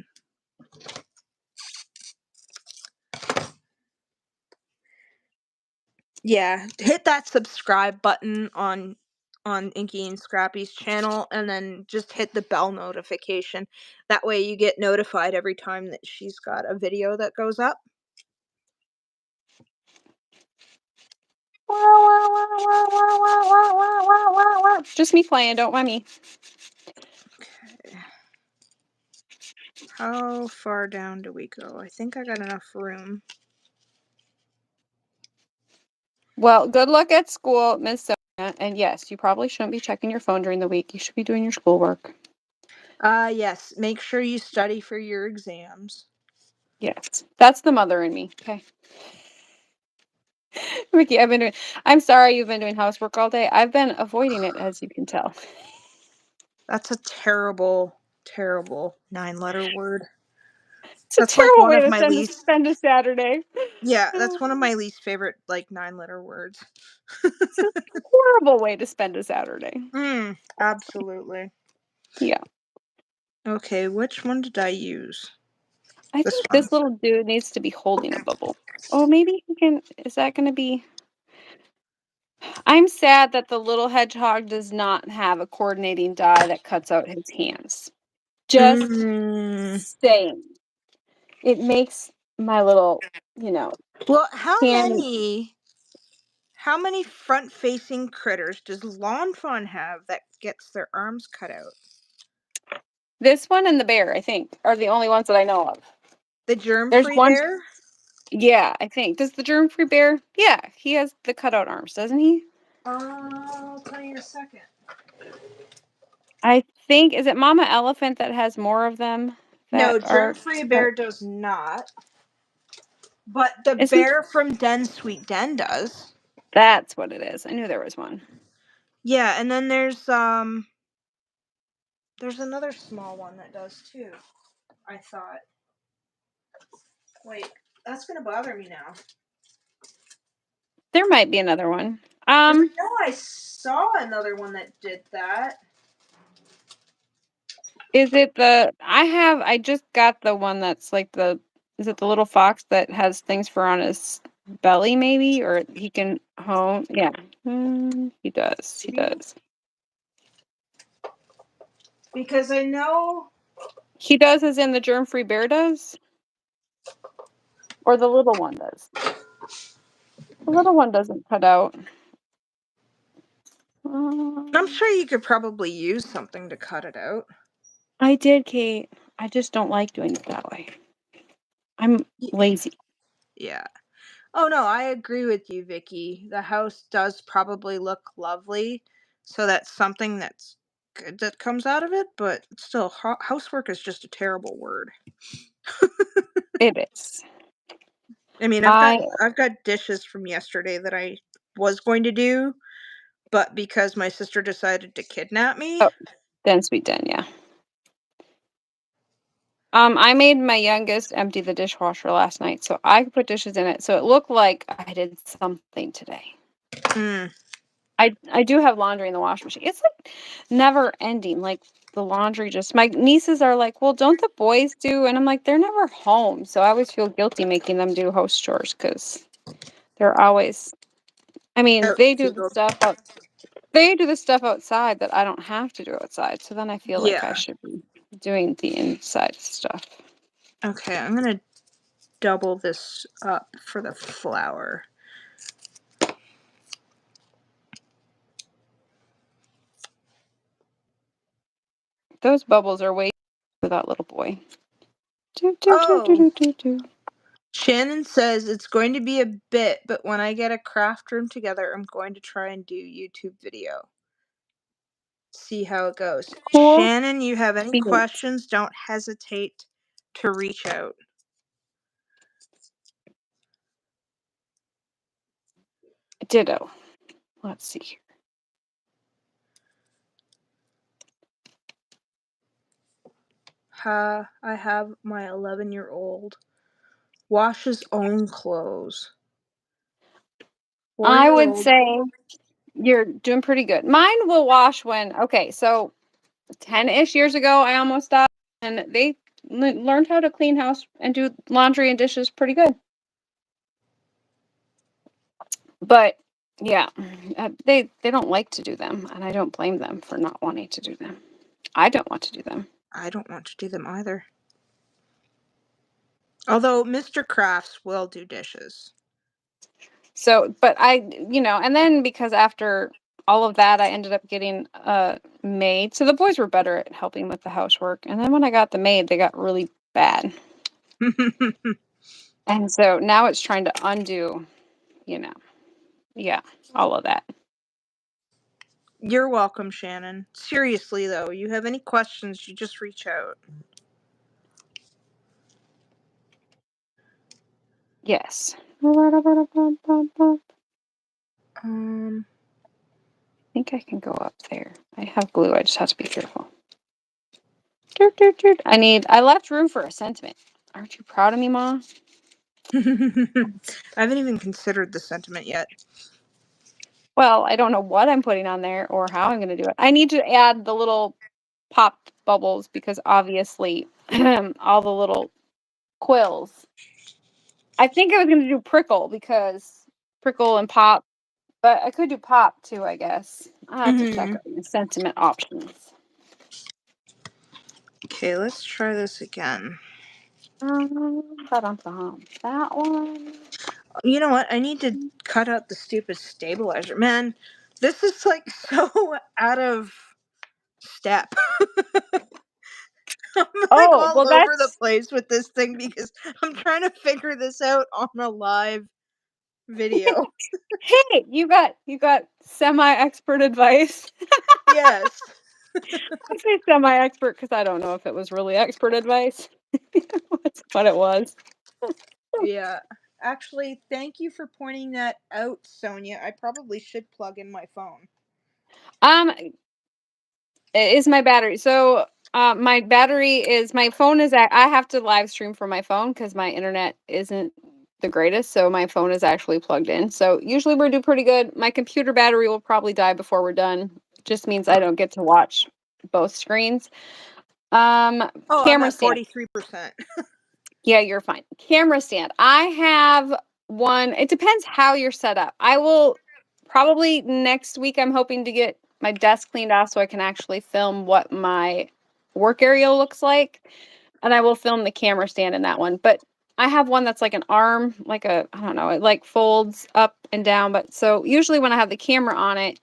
yeah, hit that subscribe button on Inky and Scrappy's channel, and then just hit the bell notification. That way you get notified every time that she's got a video that goes up. Just me playing, don't mind me. Okay. How far down do we go? I think I got enough room. Well, good luck at school, Miss Sonia. And yes, you probably shouldn't be checking your phone during the week. You should be doing your schoolwork. Yes. Make sure you study for your exams. Yes, that's the mother in me. Okay. Ricky, I'm sorry you've been doing housework all day. I've been avoiding it, as you can tell. That's a terrible, terrible 9-letter word. It's a That's like terrible one way of to my least. spend a Saturday. Yeah, that's one of my least favorite 9-letter words. It's a horrible way to spend a Saturday. Absolutely. Yeah. Okay, which one did I use? I This think one. this little dude needs to be holding a bubble. Oh, maybe he can. Is that going to be? I'm sad that the little hedgehog does not have a coordinating die that cuts out his hands. Just Mm, saying. it makes my little, Well, how can many front-facing critters does Lawn Fawn have that gets their arms cut out? this one and the bear, I think, are the only ones that I know of. The There's germ-free one. bear? Yeah, I think. Does the germ-free bear? Yeah, he has the cutout arms, doesn't he? I'll tell you in a second. I think, is it Mama Elephant that has more of them No, that are germ-free bear does not. But the isn't bear from Den Sweet Den does. that's what it is. I knew there was one. Yeah, and then there's another small one that does too. I thought. Wait, that's gonna bother me now. There might be another one. 'Cause I know I saw another one that did that. Is it I just got the one that's like is it the little fox that has things for on his belly maybe, or he can hone? Yeah. He does. He does. Because I know He does as in the germ-free bear does? Or the little one does? The little one doesn't cut out. I'm sure you could probably use something to cut it out. I did, Kate. I just don't like doing it that way. I'm lazy. Yeah. Oh no, I agree with you, Vicky. The house does probably look lovely, so that's something that's good that comes out of it. But still, housework is just a terrible word. It is. I mean, I've got dishes from yesterday that I was going to do, but because my sister decided to kidnap me. Oh, Den Sweet Den, yeah. I made my youngest empty the dishwasher last night, so I could put dishes in it. So it looked like I did something today. I do have laundry in the washing machine. It's like never ending. Like the laundry my nieces are like, well, don't the boys do? And I'm like, they're never home. So I always feel guilty making them do house chores because they're always, I mean, they do the stuff outside that I don't have to do outside. So then I feel like I should be doing the inside stuff. Okay, I'm gonna double this up for the flour. Those bubbles are way for that little boy. Shannon says it's going to be a bit, but when I get a craft room together, I'm going to try and do YouTube video. See how it goes. Cool. Shannon, you have any questions? Don't hesitate to reach out. Ditto. Let's see here. I have my 11-year-old wash his own clothes. I would say you're doing pretty good. Mine will wash okay, so 10-ish years ago, I almost stopped, and they learned how to clean house and do laundry and dishes pretty good. But yeah, they don't like to do them, and I don't blame them for not wanting to do them. I don't want to do them. I don't want to do them either. Although Mr. Crafts will do dishes. So, but and then because after all of that, I ended up getting a maid. So the boys were better at helping with the housework. And then when I got the maid, they got really bad. And so now it's trying to undo, all of that. You're welcome, Shannon. Seriously, though, you have any questions, you just reach out. Yes. I think I can go up there. I have glue. I just have to be careful. I left room for a sentiment. Aren't you proud of me, Ma? I haven't even considered the sentiment yet. Well, I don't know what I'm putting on there or how I'm going to do it. I need to add the little pop bubbles because obviously all the little quills. I think I was going to do prickle because prickle and pop, but I could do pop too, I guess. I'll have to check out the sentiment options. Okay, let's try this again. That one. You know what? I need to cut out the stupid stabilizer. Man, this is like so out of step. I'm like Oh, all well, over the that's place with this thing because I'm trying to figure this out on a live video. hey, you got semi-expert advice. Yes. I say semi-expert because I don't know if it was really expert advice. That's what it was. Yeah. Actually, thank you for pointing that out, Sonia. I probably should plug in my phone. Is my battery. So, my battery is my phone is I have to live stream from my phone because my internet isn't the greatest. So my phone is actually plugged in. So usually we're doing pretty good. My computer battery will probably die before we're done. Just means I don't get to watch both screens. Oh, I'm Camera at stand. 43%. Yeah, you're fine. Camera stand. I have one. It depends how you're set up. I will probably next week. I'm hoping to get my desk cleaned off so I can actually film what my work area looks like. And I will film the camera stand in that one. But I have one that's like an arm, like I don't know, it like folds up and down. But so usually when I have the camera on it,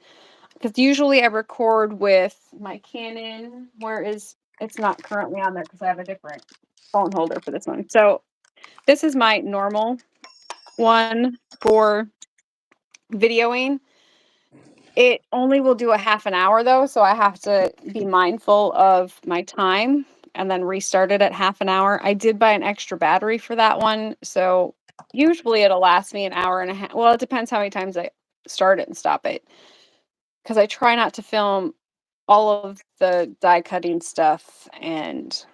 because usually I record with my Canon, it's not currently on there because I have a different phone holder for this one. So this is my normal one for videoing. It only will do a half an hour though, so I have to be mindful of my time and then restart it at half an hour. I did buy an extra battery for that one, so usually it'll last me an hour and a half. Well, it depends how many times I start it and stop it. Because I try not to film all of the die cutting stuff and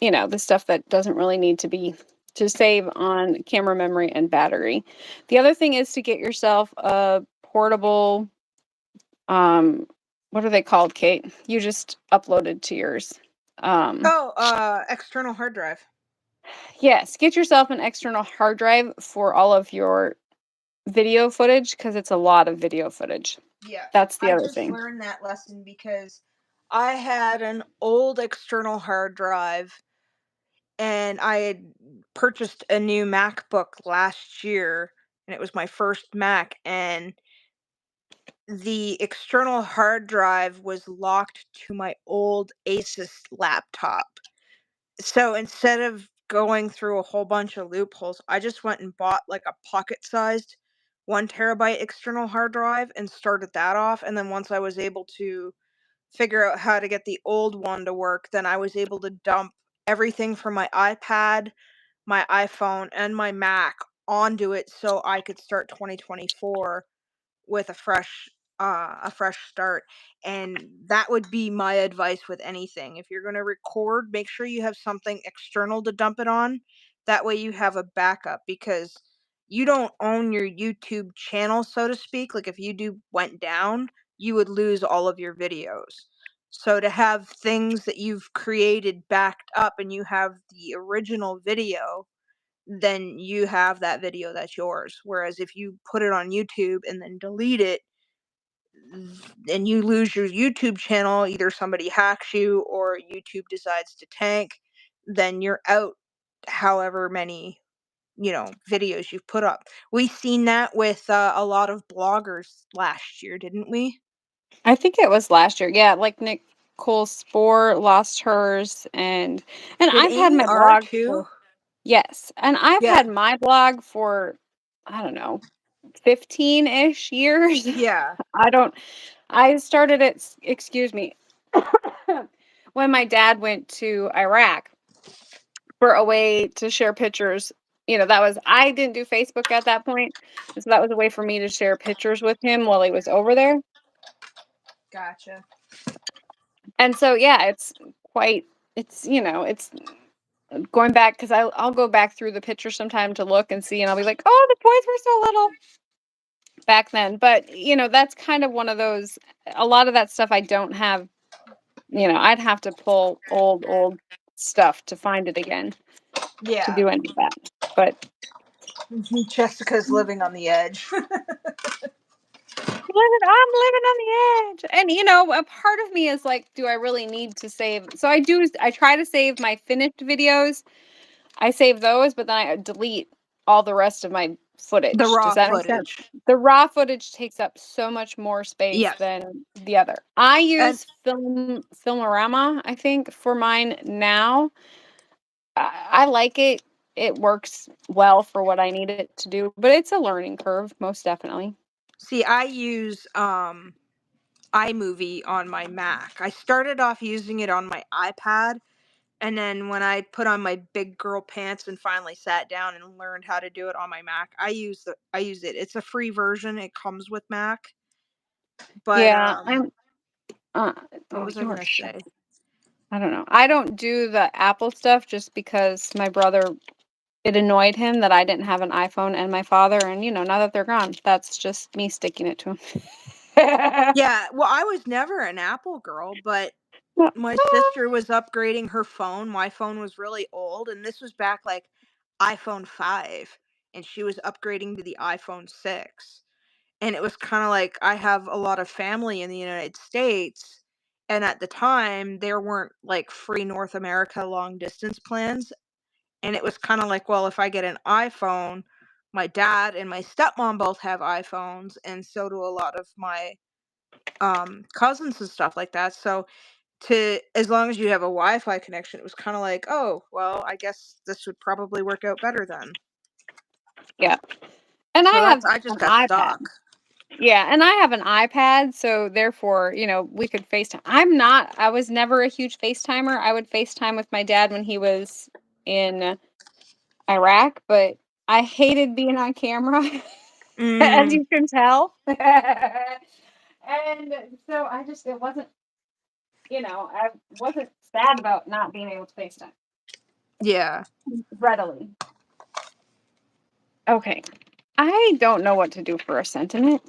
the stuff that doesn't really need to save on camera memory and battery. The other thing is to get yourself a portable what are they called, Kate? You just uploaded to yours. External hard drive. Yes, get yourself an external hard drive for all of your video footage because it's a lot of video footage. Yeah. That's the I other just thing. learned that lesson because I had an old external hard drive and I had purchased a new MacBook last year and it was my first Mac and the external hard drive was locked to my old Asus laptop. So instead of going through a whole bunch of loopholes, I just went and bought like a pocket-sized 1 terabyte external hard drive and started that off. And then once I was able to figure out how to get the old one to work, then I was able to dump everything from my iPad, my iPhone, and my Mac onto it so I could start 2024 with a fresh start. And that would be my advice with anything. If you're going to record, make sure you have something external to dump it on. That way you have a backup because you don't own your YouTube channel, so to speak. Like if YouTube went down, you would lose all of your videos. So to have things that you've created backed up and you have the original video, then you have that video that's yours. Whereas if you put it on YouTube and then delete it, and you lose your YouTube channel, either somebody hacks you or YouTube decides to tank, then you're out however many, videos you've put up. We seen that with a lot of bloggers last year, didn't we? I think it was last year. Yeah, like Nicole Spore lost hers and Did I've had Amy my R blog too? for yes, and I've Yeah. had my blog for I don't know, 15-ish years. Yeah. I started it, excuse me, when my dad went to Iraq for a way to share pictures. I didn't do Facebook at that point. So that was a way for me to share pictures with him while he was over there. Gotcha. And so, yeah, it's going back because I'll go back through the picture sometime to look and see, and I'll be like, oh, the boys were so little back then. But, that's kind of one of those, a lot of that stuff I don't have, I'd have to pull old stuff to find it again to Yeah. do any of that. But Jessica's living on the edge. I'm living on the edge. And a part of me is like, do I really need to save? So I try to save my finished videos. I save those, but then I delete all the rest of my footage. The raw Does that make sense? footage. The raw footage takes up so much more space Yes. than the other. I And use Filmorama, I think, for mine now. I like it. It works well for what I need it to do, but it's a learning curve, most definitely. see, I use iMovie on my Mac. I started off using it on my iPad, and then when I put on my big girl pants and finally sat down and learned how to do it on my Mac, I use it. It's a free version. It comes with Mac. But Yeah, I'm. what was I gonna say? I don't know. I don't do the Apple stuff just because my brother. It annoyed him that I didn't have an iPhone and my father, and now that they're gone, that's just me sticking it to him. Yeah, well, I was never an Apple girl, but my sister was upgrading her phone. My phone was really old, and this was back like iPhone 5, and she was upgrading to the iPhone 6. And it was kind of like I have a lot of family in the United States, and at the time there weren't like free North America long distance plans, and it was kind of like, well, if I get an iPhone, my dad and my stepmom both have iPhones, and so do a lot of my cousins and stuff like that. So as long as you have a Wi-Fi connection, it was kind of like, oh, well, I guess this would probably work out better then. Yeah. And So I I just an got iPad. stuck. Yeah, and I have an iPad, so therefore, we could FaceTime. I was never a huge FaceTimer. I would FaceTime with my dad when he was in Iraq, but I hated being on camera, as Mm, you can tell. And so it wasn't, I wasn't sad about not being able to FaceTime yeah. readily. Okay. I don't know what to do for a sentiment.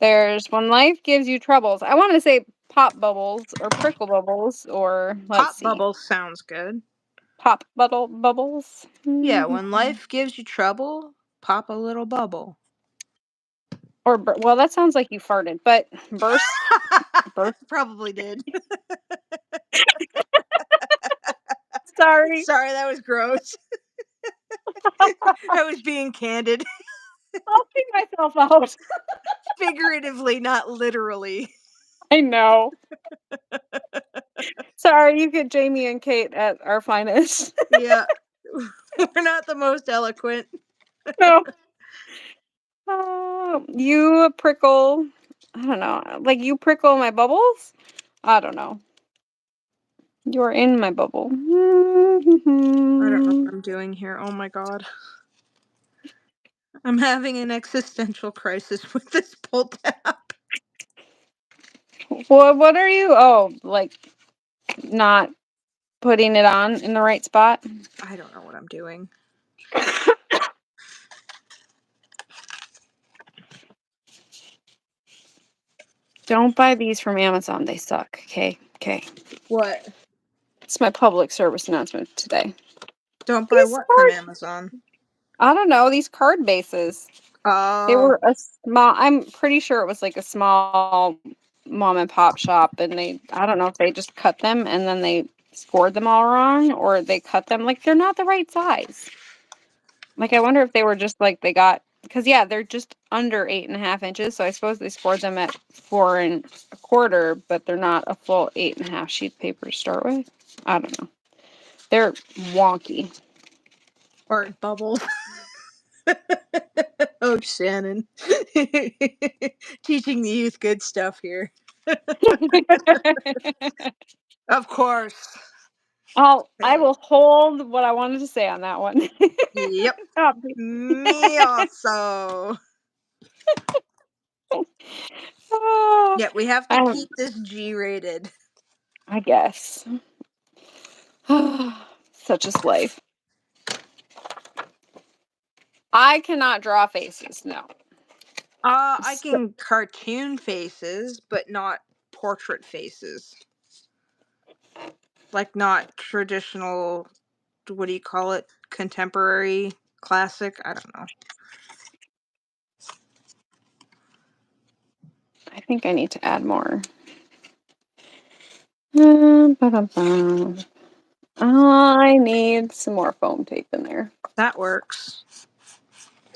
There's when life gives you troubles. I want to say pop bubbles or prickle bubbles or let's Pop see. bubbles sounds good. Pop bubbles. Yeah, when life gives you trouble, pop a little bubble. Or well, that sounds like you farted, but burst. Probably did. Sorry. Sorry, that was gross. I was being candid. I'll see myself out. Figuratively, not literally. I know. Sorry, you get Jamie and Kate at our finest. Yeah. We're not the most eloquent. No. You prickle. I don't know. Like you prickle my bubbles? I don't know. You're in my bubble. I don't know what I'm doing here. Oh my god. I'm having an existential crisis with this pull tab. What are you? Oh, like not putting it on in the right spot? I don't know what I'm doing. Don't buy these from Amazon. They suck. Okay. What? It's my public service announcement today. Don't buy These what from card, Amazon? I don't know, these card bases. They Oh. were a small, I'm pretty sure it was like a small mom and pop shop, and I don't know if they just cut them and then they scored them all wrong, or they cut them like they're not the right size. Like, I wonder if they were just like because yeah, they're just under 8.5 inches. So I suppose they scored them at 4 1/4, but they're not a full 8.5 sheet paper to start with. I don't know. They're wonky. Art bubbles. Oh, Shannon. Teaching the youth good stuff here. Of course. I will hold what I wanted to say on that one. Yep. Me also. Yeah, we have to keep this G-rated. I guess. Such is life. I cannot draw faces, no. I can cartoon faces, but not portrait faces. Like not traditional, what do you call it? Contemporary, classic? I don't know. I think I need to add more. I need some more foam tape in there. That works.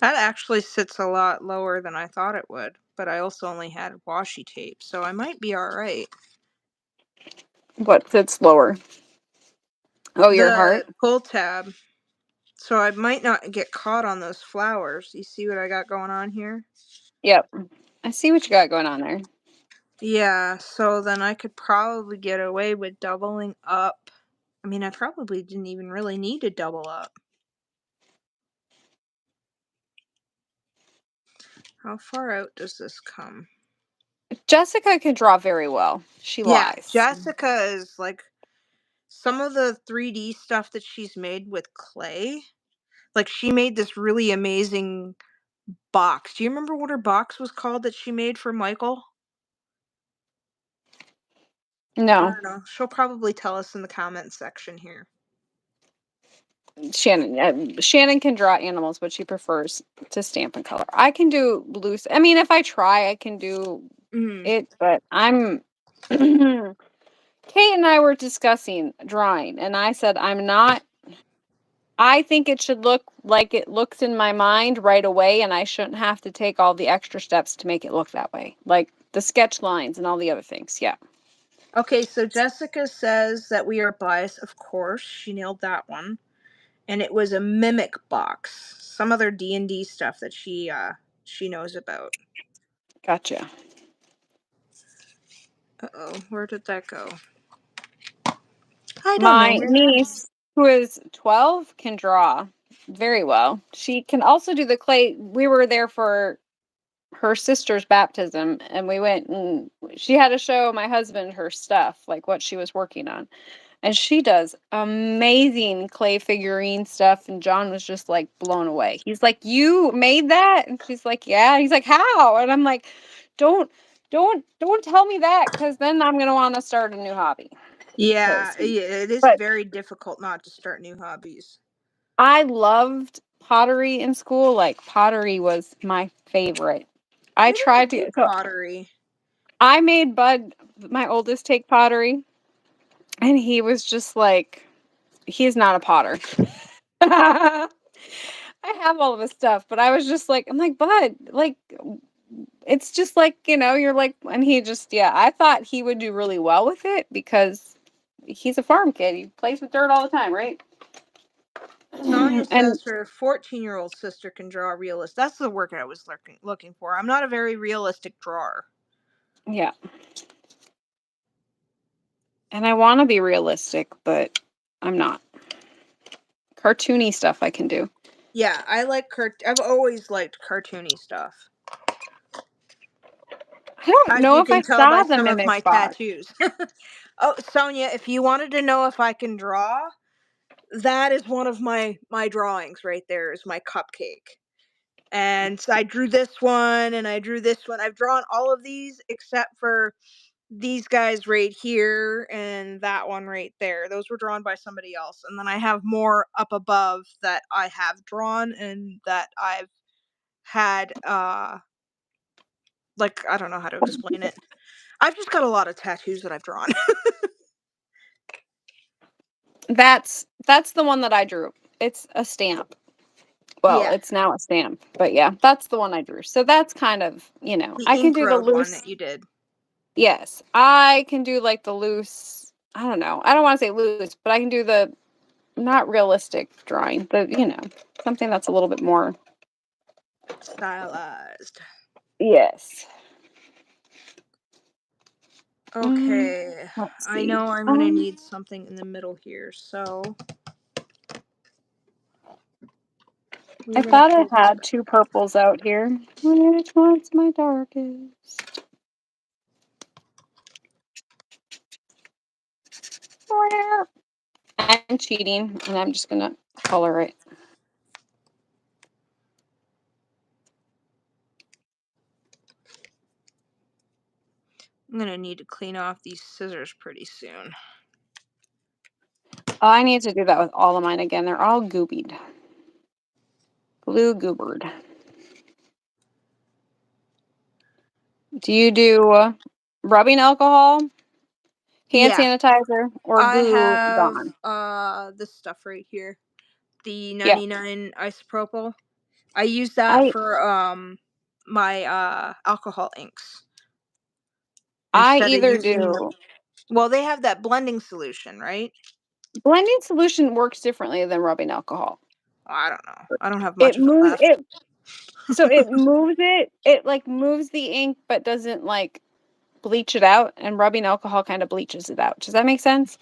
That actually sits a lot lower than I thought it would, but I also only had washi tape, so I might be alright. What sits lower? Oh, your The heart? pull tab. So I might not get caught on those flowers. You see what I got going on here? Yep. I see what you got going on there. Yeah, so then I could probably get away with doubling up. I mean, I probably didn't even really need to double up. How far out does this come? Jessica can draw very well. She Yeah, lies. Jessica is like some of the 3D stuff that she's made with clay. Like she made this really amazing box. Do you remember what her box was called that she made for Michael? I No. don't know. She'll probably tell us in the comments section here. Shannon can draw animals, but she prefers to stamp and color. I can do loose. I mean, if I try, I can do it, but I'm Kate and I were discussing drawing, and I said I think it should look like it looks in my mind right away, and I shouldn't have to take all the extra steps to make it look that way. Like the sketch lines and all the other things. Yeah. Okay, so Jessica says that we are biased. Of course, she nailed that one. And it was a mimic box. Some other D&D stuff that she knows about. Gotcha. Uh-oh, where did that go? I don't know, My man. niece, who is 12, can draw very well. She can also do the clay. We were there for her sister's baptism, and we went and she had to show my husband her stuff, like what she was working on. And she does amazing clay figurine stuff. And John was just like blown away. He's like, "You made that?" And she's like, "Yeah." And he's like, "How?" And I'm like, "Don't, don't tell me that, because then I'm gonna want to start a new hobby." Yeah, 'Cause- it is But very difficult not to start new hobbies. I loved pottery in school. Like pottery was my favorite. I I tried didn't to. do So pottery. I made Bud, my oldest, take pottery, and he was just like, he's not a potter. I have all of his stuff, but I was just like, I'm like, Bud, like, it's just like, you're like, and he just, yeah, I thought he would do really well with it because he's a farm kid. He plays with dirt all the time, right? Sonia And says her 14-year-old sister can draw realist. That's the work I was looking for. I'm not a very realistic drawer. yeah. And I want to be realistic, but I'm not. Cartoony stuff I can do. Yeah, I like I've always liked cartoony stuff. I don't As know you if I can tell by saw the some of mimic my box. tattoos. Oh, Sonia, if you wanted to know if I can draw, that is one of my drawings right there is my cupcake. And so I drew this one and I drew this one. I've drawn all of these except for these guys right here and that one right there. Those were drawn by somebody else. And then I have more up above that I have drawn and that I've had like I don't know how to explain it. I've just got a lot of tattoos that I've drawn. That's the one that I drew. It's a stamp. Well, Yeah, it's now a stamp, but yeah, that's the one I drew. So that's kind of, the I can ink do the road one loose. that you did. Yes, I can do like the loose. I don't know. I don't want to say loose, but I can do the not realistic drawing. Something that's a little bit more. Stylized. Yes. Okay, Let's I see. know I'm gonna need something in the middle here, so I we're gonna thought I pull this had back. two purples out here. Which one's my darkest? Where? I'm cheating, and I'm just gonna color it. I'm gonna need to clean off these scissors pretty soon. Oh, I need to do that with all of mine again. They're all goobied. Glue goobered. Do you do rubbing alcohol? Hand Yeah. sanitizer or I glue have gone. this stuff right here. The Yeah. 99 isopropyl. I use that I for my alcohol inks I instead of either using do well, they have that blending solution, right? blending solution works differently than rubbing alcohol. I don't know. I don't have It much of it moves left. it so it moves it like moves the ink but doesn't like bleach it out, and rubbing alcohol kind of bleaches it out. Does that make sense?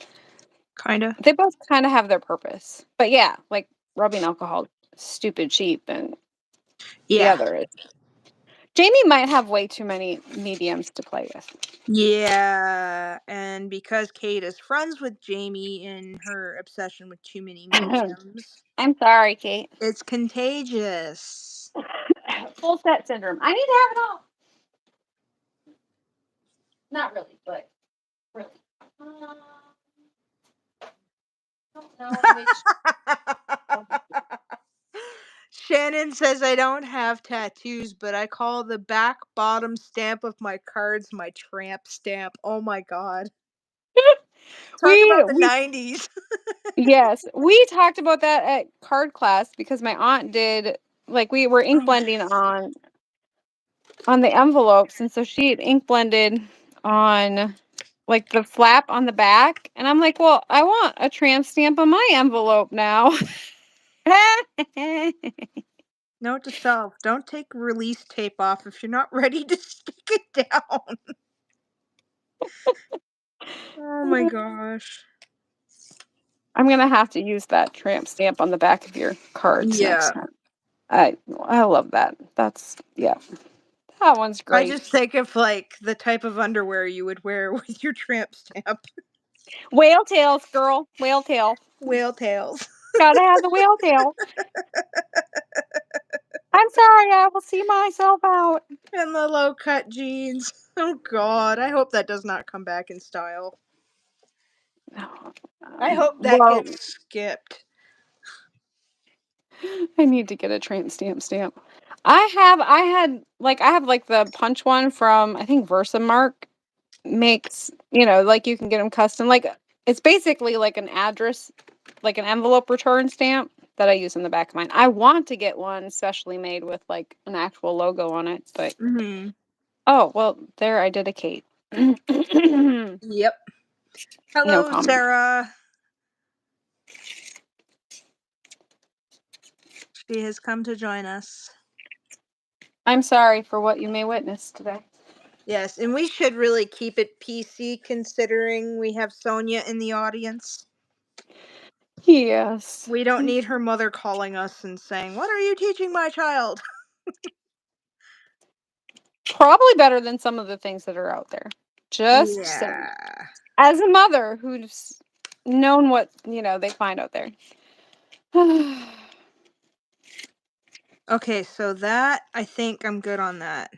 Kinda. They both kind of have their purpose. But yeah, like rubbing alcohol stupid cheap, and the Yeah. other is Jamie might have way too many mediums to play with. Yeah, and because Kate is friends with Jamie in her obsession with too many mediums, I'm sorry, Kate. it's contagious. Full set syndrome. I need to have it all. Not really, but really. Don't know which. Shannon says I don't have tattoos, but I call the back bottom stamp of my cards my tramp stamp. Oh my god. Talk about the We 90s. yes, we talked about that at card class because my aunt did like we were ink blending on the envelopes, and so she had ink blended on like the flap on the back, and I'm like, well, I want a tramp stamp on my envelope now. Note to self, don't take release tape off if you're not ready to stick it down. Oh my gosh. I'm gonna have to use that tramp stamp on the back of your cards next Yeah. time. I love that. That's yeah. That one's I great. just think of like the type of underwear you would wear with your tramp stamp. Whale tails, girl. Whale tail. Whale tails. Gotta have the whale tail. I'm sorry, I will see myself out. And the low cut jeans. Oh god, I hope that does not come back in style. I hope that Well, gets skipped. I need to get a tramp stamp. I have like the punch one from I think Versamark makes, like you can get them custom. Like it's basically like an address, like an envelope return stamp that I use in the back of mine. I want to get one specially made with like an actual logo on it, but Mm-hmm. oh, well, there I did a Kate. No Yep. Hello, comment. Sarah. She has come to join us. I'm sorry for what you may witness today. Yes, and we should really keep it PC considering we have Sonia in the audience. Yes. We don't need her mother calling us and saying, "What are you teaching my child?" Probably better than some of the things that are out there. Just saying. Yeah. As a mother who's known what, they find out there. Okay, so that, I think I'm good on that.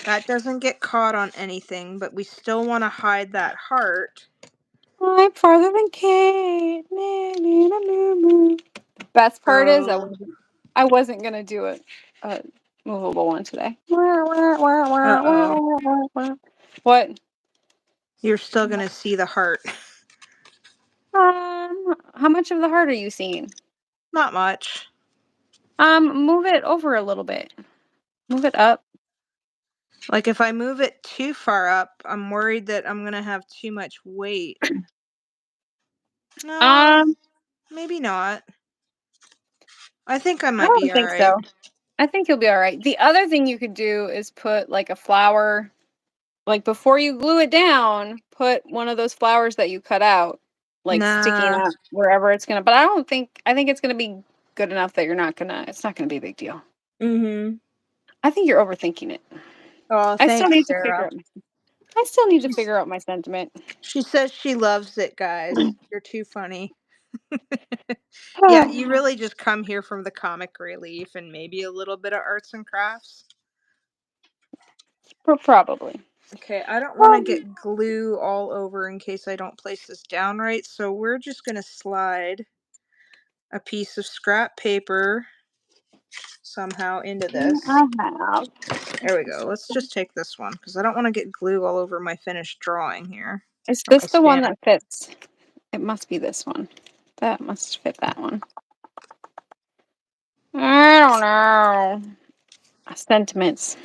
That doesn't get caught on anything, but we still want to hide that heart. I'm farther than Kate. Best part is So, I wasn't gonna do a movable one today. uh-oh. What? You're still going to see the heart. How much of the heart are you seeing? Not much. Move it over a little bit. Move it up. Like, if I move it too far up, I'm worried that I'm going to have too much weight. No, Um, maybe not. I think I I might be don't think alright. so. I think you'll be all right. The other thing you could do is put like a flower, like before you glue it down, put one of those flowers that you cut out, like sticking Nah. up wherever it's gonna. But I think it's gonna be good enough that it's not gonna be a big deal. Mm-hmm. I think you're overthinking it. Oh, I still thanks, need to figure Sarah. out. I still need to She's, figure out my sentiment. she says she loves it, guys. You're too funny. Yeah, you really just come here from the comic relief and maybe a little bit of arts and crafts. Probably. Okay, I don't want to get glue all over in case I don't place this down right, so we're just going to slide a piece of scrap paper somehow into this. I have. There we go. Let's just take this one because I don't want to get glue all over my finished drawing here. Is Or this my the one stamp. that fits? It must be this one. That must fit that one. I don't know. Sentiments.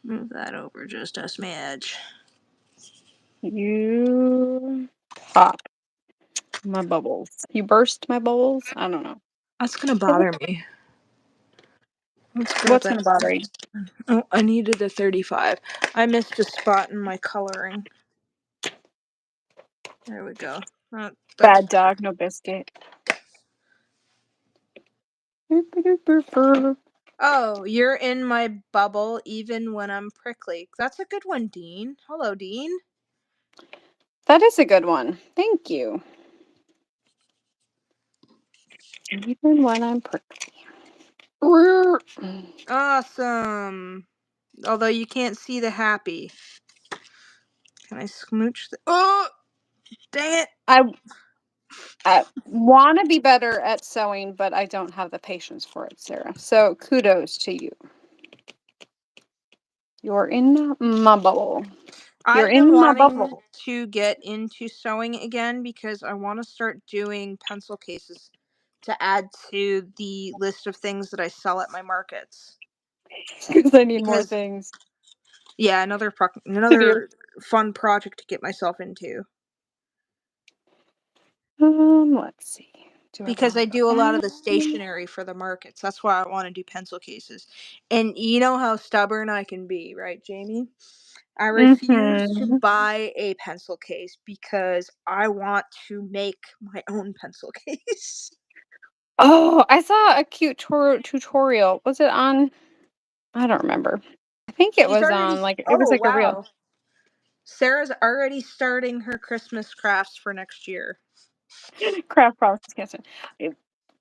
Move that over just a smidge. You pop my bubbles. You burst my bubbles? I don't know. That's gonna bother me. Let's grab What's that. gonna bother you? Oh, I needed a 35. I missed a spot in my coloring. There we go. That's Bad better. dog, no biscuit. Oh, you're in my bubble even when I'm prickly. That's a good one, Dean. Hello, Dean. That is a good one. Thank you. Even when I'm prickly. Awesome. Although you can't see the happy. Can I smooch the... Oh! Dang it! I want to be better at sewing, but I don't have the patience for it, Sarah. So kudos to you. You're in my bubble. You're I've been in my wanting bubble. to get into sewing again because I want to start doing pencil cases to add to the list of things that I sell at my markets. Because I need more Because, things yeah, to do. another fun project to get myself into. Let's see. Do I Because want I to go do a lot of the down? stationery for the markets. That's why I want to do pencil cases. And you know how stubborn I can be, right, Jamie? I refuse to Mm-hmm. buy a pencil case because I want to make my own pencil case. Oh, I saw a cute tutorial. Was it on? I don't remember. I think it She's was already. on, like, it was Oh, like a reel. wow. Sarah's already starting her Christmas crafts for next year. Craft products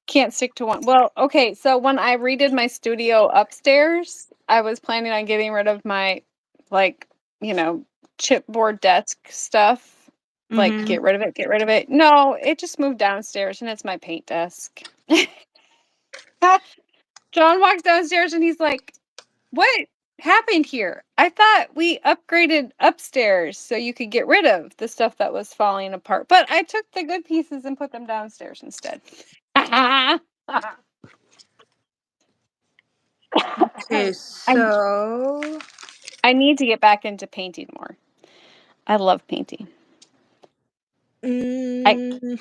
can't stick to one. Well, okay, so when I redid my studio upstairs, I was planning on getting rid of my, like, chipboard desk stuff. Like, Mm-hmm. get rid of it, get rid of it. No, it just moved downstairs and it's my paint desk. John walks downstairs and he's like, "What happened here? I thought we upgraded upstairs so you could get rid of the stuff that was falling apart. But I took the good pieces and put them downstairs instead." Okay, I so. I need to get back into painting more. I love painting. I Mm,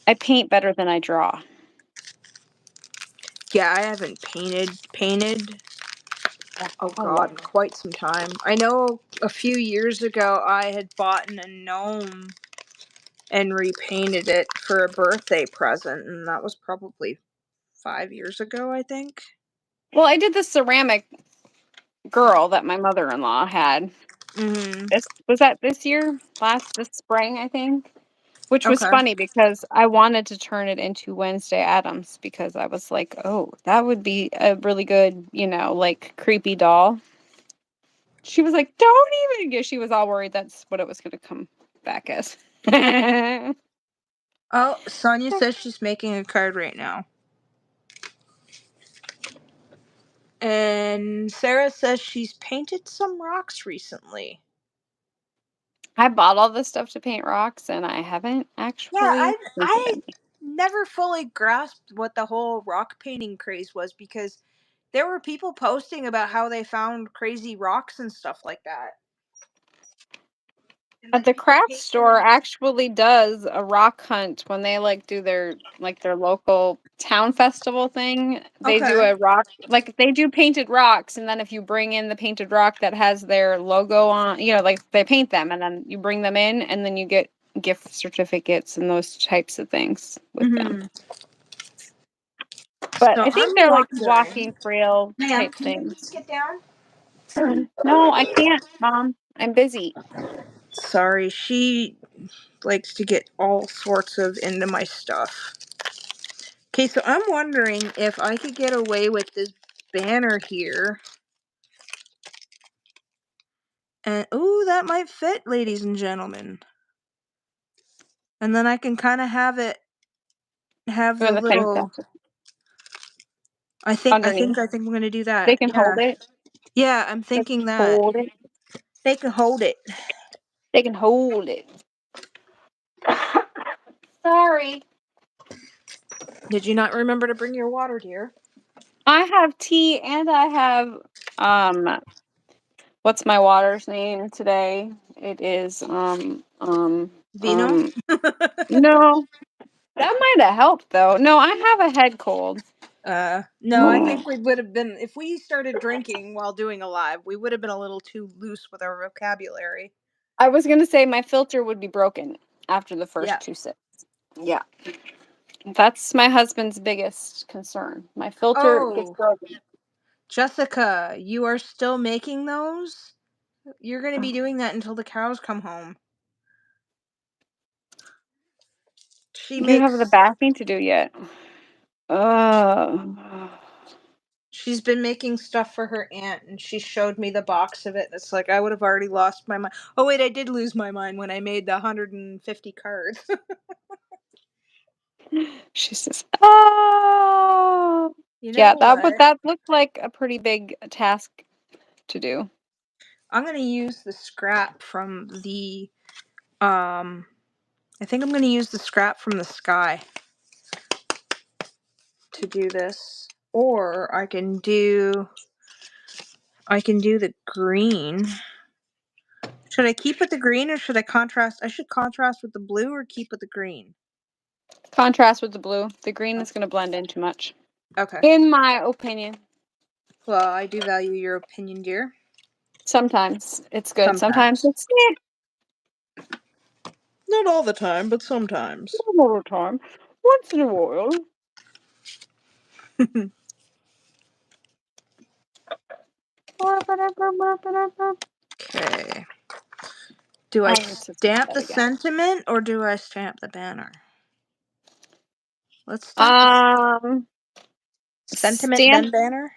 I paint better than I draw. yeah, I haven't painted. Yeah, Oh I love God, in quite some time. I know a few years ago I had bought a gnome and repainted it for a birthday present, and that was probably 5 years ago, I think. Well, I did the ceramic girl that my mother-in-law had. Mm-hmm. Was that this year? This spring, I think. Which was Okay. funny because I wanted to turn it into Wednesday Addams because I was like, oh, that would be a really good, like creepy doll. She was like, don't even. Yeah, she was all worried that's what it was going to come back as. Oh, Sonia says she's making a card right now. And Sarah says she's painted some rocks recently. I bought all this stuff to paint rocks and I haven't Yeah, actually painted I any. never fully grasped what the whole rock painting craze was because there were people posting about how they found crazy rocks and stuff like that. And then The people craft paint them store in. actually does a rock hunt when they do their local town festival thing. They do Okay. a rock, like they do painted rocks, and then if you bring in the painted rock that has their logo on, like they paint them and then you bring them in and then you get gift certificates and those types of things with them. Mm-hmm. But So I I'm think they're like wondering, walking trail ma'am, type can you please things. get down? No, I can't, Mom. I'm busy. Sorry, she likes to get all sorts of into my stuff. Okay, so I'm wondering if I could get away with this banner here. And, ooh, that might fit, ladies and gentlemen. And then I can kind of have it have Or the the things little. that I underneath. think I'm gonna do that. They can Yeah. hold it. Yeah, I'm They thinking can that hold it. they can hold it. They can hold it. Sorry. Did you not remember to bring your water, dear? I have tea and I have what's my water's name today? It is Vino? no. That might have helped though. No, I have a head cold. No, I think we would have been, if we started drinking while doing a live, we would have been a little too loose with our vocabulary. I was gonna say my filter would be broken after the first Yeah. 2 sips. Yeah. That's my husband's biggest concern. My filter gets Oh, broken. Jessica, you are still making those? You're going to be doing that until the cows come home. She You have the makes. backing to do yet. She's been making stuff for her aunt, and she showed me the box of it. It's like I would have already lost my mind. Oh wait, I did lose my mind when I made the 150 cards. She says, "Oh, You yeah." know what? That looked like a pretty big task to do. I'm gonna use the scrap from the. I think I'm gonna use the scrap from the sky to do this, or I can do. I can do the green. Should I keep with the green or should I contrast? I should contrast with the blue or keep with the green. Contrast with the blue. The green is going to blend in too much, Okay. in my opinion. Well, I do value your opinion, dear. Sometimes it's good. Sometimes Sometimes. it's Not all the time, but sometimes. not all the time. Once in a while. Okay. Do I I need to stamp stamp that the again. sentiment or do I stamp the banner? Let's stamp the Um, sentiment, then banner.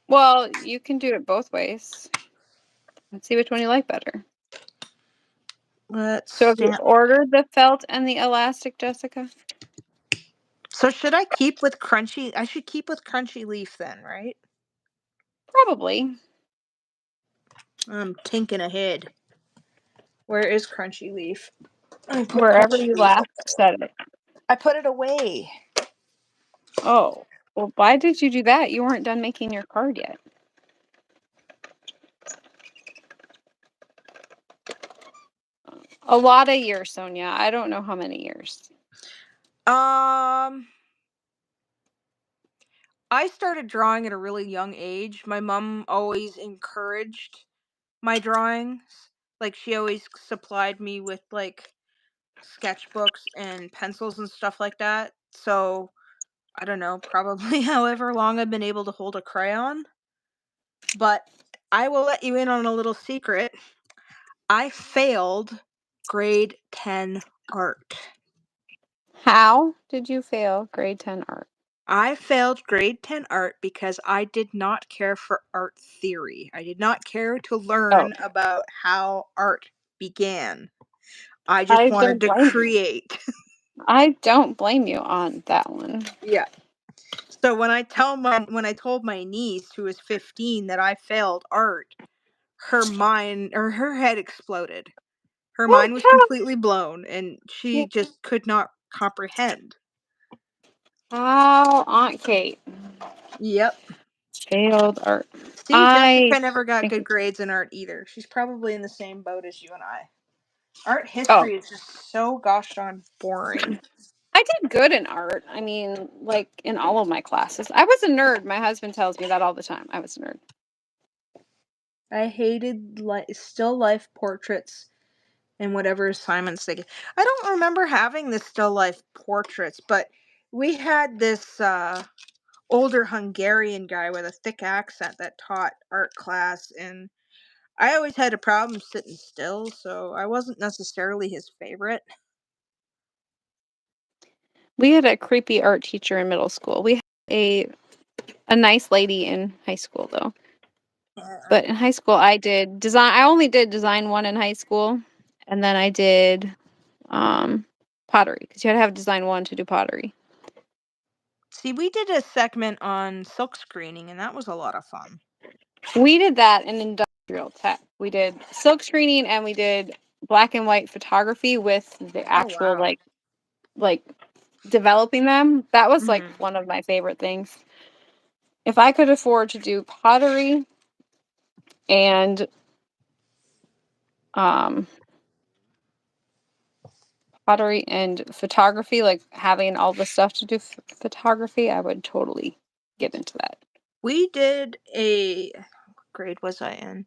Well, you can do it both ways. Let's see which one you like better. Let's So, have you stamp. ordered the felt and the elastic, Jessica? So should I keep with crunchy? I should keep with crunchy leaf then, right? Probably. I'm tinking ahead. Where is crunchy leaf? I put Wherever crunchy you leaf. last said it. I put it away. Oh, well, why did you do that? You weren't done making your card yet. A lot of years, Sonia. I don't know how many years. I started drawing at a really young age. My mom always encouraged my drawings. Like she always supplied me with like sketchbooks and pencils and stuff like that. So, I don't know, probably however long I've been able to hold a crayon. But I will let you in on a little secret. I failed grade 10 art. How did you fail grade 10 art? I failed grade 10 art because I did not care for art theory. I did not care to Oh, learn about how art began. I just I wanted don't to blame you. create. I don't blame you on that one. Yeah. So when I told my niece who was 15 that I failed art, her head exploded. Her mind was completely blown and she just could not comprehend. How Aunt Kate Yep. failed art. See, I Jessica never got think good grades in art either. She's probably in the same boat as you and I. Art oh, history is just so gosh darn boring. I did good in art. I mean, like in all of my classes. I was a nerd. My husband tells me that all the time. I was a nerd. I hated still life portraits and whatever assignments they get. I don't remember having the still life portraits, but we had this older Hungarian guy with a thick accent that taught art class, and I always had a problem sitting still, so I wasn't necessarily his favorite. We had a creepy art teacher in middle school. We had a nice lady in high school though. But in high school I did design. I only did design 1 in high school, and then I did pottery because you had to have design 1 to do pottery. See, we did a segment on silk screening, and that was a lot of fun. We did that in industrial tech. We did silk screening and we did black and white photography with the actual wow. like developing them. That was like Mhm. one of my favorite things. If I could afford to do pottery and photography, like having all the stuff to do photography, I would totally get into that. We did what grade was I in?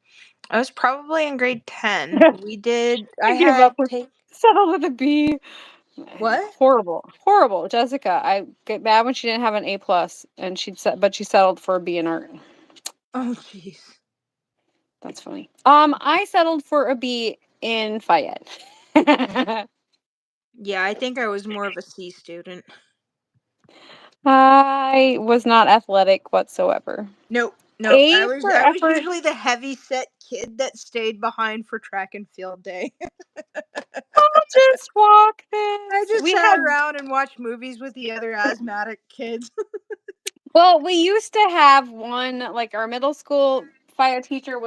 I was probably in grade 10. We did. I Give had up with take settle with a B. what? Horrible. Jessica, I get mad when she didn't have an A plus, and but she settled for a B in art. Oh, jeez. That's funny. I settled for a B in Fayette. Yeah, I think I was more of a C student. I was not athletic whatsoever. Nope. Nope. A for I was effort. usually the heavy set kid that stayed behind for track and field day. I'll just walk I this. just sat around and watched movies with the other asthmatic kids. Well, we used to have one, like our middle school Fayette teacher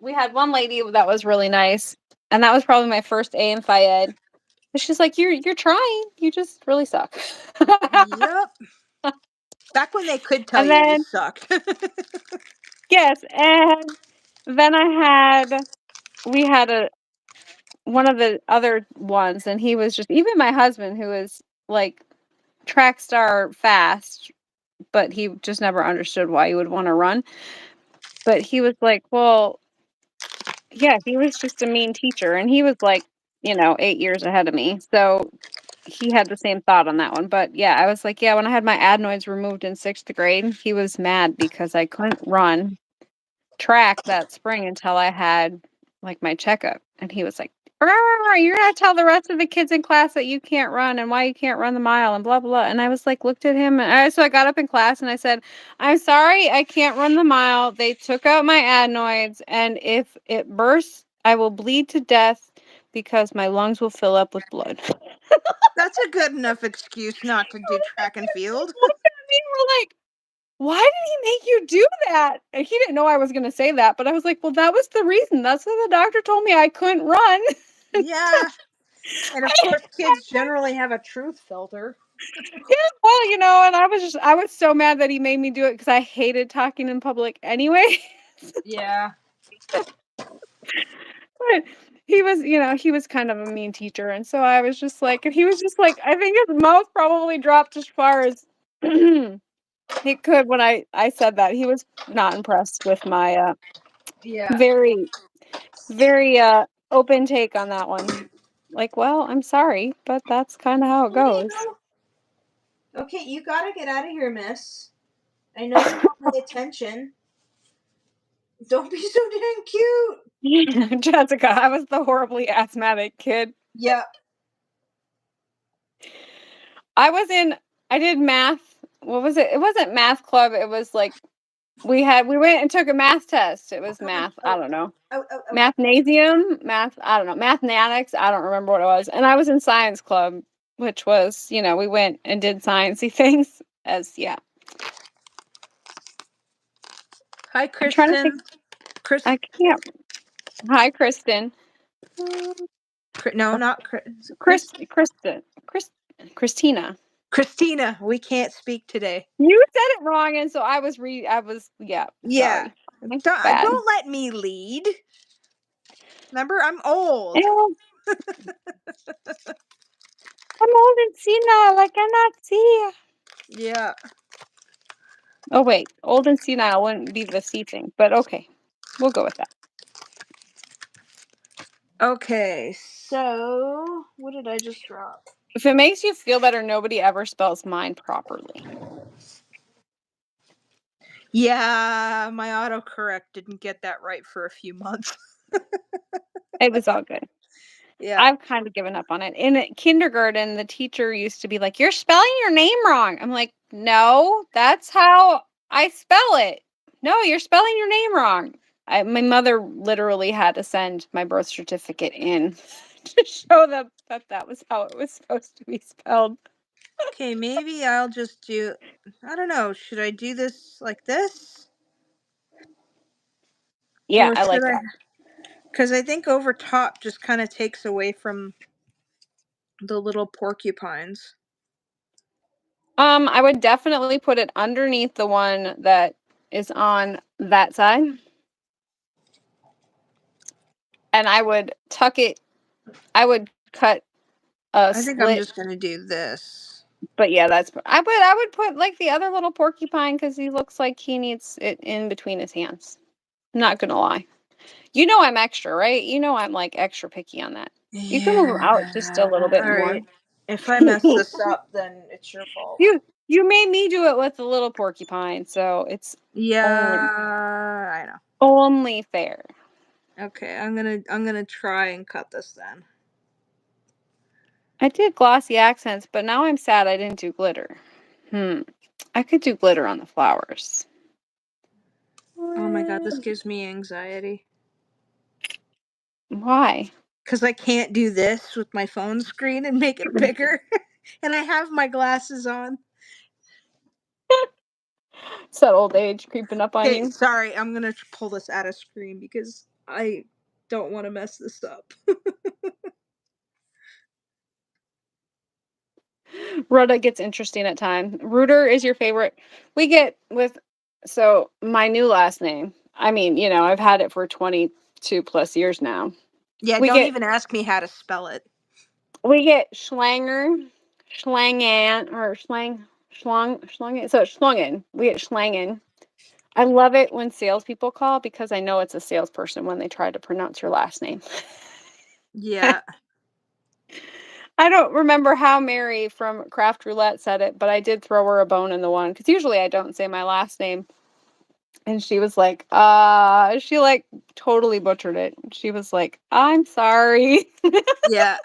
we had one lady that was really nice. And that was probably my first A in Fayette. And she's like, you're trying. You just really suck. Yep. Back when they could tell And you then, sucked. yes, and then we had one of the other ones, and he was just, even my husband, who is like track star fast, but he just never understood why you would want to run. But he was like, well, yeah, he was just a mean teacher, and he was like, 8 years ahead of me. So he had the same thought on that one. But yeah, I was like, yeah, when I had my adenoids removed in 6th grade, he was mad because I couldn't run track that spring until I had like my checkup. And he was like, you're gonna tell the rest of the kids in class that you can't run and why you can't run the mile and blah blah. And I was like, looked at him, and so I got up in class and I said, I'm sorry, I can't run the mile. They took out my adenoids, and if it bursts, I will bleed to death because my lungs will fill up with blood. That's a good enough excuse not to do track and field. Looked at me, we're like, why did he make you do that? And he didn't know I was going to say that, but I was like, well, that was the reason. That's why the doctor told me I couldn't run. Yeah. And of course, kids generally have a truth filter. Yeah, well, and I was so mad that he made me do it because I hated talking in public anyway. Yeah. But he was kind of a mean teacher. And so I was just like, and he was just like, I think his mouth probably dropped as far as he could when I said that. He was not impressed with my Yeah. very, very open take on that one. Like, well, I'm sorry, but that's kind of how it goes. Okay, you gotta get out of here, miss. I know you want my attention. Don't be so dang cute. Jessica, I was the horribly asthmatic kid. Yeah. I did math. What was it? It wasn't math club. It was like we went and took a math test. It was math. I don't know. Oh. Mathnasium, math. I don't know. Mathematics. I don't remember what it was. And I was in science club, which was, we went and did sciencey things yeah. Hi, I'm trying to think. I can't. Hi, Kristen. No, not Chris. Christina. Christina, we can't speak today. You said it wrong, and so yeah. Yeah. Sorry. Bad. Don't let me lead. Remember, I'm old. I'm old and senile. I cannot see. Yeah. Oh wait, old and senile wouldn't be the C thing, but okay, we'll go with that. Okay, so what did I just drop? If it makes you feel better, nobody ever spells mine properly. Yeah, my autocorrect didn't get that right for a few months. It was all good. Yeah. I've kind of given up on it. In kindergarten, the teacher used to be like, "You're spelling your name wrong." I'm like, "No, that's how I spell it. No, you're spelling your name wrong." My mother literally had to send my birth certificate in to show them that was how it was supposed to be spelled. Okay, maybe I'll just do. I don't know. Should I do this like this, Yeah, or I should like I? that. Because I think over top just kind of takes away from the little porcupines. I would definitely put it underneath the one that is on that side. And I would tuck it. I would cut a I think I'm split. just gonna do this. But yeah, I would put like the other little porcupine because he looks like he needs it in between his hands. Not gonna lie. You know I'm extra, right? You know I'm like extra picky on that. You can move him Yeah. out just a little bit All more. right. If I mess this up, then it's your fault. You made me do it with the little porcupine, so it's Yeah, only I know. only fair. Okay, I'm gonna try and cut this then. I did glossy accents, but now I'm sad I didn't do glitter. I could do glitter on the flowers. Oh my god, this gives me anxiety. Why? Because I can't do this with my phone screen and make it bigger. And I have my glasses on. It's that old age creeping up on Okay, you. sorry, I'm gonna pull this out of screen because I don't want to mess this up. Rhoda gets interesting at times. Rooter is your favorite. We get with so my new last name. I mean, I've had it for 22 plus years now. Yeah, We don't get even ask me how to spell it. we get Schlanger, Schlangan, or Schlungen. So it's Schlungen. We get Schlangen. I love it when salespeople call because I know it's a salesperson when they try to pronounce your last name. Yeah. I don't remember how Mary from Craft Roulette said it, but I did throw her a bone in the one because usually I don't say my last name. And she was like, she like totally butchered it. She was like, I'm sorry. Yeah.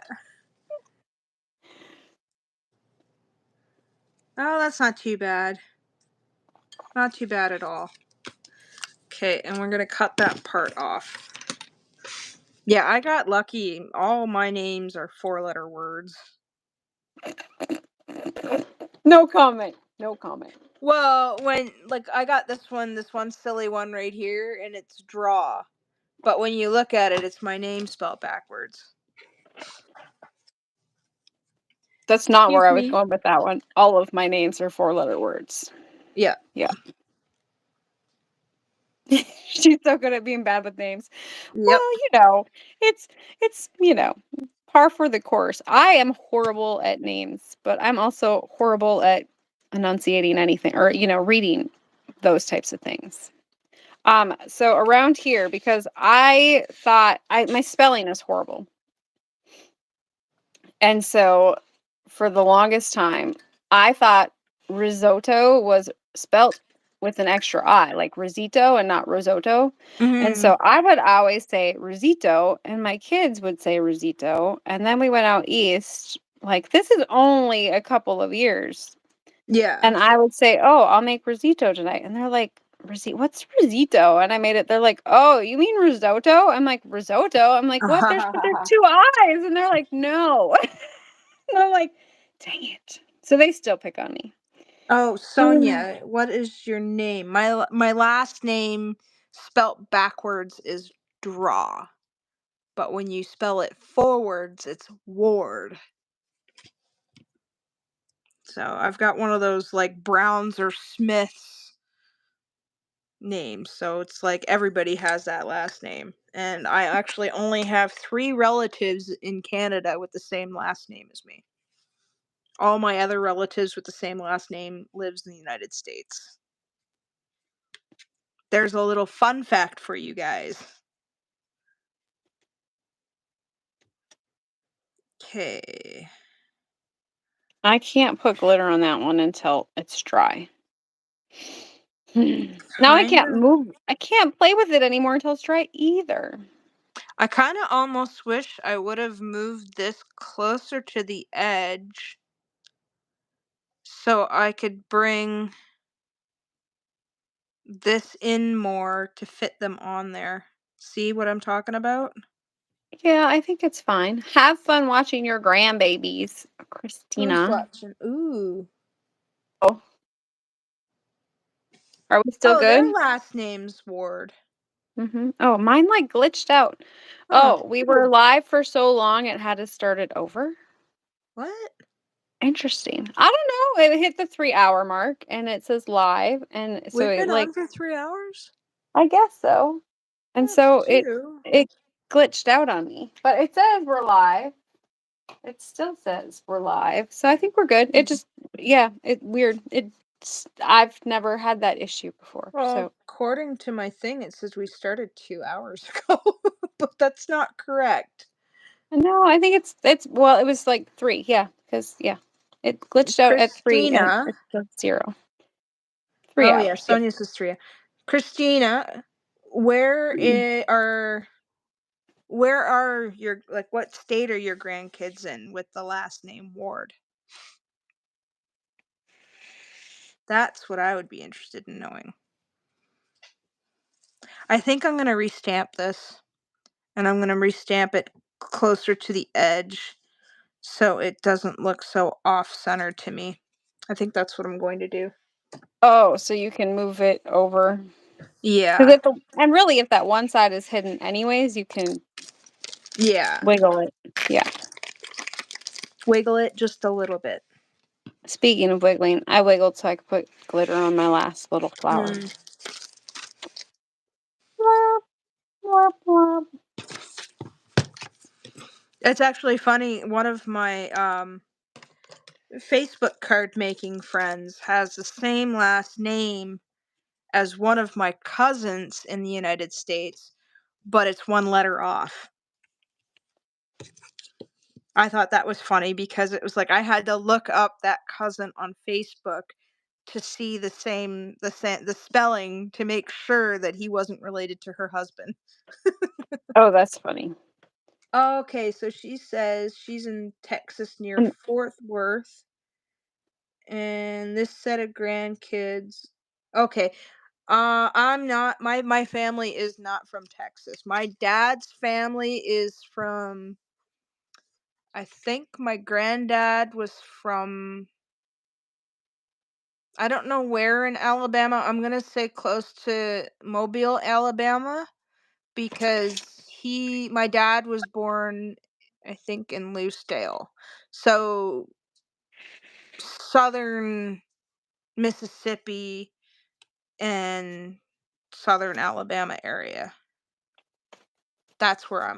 Oh, that's not too bad. Not too bad at all. Okay, and we're gonna cut that part off. Yeah, I got lucky. All my names are 4-letter words. No comment. No comment. Well, when like I got this one silly one right here, and it's draw. But when you look at it, it's my name spelled backwards. That's not where Excuse I was me. going with that one. All of my names are 4-letter words. Yeah. Yeah. She's so good at being bad with names. Yep. Well, it's par for the course. I am horrible at names, but I'm also horrible at enunciating anything or, reading those types of things. So around here, because I thought my spelling is horrible. And so for the longest time, I thought risotto was spelt with an extra I, like risito and not risotto. And Hmm. so I would always say risito, and my kids would say risito. And then we went out east, like this is only a couple of years. Yeah. And I would say, "Oh, I'll make risotto tonight." And they're like, what's risotto? And I made it. They're like, "Oh, you mean risotto?" I'm like, "Risotto?" I'm like, "What? There's two eyes." And they're like, "No." And I'm like, "Dang it." So they still pick on me. Oh, Mm. Sonia, what is your name? My last name spelt backwards is draw, but when you spell it forwards, it's Ward. So I've got one of those like Browns or Smiths names. So it's like everybody has that last name. And I actually only have 3 relatives in Canada with the same last name as me. All my other relatives with the same last name lives in the United States. There's a little fun fact for you guys. Okay. I can't put glitter on that one until it's dry. Now I Kind can't of. move. I can't play with it anymore until it's dry either. I kind of almost wish I would have moved this closer to the edge so I could bring this in more to fit them on there. See what I'm talking about? Yeah, I think it's fine. Have fun watching your grandbabies, Who's Christina. watching? Ooh. Oh, are we still Oh, their good? last name's Ward. Oh, mine like glitched out. Huh. Oh, we were live for so long it had to start it over. What? Interesting. I don't know. It hit the 3-hour mark and it says live, and so We've it been like on for 3 hours? I guess so. And That's so two. it glitched out on me. But it says we're live. It still says we're live. So I think we're good. It just weird. I've never had that issue before. Well, So according to my thing, it says we started 2 hours ago, but that's not correct. no, I think it's well, it was like 3, yeah, because it glitched out at 3 and Christina. it says 0. 3 Oh yeah, hours. Yeah. Sonia says 3. Christina, where are your, like, what state are your grandkids in with the last name Ward? That's what I would be interested in knowing. I think I'm going to restamp this, and I'm going to restamp it closer to the edge so it doesn't look so off-center to me. I think that's what I'm going to do. Oh, so you can move it over. Yeah. And really, if that one side is hidden anyways, you can Yeah. wiggle it. Yeah. Wiggle it just a little bit. Speaking of wiggling, I wiggled so I could put glitter on my last little flower. Blurp, blurp, blurp. It's actually funny. One of my Facebook card making friends has the same last name as one of my cousins in the United States, but it's one letter off. I thought that was funny because it was like I had to look up that cousin on Facebook to see the spelling to make sure that he wasn't related to her husband. Oh, that's funny. Okay, so she says she's in Texas near And Fort Worth, and this set of grandkids. Okay, I'm not. My family is not from Texas. My dad's family is from. I think my granddad was from. I don't know where in Alabama. I'm gonna say close to Mobile, Alabama, because my dad was born, I think, in Loosedale, so southern Mississippi and southern Alabama area. That's where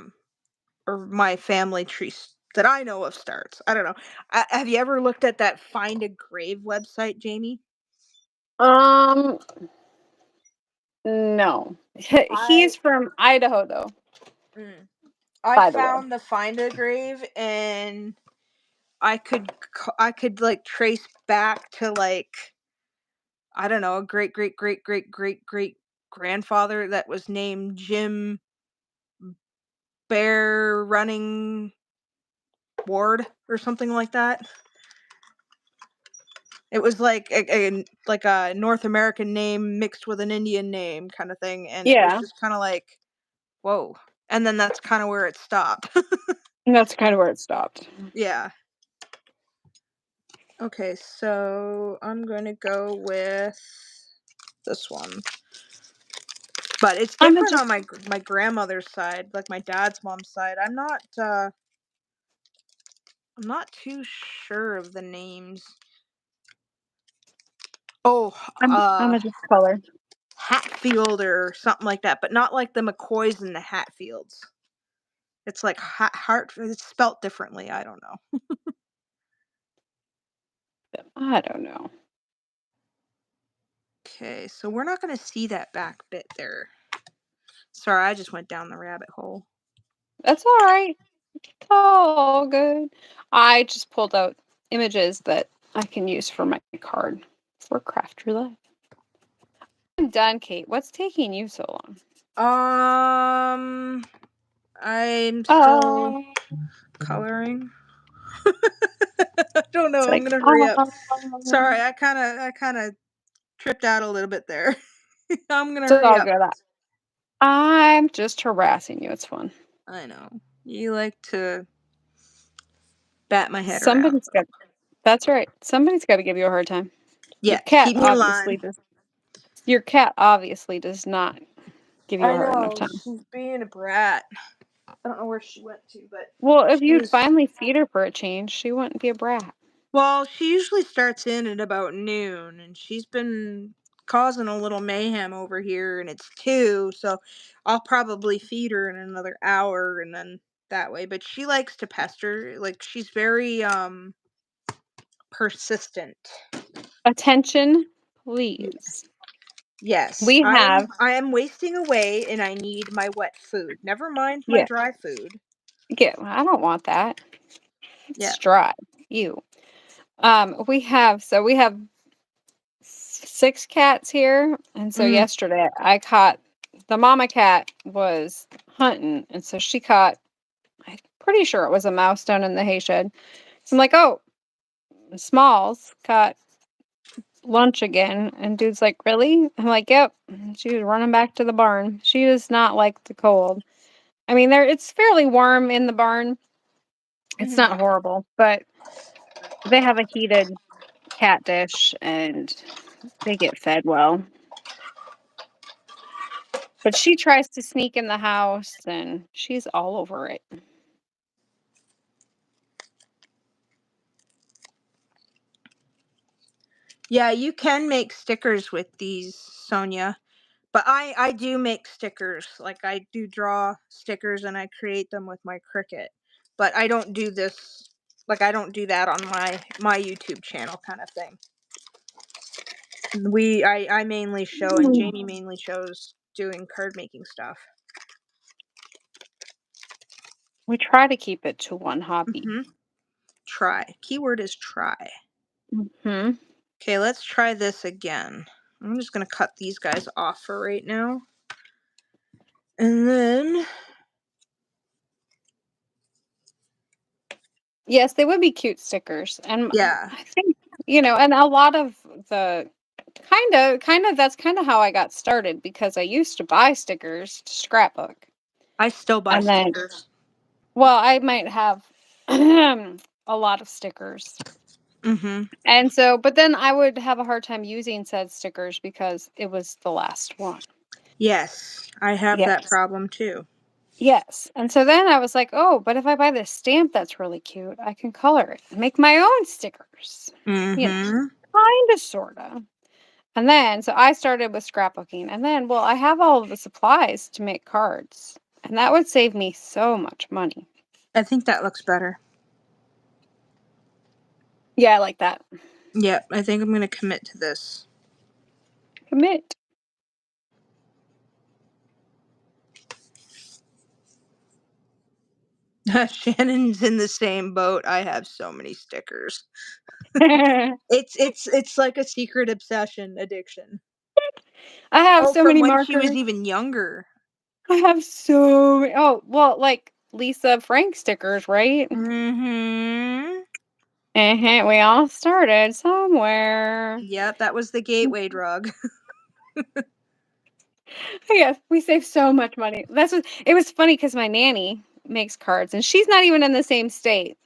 my family tree that I know of starts. I don't know. Have you ever looked at that Find a Grave website, Jamie? no. I He's from Idaho though, mm, I by the way. found the Find a Grave, and I could like trace back to, like, I don't know, a great great great great great great grandfather that was named Jim Bear Running Ward or something like that. It was like a North American name mixed with an Indian name kind of thing, and it was Yeah. just kind of like, whoa. And then that's kind of where it stopped. And that's kind of where it stopped. Yeah. Okay, so I'm going to go with this one. But it's I'm different just on my grandmother's side, like my dad's mom's side. I'm not too sure of the names. Oh, I'm a just color. Hatfield or something like that, but not like the McCoys and the Hatfields. It's like Hartford. It's spelt differently. I don't know. I don't know. Okay, so we're not going to see that back bit there. Sorry, I just went down the rabbit hole. That's all right. It's all good. I just pulled out images that I can use for my card for Craft Roulette. I'm done, Kate. What's taking you so long? I'm still Oh, coloring. I don't know. it's I'm like, gonna hurry up. Sorry, I kind of tripped out a little bit there. I'm gonna it's hurry all up. good. I'm just harassing you. It's fun. I know. You like to bat my head around. Somebody's got That's right. Somebody's gotta give you a hard time. Your Yeah, cat keep me in obviously line. does your cat obviously does not give you a I hard enough know, time. she's being a brat. I don't know where she went to, but Well, if she you'd was. finally feed her for a change, she wouldn't be a brat. Well, she usually starts in at about noon, and she's been causing a little mayhem over here, and it's 2, so I'll probably feed her in another hour and then that way. But she likes to pester, like she's very persistent. Attention, please. Yes, We have I am wasting away and I need my wet food. Never mind my Yeah, dry food. I don't want that. Yeah. It's dry. Ew. We have 6 cats here, and so Mm. yesterday I caught the mama cat was hunting, and so she caught I'm pretty sure it was a mouse down in the hay shed. So I'm like, "Oh, Smalls caught lunch again." And dude's like, "Really?" I'm like, "Yep." And she was running back to the barn. She does not like the cold. I mean, it's fairly warm in the barn. It's Mhm. not horrible, but they have a heated cat dish and they get fed well. But she tries to sneak in the house and she's all over it. Yeah, you can make stickers with these, Sonia. But I do make stickers. Like I do draw stickers and I create them with my Cricut. But I don't do this, like I don't do that on my YouTube channel kind of thing. I mainly show, and Mm. Jamie mainly shows doing card making stuff. We try to keep it to one hobby. Mhm. Try. Keyword is try. Mhm. Okay, let's try this again. I'm just gonna cut these guys off for right now. And then Yes, they would be cute stickers. And yeah, I think, and a lot of the kind of that's kind of how I got started because I used to buy stickers to scrapbook. I still buy And then, stickers. well, I might have a lot of stickers. Mhm. And so, but then I would have a hard time using said stickers because it was the last one. Yes, I have that Yes. problem too. Yes. And so then I was like, oh, but if I buy this stamp that's really cute, I can color it and make my own stickers. Mhm. Kind of, sort of. And then, so I started with scrapbooking. And then, well, I have all of the supplies to make cards. And that would save me so much money. I think that looks better. Yeah, I like that. Yep, I think I'm gonna commit to this. Commit. Shannon's in the same boat. I have so many stickers. I It's like a secret obsession, addiction. have Oh, so from many when she was markers. even younger. I have so many. Oh, well, like Lisa Frank stickers, right? Mhm. We all started somewhere. Yep, that was the gateway drug. Yes, we save so much money. It was funny because my nanny makes cards and she's not even in the same state.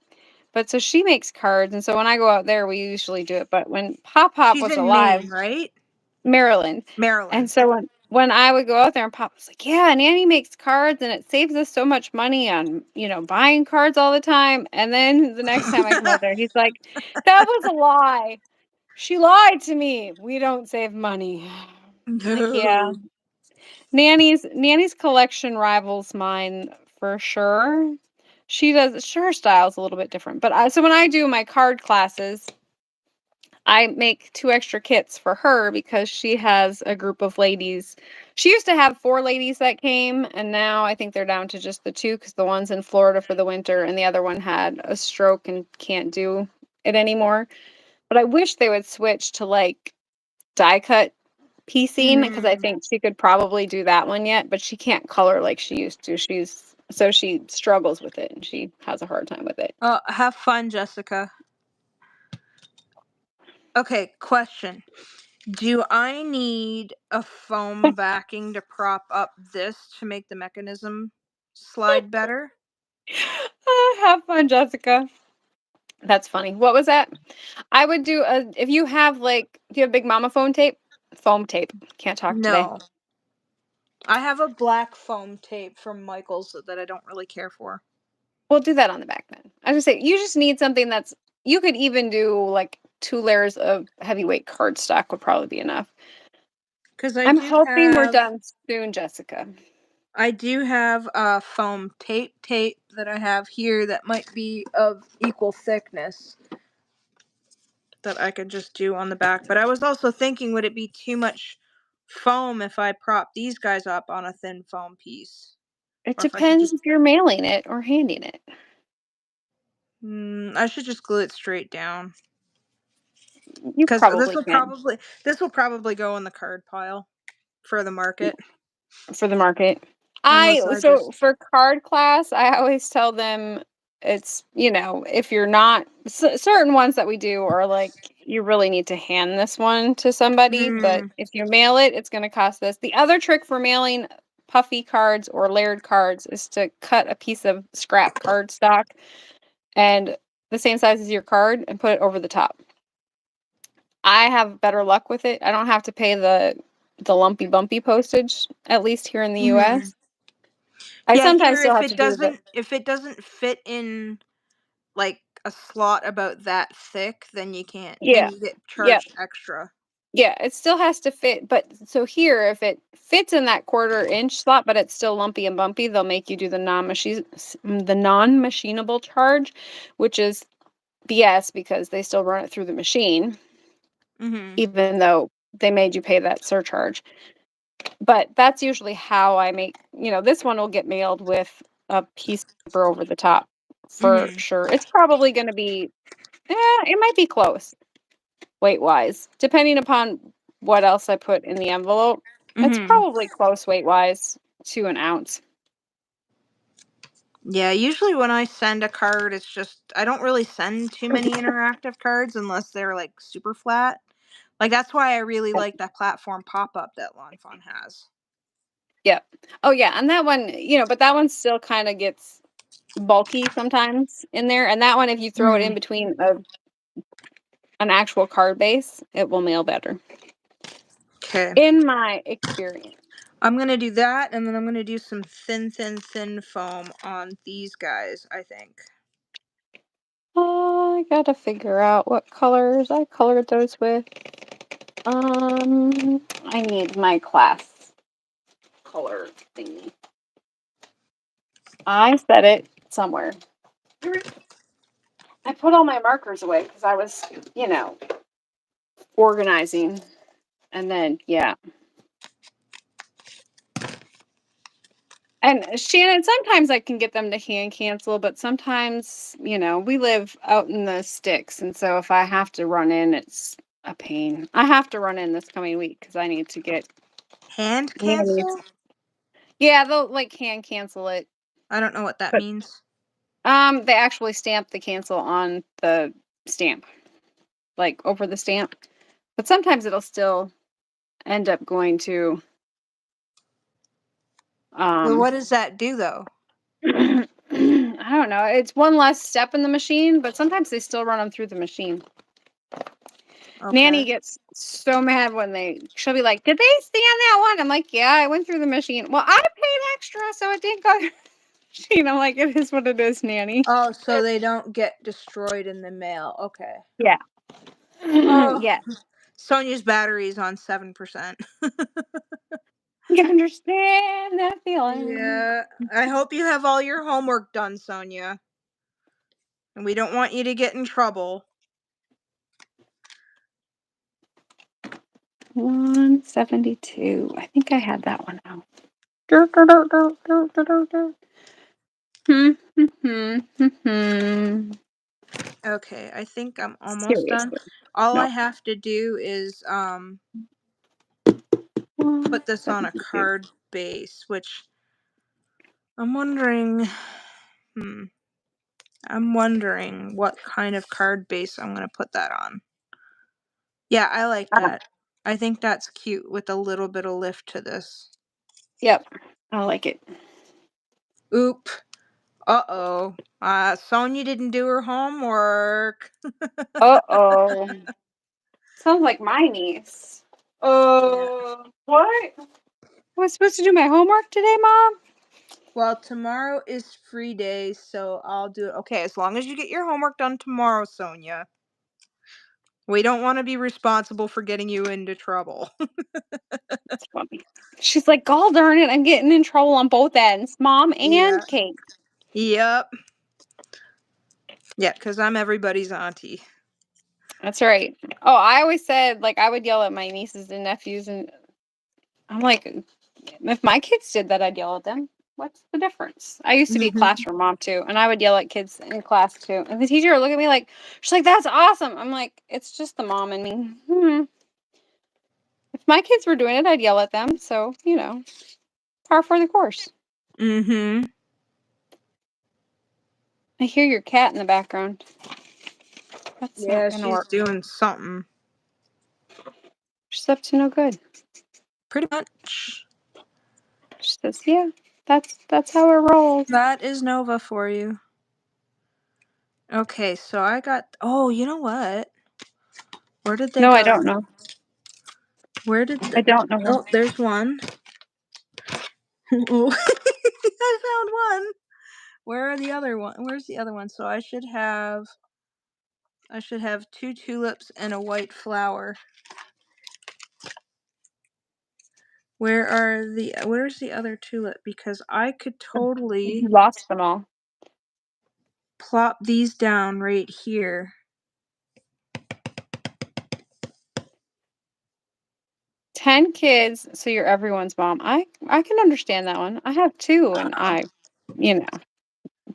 But so she makes cards, and so when I go out there, we usually do it. But when Pop Pop She's was in alive, Maine, right? Maryland, and Maryland. so when I would go out there, and Pop was like, "Yeah, Nanny makes cards, and it saves us so much money on buying cards all the time." And then the next time I come out there, he's like, "That was a lie. She lied to me. We don't save money." I'm like, yeah, No. Nanny's collection rivals mine for sure. She does sure her style's a little bit different. But so when I do my card classes, I make 2 extra kits for her because she has a group of ladies. She used to have 4 ladies that came, and now I think they're down to just the 2 because the one's in Florida for the winter and the other one had a stroke and can't do it anymore. But I wish they would switch to like die cut piecing because I Mm. think she could probably do that one yet, but she can't color like she used to. She struggles with it and she has a hard time with it. Oh, have fun, Jessica. Okay, question. Do I need a foam backing to prop up this to make the mechanism slide better? Have fun, Jessica. That's funny. What was that? I would do if you have do you have Big Mama phone tape? Foam tape. Can't talk today. No. I have a black foam tape from Michael's that I don't really care for. We'll do that on the back then. I was gonna say, you just need something that's, you could even do like 2 layers of heavyweight cardstock would probably be enough. Because I I'm do hoping we're have, done soon, Jessica. I do have a foam tape that I have here that might be of equal thickness that I could just do on the back. But I was also thinking, would it be too much foam if I prop these guys up on a thin foam piece? It Or if I should depends just, if you're mailing it or handing it. I should just glue it straight down. You Because probably can this will probably go in the card pile for the market. for the market. Unless I So just, for card class, I always tell them it's, if you're not certain ones that we do are like, you really need to hand this one to somebody, but if you mail it, it's going to cost this. The other trick for mailing puffy cards or layered cards is to cut a piece of scrap cardstock and the same size as your card and put it over the top. I have better luck with it. I don't have to pay the lumpy bumpy postage, at least here in the US. I yeah, sometimes here still have to do the if it doesn't fit in like a slot about that thick, then you can't. Then yeah. you get Yeah. charged extra. Yeah, it still has to fit, but so here, if it fits in that 1/4 inch slot, but it's still lumpy and bumpy, they'll make you do the non-machinable charge, which is BS because they still run it through the machine, even though they made you pay that surcharge. But that's usually how I make, this one will get mailed with a piece of paper over the top for sure. It's probably going to be, it might be close weight-wise, depending upon what else I put in the envelope. It's probably close weight-wise to an ounce. Yeah, usually when I send a card, it's just, I don't really send too many interactive cards unless they're like super flat. Like that's why I really like that platform pop-up that Lawn Fawn has. Yep. Oh yeah, and that one, but that one still kind of gets bulky sometimes in there. And that one, if you throw it in between an actual card base, it will mail better. Okay. In my experience. I'm going to do that, and then I'm going to do some thin foam on these guys, I think. I gotta figure out what colors I colored those with. I need my class color thingy. I set it somewhere. I put all my markers away because I was, organizing. And then, yeah. And Shannon, sometimes I can get them to hand cancel, but sometimes, we live out in the sticks. And so if I have to run in, it's a pain. I have to run in this coming week because I need to get Hand nannies. cancel? Yeah, they'll hand cancel it. I don't know what that But means. they actually stamp the cancel on the stamp, like over the stamp. But sometimes it'll still end up going to Well, what does that do though? I don't know. It's one less step in the machine, but sometimes they still run them through the machine. Okay. Nanny gets so mad when she'll be like, "Did they scan that one?" I'm like, "Yeah, I went through the machine." Well, I paid extra, so it didn't go through the machine. I'm like, "It is what it is, Nanny." Oh, so they don't get destroyed in the mail. Okay. Yeah. Oh, Yeah. Sonia's battery is on 7%. You understand that feeling. Yeah. I hope you have all your homework done, Sonia. And we don't want you to get in trouble. 172. I think I had that one out. Okay, I think I'm almost done. Seriously. All I No. have to do is put this on a 172. card base, which I'm wondering I'm wondering what kind of card base I'm going to put that on. Yeah, I like that. I think that's cute with a little bit of lift to this. Yep. I like it. Oop. Uh-oh. Sonia didn't do her homework. Uh-oh. Sounds like my niece. What? Was I supposed to do my homework today, Mom? Well, tomorrow is free day, so I'll do it. Okay, as long as you get your homework done tomorrow, Sonia. We don't want to be responsible for getting you into trouble. That's funny. She's like, "Gall darn it, I'm getting in trouble on both ends, Mom Yeah. and Kate." Yep. Yeah, because I'm everybody's auntie. That's right. Oh, I always said, like, I would yell at my nieces and nephews, and I'm like, if my kids did that, I'd yell at them. What's the difference? I used to be a Mm-hmm. classroom mom too, and I would yell at kids in class too. And the teacher would look at me like, she's like, "That's awesome." I'm like, "It's just the mom in me." If my kids were doing it, I'd yell at them. So, par for the course. Mm-hmm. I hear your cat in the background. That's not Yeah, gonna she's work. doing something. She's up to no good. Pretty much. She says, "Yeah, that's how it rolls." That is Nova for you. Okay, so I got... Oh, you know what? Where did they No, I go? don't know. Where did... I don't know. Oh, there's one. Oh, I found one. Where are the other one? Where's the other one? So I should have 2 tulips and a white flower. Where's the other tulip? Because I could totally You lost them all. plop these down right here. 10 kids, so you're everyone's mom. I can understand that one. I have 2, and I, you know,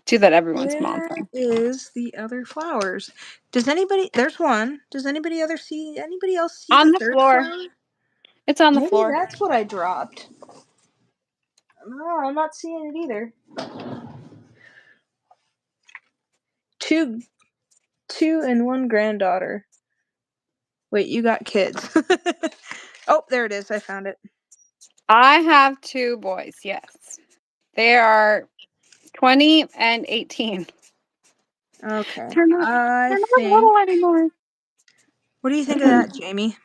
do that everyone's mom Where thing. is the other flowers? There's one. Does anybody else see On the the third floor. flower? It's on the Maybe floor. that's what I dropped. No, I'm not seeing it either. Two and one granddaughter. Wait, you got kids. Oh, there it is. I found it. I have 2 boys, yes. They are 20 and 18. Okay. They're not I they're not think. little anymore. What do you think of that, Jamie?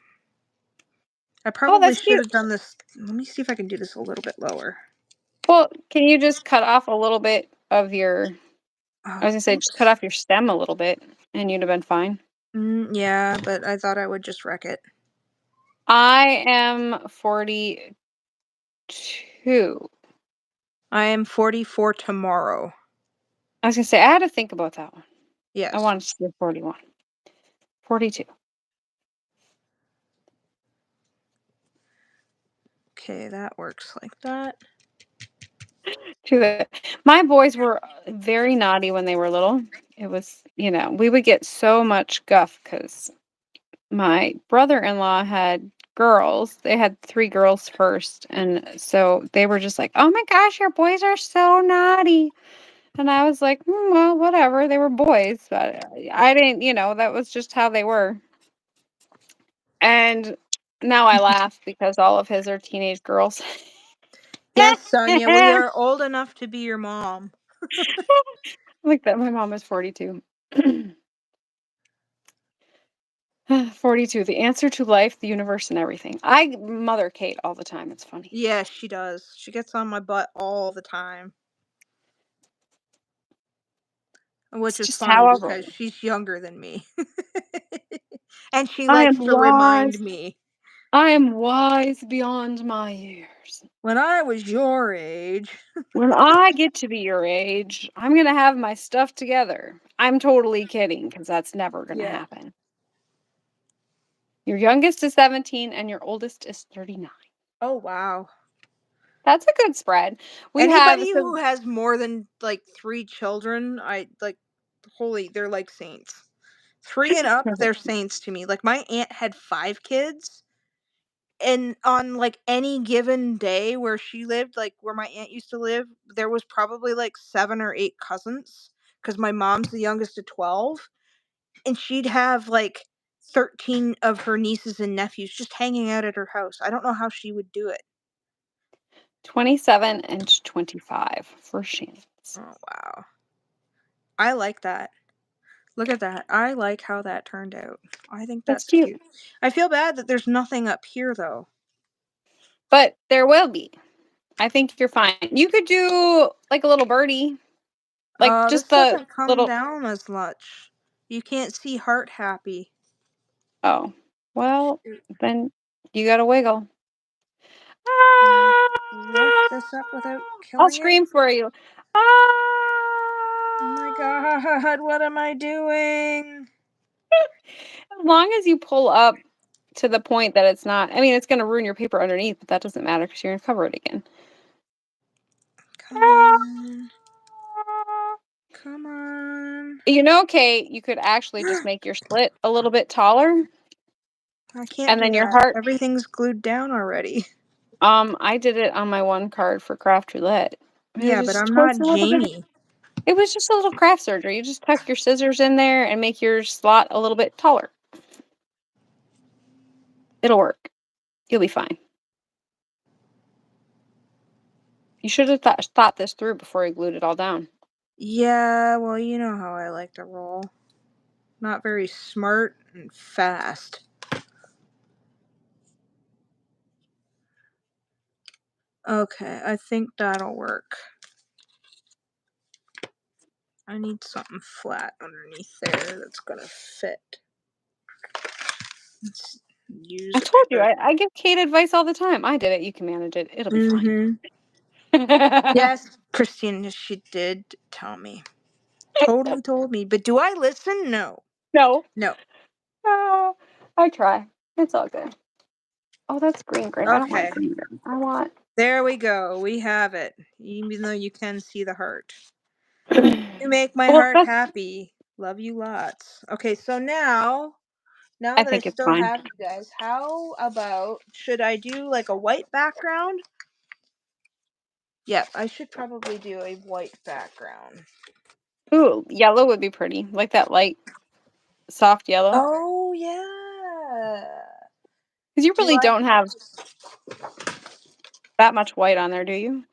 I Oh, probably that's should cute. have done this. Let me see if I can do this a little bit lower. Well, can you just cut off a little bit of your I Oh, was gonna say, just cut oops. off your stem a little bit, and you'd have been fine. Yeah, but I thought I would just wreck it. I am 42. I am 44 tomorrow. I was gonna say, I had to think about that one. I Yes. wanted to say 41. 42. Okay, that works like that. My boys were very naughty when they were little. It was, we would get so much guff because my brother-in-law had girls. They had 3 girls first, and so they were just like, "Oh my gosh, your boys are so naughty." And I was like, Well, whatever. They were boys, but I didn't, that was just how they were." And now I laugh because all of his are teenage girls. Yes, Sonia, we are old enough to be your mom. Like that. My mom is 42. 42, the answer to life, the universe, and everything. I mother Kate all the time. It's funny. Yes, she does. She gets on my butt all the time. Which It's is just funny how I because roll. she's younger than me. And she I likes am to remind wise. me. I am wise beyond my years. When I was your age. When I get to be your age, I'm going to have my stuff together. I'm totally kidding because that's never going to Yeah. happen. Your youngest is 17 and your oldest is 39. Oh, wow. That's a good spread. We have Anybody so who has more than like 3 children, they're like saints. 3 and up, they're saints to me. Like my aunt had 5 kids, and on like any given day where she lived, like where my aunt used to live, there was probably like 7 or 8 cousins because my mom's the youngest of 12, and she'd have like 13 of her nieces and nephews just hanging out at her house. I don't know how she would do it. 27 and 25 for Shannon. Oh, wow. I like that. Look at that. I like how that turned out. I think That's that's cute. cute. I feel bad that there's nothing up here, though. But there will be. I think you're fine. You could do like a little birdie. Like This just the doesn't come little. down as much. You can't see heart happy. Oh, well, then you gotta wiggle. Can I lift Ah! this up without I'll killing it? scream for you. Oh my Ah! god, what am I doing? As long as you pull up to the point that it's not, I mean, it's gonna ruin your paper underneath, but that doesn't matter because you're gonna cover it again. Come on. Come on. You know, okay, you could actually just make your slit a little bit taller, I can't and do then your that. heart. Everything's glued down already. I did it on my one card for craft roulette. It was Yeah, but just I'm towards not a little bit. Jamie. It was just a little craft surgery. You just tuck your scissors in there and make your slot a little bit taller. It'll work. You'll be fine. You should have thought this through before you glued it all down. Yeah, well, you know how I like to roll. Not very smart and fast. Okay, I think that'll work. I need something flat underneath there that's gonna fit. Let's use I a told you, pair. I give Kate advice all the time. I did it. You can manage it. It'll be fine. Yes, Christina, she did tell me. Totally told me. But do I listen? No. No. No. I try. It's all good. Oh, that's green. Great. I don't want Okay. green. I want. There we go. We have it. Even though you can see the heart. You make my Well, heart that's. happy. Love you lots. Okay, so now I that I think it's still fine. have you guys, how about, should I do like a white background? Yep, I should probably do a white background. Ooh, yellow would be pretty. Like that light, soft yellow. Oh, yeah. Because you Do really I don't have have to... that much white on there, do you?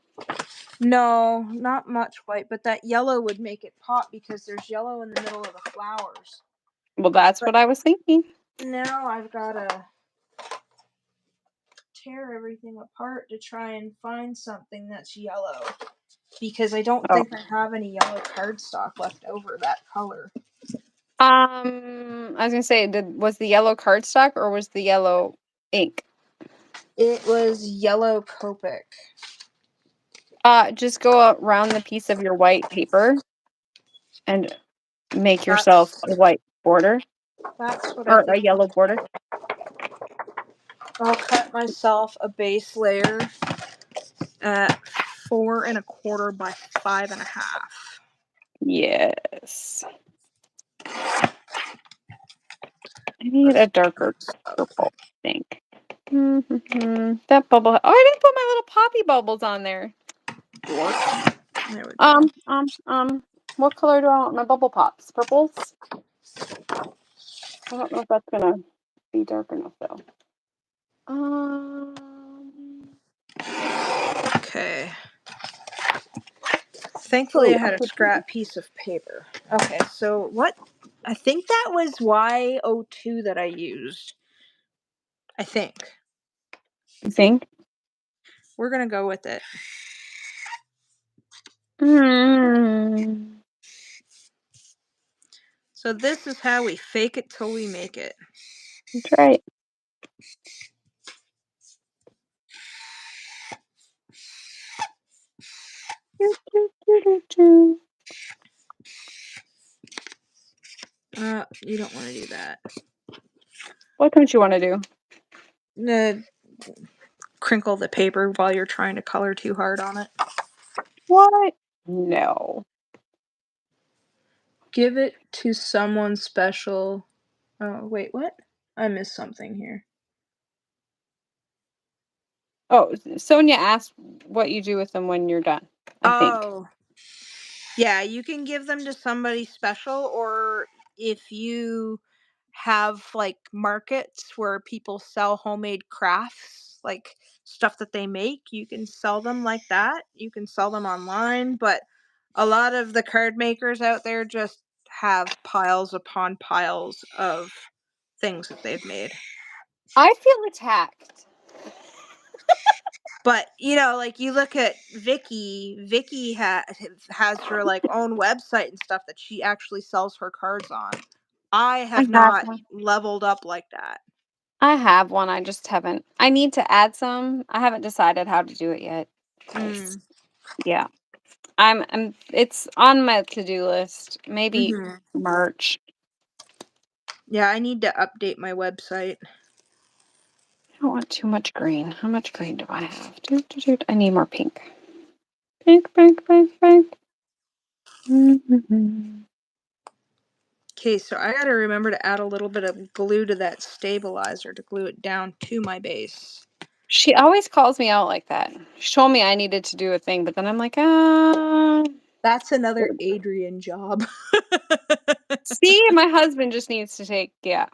No, not much white, but that yellow would make it pop because there's yellow in the middle of the flowers. Well, that's But what I was thinking. now I've got to tear everything apart to try and find something that's yellow. Because I don't Oh. think I have any yellow cardstock left over that color. I was gonna say, was the yellow cardstock or was the yellow ink? It was yellow Copic. Just go around the piece of your white paper and make yourself That's a white border what I or think. a yellow border. I'll cut myself a base layer at 4 1/4 by 5 1/2. Yes. I need a Let's darker purple, I think. That bubble. Oh, I didn't put my little poppy bubbles on there. There we go. What color do I want my bubble pops? Purples? I don't know if that's gonna be dark enough though. Okay. Thankfully, I had a I scrap piece of paper. Okay, so what? I think that was Y02 that I used. I think. think. We're going to go with it. So this is how we fake it till we make it. That's right. You don't want to do that. What don't you want to do? Crinkle the paper while you're trying to color too hard on it. What? No. Give it to someone special. Oh, wait, what? I missed something here. Oh, Sonia asked what you do with them when you're done, I think. Oh. Yeah, you can give them to somebody special, or if you have like markets where people sell homemade crafts, like stuff that they make, you can sell them like that. You can sell them online, but A lot of the card makers out there just have piles upon piles of things that they've made. I feel attacked. But like you look at Vicky has her like own website and stuff that she actually sells her cards on. I I have have not one. leveled up like that. I have one. I just haven't. I need to add some. I haven't decided how to do it yet. 'Cause, yeah, I'm. It's on my to-do list. Maybe March. Yeah, I need to update my website. I don't want too much green. How much green do I have? I need more pink. Pink, pink, pink, pink. Okay, so I gotta remember to add a little bit of glue to that stabilizer to glue it down to my base. She always calls me out like that. She told me I needed to do a thing, but then I'm like, That's another Adrian job. see, my husband just needs to take, yeah.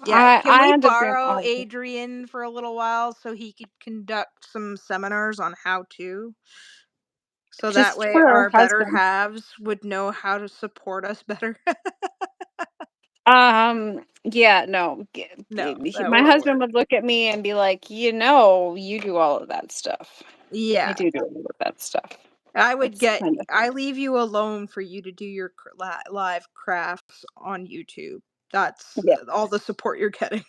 Yeah, can I we end up doing borrow all of it. Adrian for a little while so he could conduct some seminars on how to? So that Just way for our our better husband. halves would know how to support us better. Yeah, no. No, that My won't husband work. would look at me and be like, you do all of that stuff. I Yeah. do all of that stuff. It's kind of I leave you alone for you to do your live crafts on YouTube. That's yeah. all the support you're getting.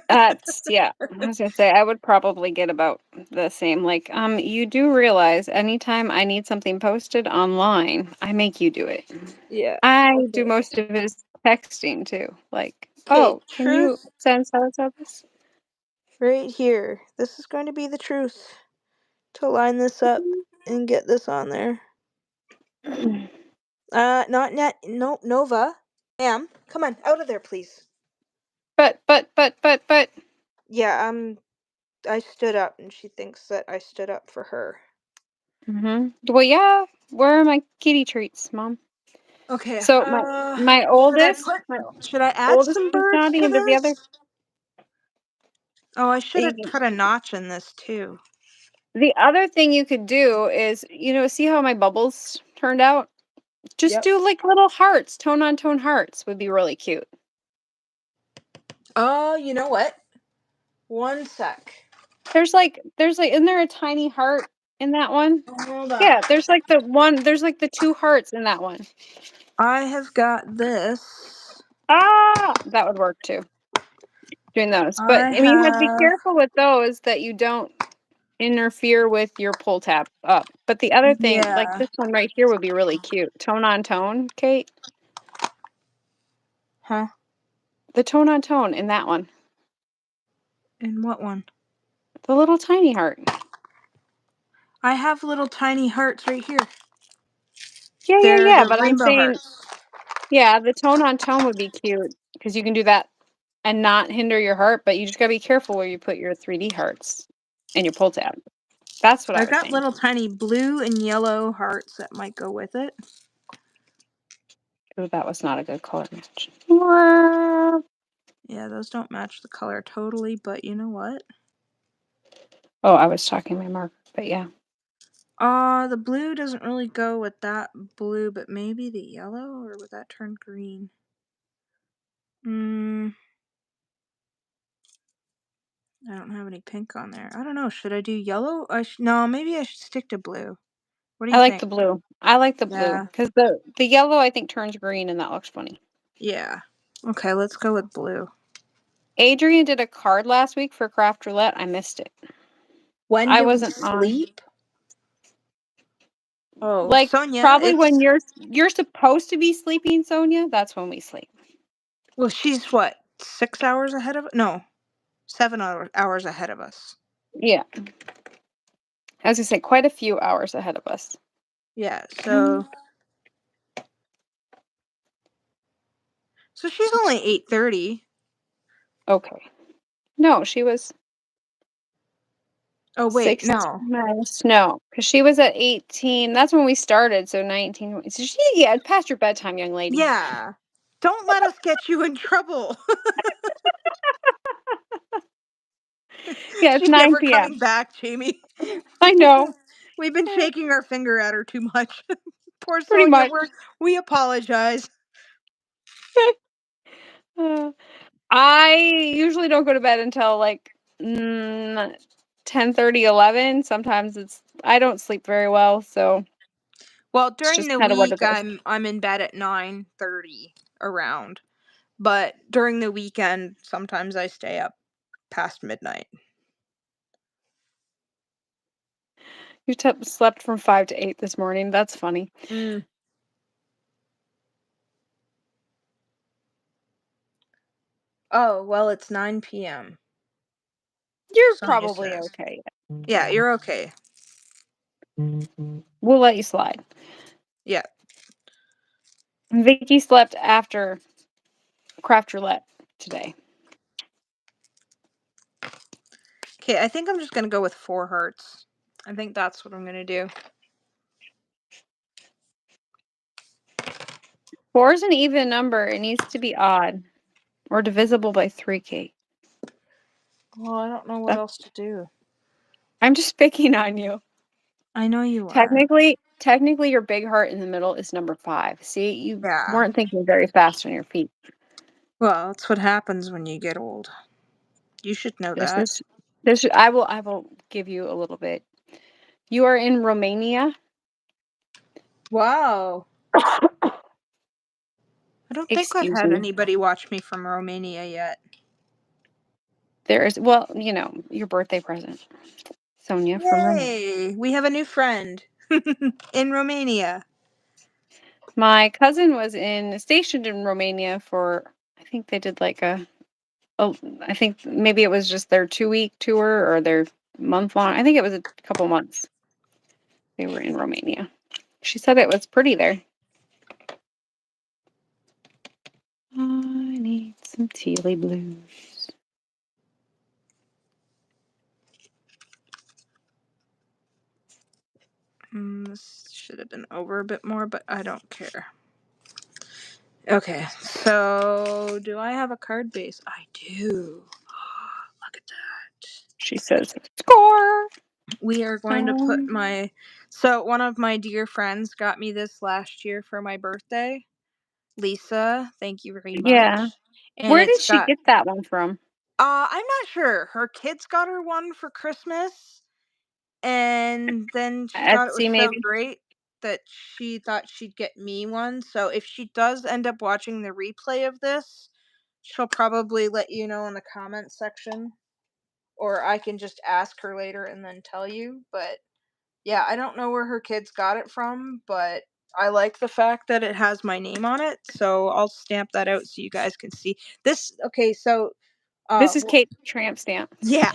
That's yeah. I was gonna say I would probably get about the same. Like, you do realize anytime I need something posted online, I make you do it. Yeah. I do Okay. most of his texting too. Like, Okay, oh, can you truth send so this? right here. This is going to be the truth to line this up and get this on there. Not net. No, Nova. Ma'am, come on, out of there, please. But. Yeah, I stood up, and she thinks that I stood up for her. Well, yeah. Where are my kitty treats, Mom? Okay. So my oldest, Should I add some is birds naughty, to and the other this? Oh, I should have the put a notch in this too. the other thing you could do is, see how my bubbles turned out? Just Yep. do like little hearts, tone on tone hearts would be really cute. Oh, you know what? One sec. Isn't there a tiny heart in that one? Hold on. Yeah, there's like the two hearts in that one. I have got this. That would work too. Doing those. But I I mean, you have to be have. careful with those that you don't interfere with your pull tab up. But the other thing, like Yeah. this one right here would be really cute. Tone on tone, Kate. Huh? The tone on tone in that one. In what one? The little tiny heart. I have little tiny hearts right here. Yeah, yeah, They're yeah. the But I'm rainbow saying, hearts. yeah, the tone on tone would be cute because you can do that and not hinder your heart, but you just gotta be careful where you put your 3D hearts and your pull tab. That's what I I've was got saying. little tiny blue and yellow hearts that might go with it. Oh, that was not a good color match. Oh, Yeah, those don't match the color totally, but you know what? I was talking my marker, but yeah. The blue doesn't really go with that blue, but maybe the yellow, or would that turn green? I don't have any pink on there. I don't know. Should I do yellow? No, maybe I should stick to blue. What do I you like think? the blue. I like the blue Yeah. because the yellow I think turns green and that looks funny. Yeah. Okay, let's go with blue. Adrian did a card last week for Craft Roulette. I missed it. When I do we wasn't on. sleep? Oh, Like Sonia, probably when you're supposed to be sleeping, Sonia. That's when we sleep. well, she's what, 6 hours ahead of, no, 7 hours ahead of us. Yeah, as I say, quite a few hours ahead of us. Yeah, so she's only 8:30. Okay. No, she was Oh, wait, 6 no. minus no, because she was at 18. That's when we started. So 19. So past your bedtime, young lady. Yeah. Don't let us get you in trouble. Yeah, it's She's 9 never p.m. coming back, Jamie. I know. We've been shaking our finger at her too much. Poor Pretty Sonia, much. we apologize. I usually don't go to bed until like 10:30, 11. Sometimes I don't sleep very well, so Well, it's during just the kind of what week, it is. I'm in bed at 9:30 around, but during the weekend, sometimes I stay up past midnight. You slept from 5 to 8 this morning. That's funny. Mm. Oh, well, it's 9 p.m. You're Sonia probably says. okay. Yeah, you're okay. We'll let you slide. Yeah. Vicky slept after craft roulette today. Okay, I think I'm just gonna go with 4 hearts. I think that's what I'm gonna do. 4 is an even number. It needs to be odd or divisible by 3, Kate. Well, I don't know what else to do. I'm just picking on you. I know you are. Technically, your big heart in the middle is number 5. See, you Yeah. weren't thinking very fast on your feet. Well, that's what happens when you get old. You should know This that. is this. I will give you a little bit. You are in Romania. Wow. I don't think I've Excuse had me. anybody watch me from Romania yet. Well, your birthday present, Sonia from Romania. Yay! We have a new friend in Romania. My cousin was stationed in Romania for. I think they did like I think maybe it was just their 2-week tour or their month long. I think it was a couple months. They were in Romania. She said it was pretty there. I need some Tealy Blues. This should have been over a bit more, but I don't care. Okay, so do I have a card base? I do. Look at that. She says, score! We are going to put my... So one of my dear friends got me this last year for my birthday. Lisa, thank you very much. Yeah. And Where it's did she got... get that one from? I'm not sure. Her kids got her one for Christmas, and then she thought it was Etsy, so maybe? great that she thought she'd get me one. So if she does end up watching the replay of this, she'll probably let you know in the comments section, or I can just ask her later and then tell you. But yeah, I don't know where her kids got it from, but I like the fact that it has my name on it, so I'll stamp that out so you guys can see. This, okay, so This is Kate's tramp stamp. yeah.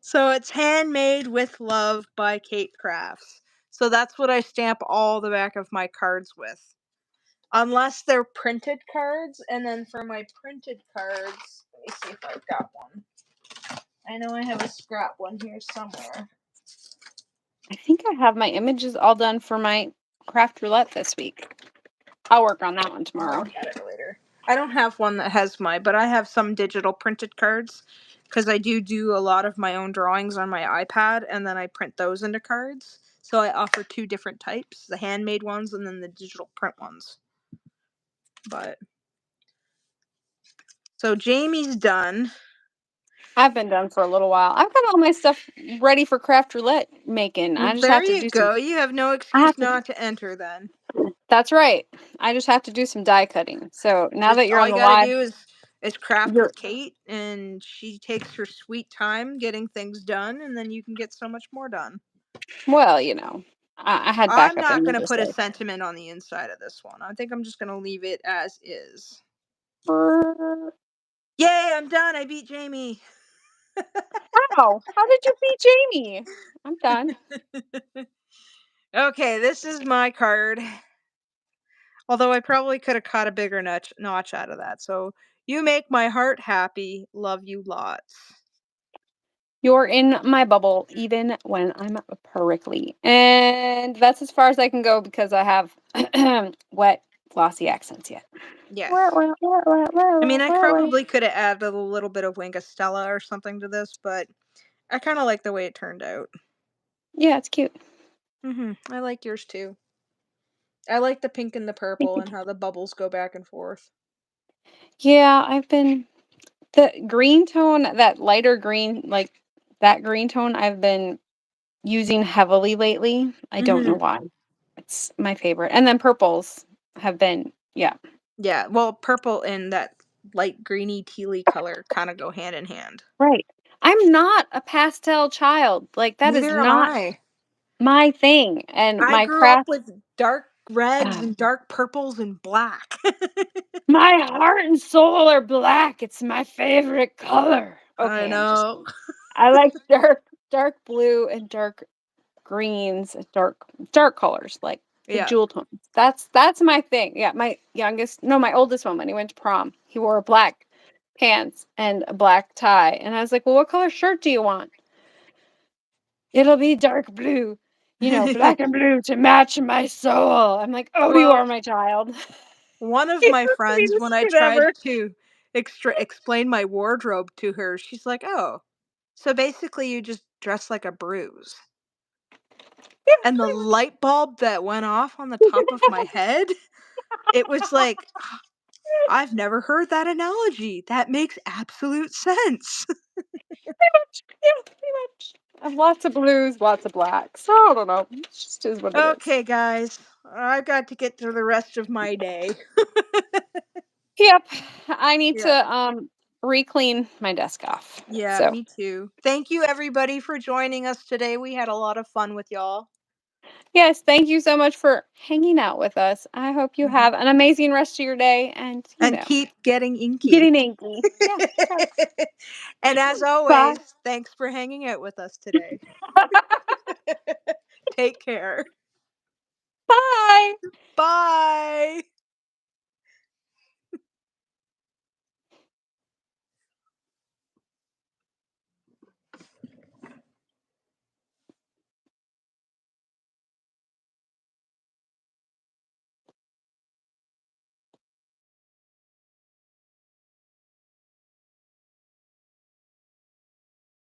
So it's handmade with love by Kate Crafts. So that's what I stamp all the back of my cards with. Unless they're printed cards, and then for my printed cards, let me see if I've got one. I know I have a scrap one here somewhere. I think I have my images all done for my craft roulette this week. I'll work on that one tomorrow. I'll look at it later. I don't have one that has but I have some digital printed cards because I do a lot of my own drawings on my iPad, and then I print those into cards. So I offer 2 different types, the handmade ones and then the digital print ones. But so Jamie's done. I've been done for a little while. I've got all my stuff ready for craft roulette making. I Well, just have there to you do some. go. You have no I have excuse to. not to enter then. That's right. I just have to do some die cutting. So now that Just you're all on you the got to live, do is craft you're with Kate, and she takes her sweet time getting things done, and then you can get so much more done. well, I had I'm backup not going to images put a there. sentiment on the inside of this one. I think I'm just going to leave it as is. Yay, I'm done. I beat Jamie. Wow. How did you beat Jamie? I'm done. Okay, this is my card. Although I probably could have caught a bigger notch out of that. So, you make my heart happy. Love you lots. You're in my bubble, even when I'm prickly. And that's as far as I can go because I have wet, glossy accents yet. Yes. I mean, I probably could have added a little bit of Stella or something to this, but I kind of like the way it turned out. Yeah, it's cute. I like yours too. I like the pink and the purple and how the bubbles go back and forth. Yeah, I've been the green tone, that lighter green, like, that green tone I've been using heavily lately. I don't know Mhm. why. It's my favorite, and then purples have been yeah. Yeah, well, purple and that light greeny tealy color kinda go hand in hand. Right. I'm not a pastel child, like, that is Neither am not I. my thing, and I my grew up craft with dark reds ugh, and dark purples and black. my heart and soul are black, it's my favorite color. I Okay, I'm just know. I like dark blue and dark greens, dark colors, like the Yeah. jewel tones. That's my thing. Yeah, my youngest no, my oldest one, when he went to prom, he wore black pants and a black tie, and I was like, "Well, what color shirt do you want?" "It'll be dark blue, black and blue to match my soul." I'm like, "Oh, you Well, are my child." one of He's my the friends, when sweetest I kid tried ever. to explain my wardrobe to her, she's like, "Oh, so basically you just dress like a bruise." Yeah, And the pretty light bulb that went off on the much. top of my head, it was like, I've never heard that analogy. That makes absolute sense. Pretty much. Yeah, pretty much. I have lots of blues, lots of blacks. So I don't know. It just is what it is. Okay, guys, I've got to get through the rest of my day. Yep. I need Yeah. to re-clean my desk off. Yeah, So me too. Thank you everybody for joining us today. We had a lot of fun with y'all. yes, thank you so much for hanging out with us. I hope you Mhm. have an amazing rest of your day and And keep getting inky. getting inky. Yeah, that's right. And as Bye. always, thanks for hanging out with us today. Take care. Bye. Bye.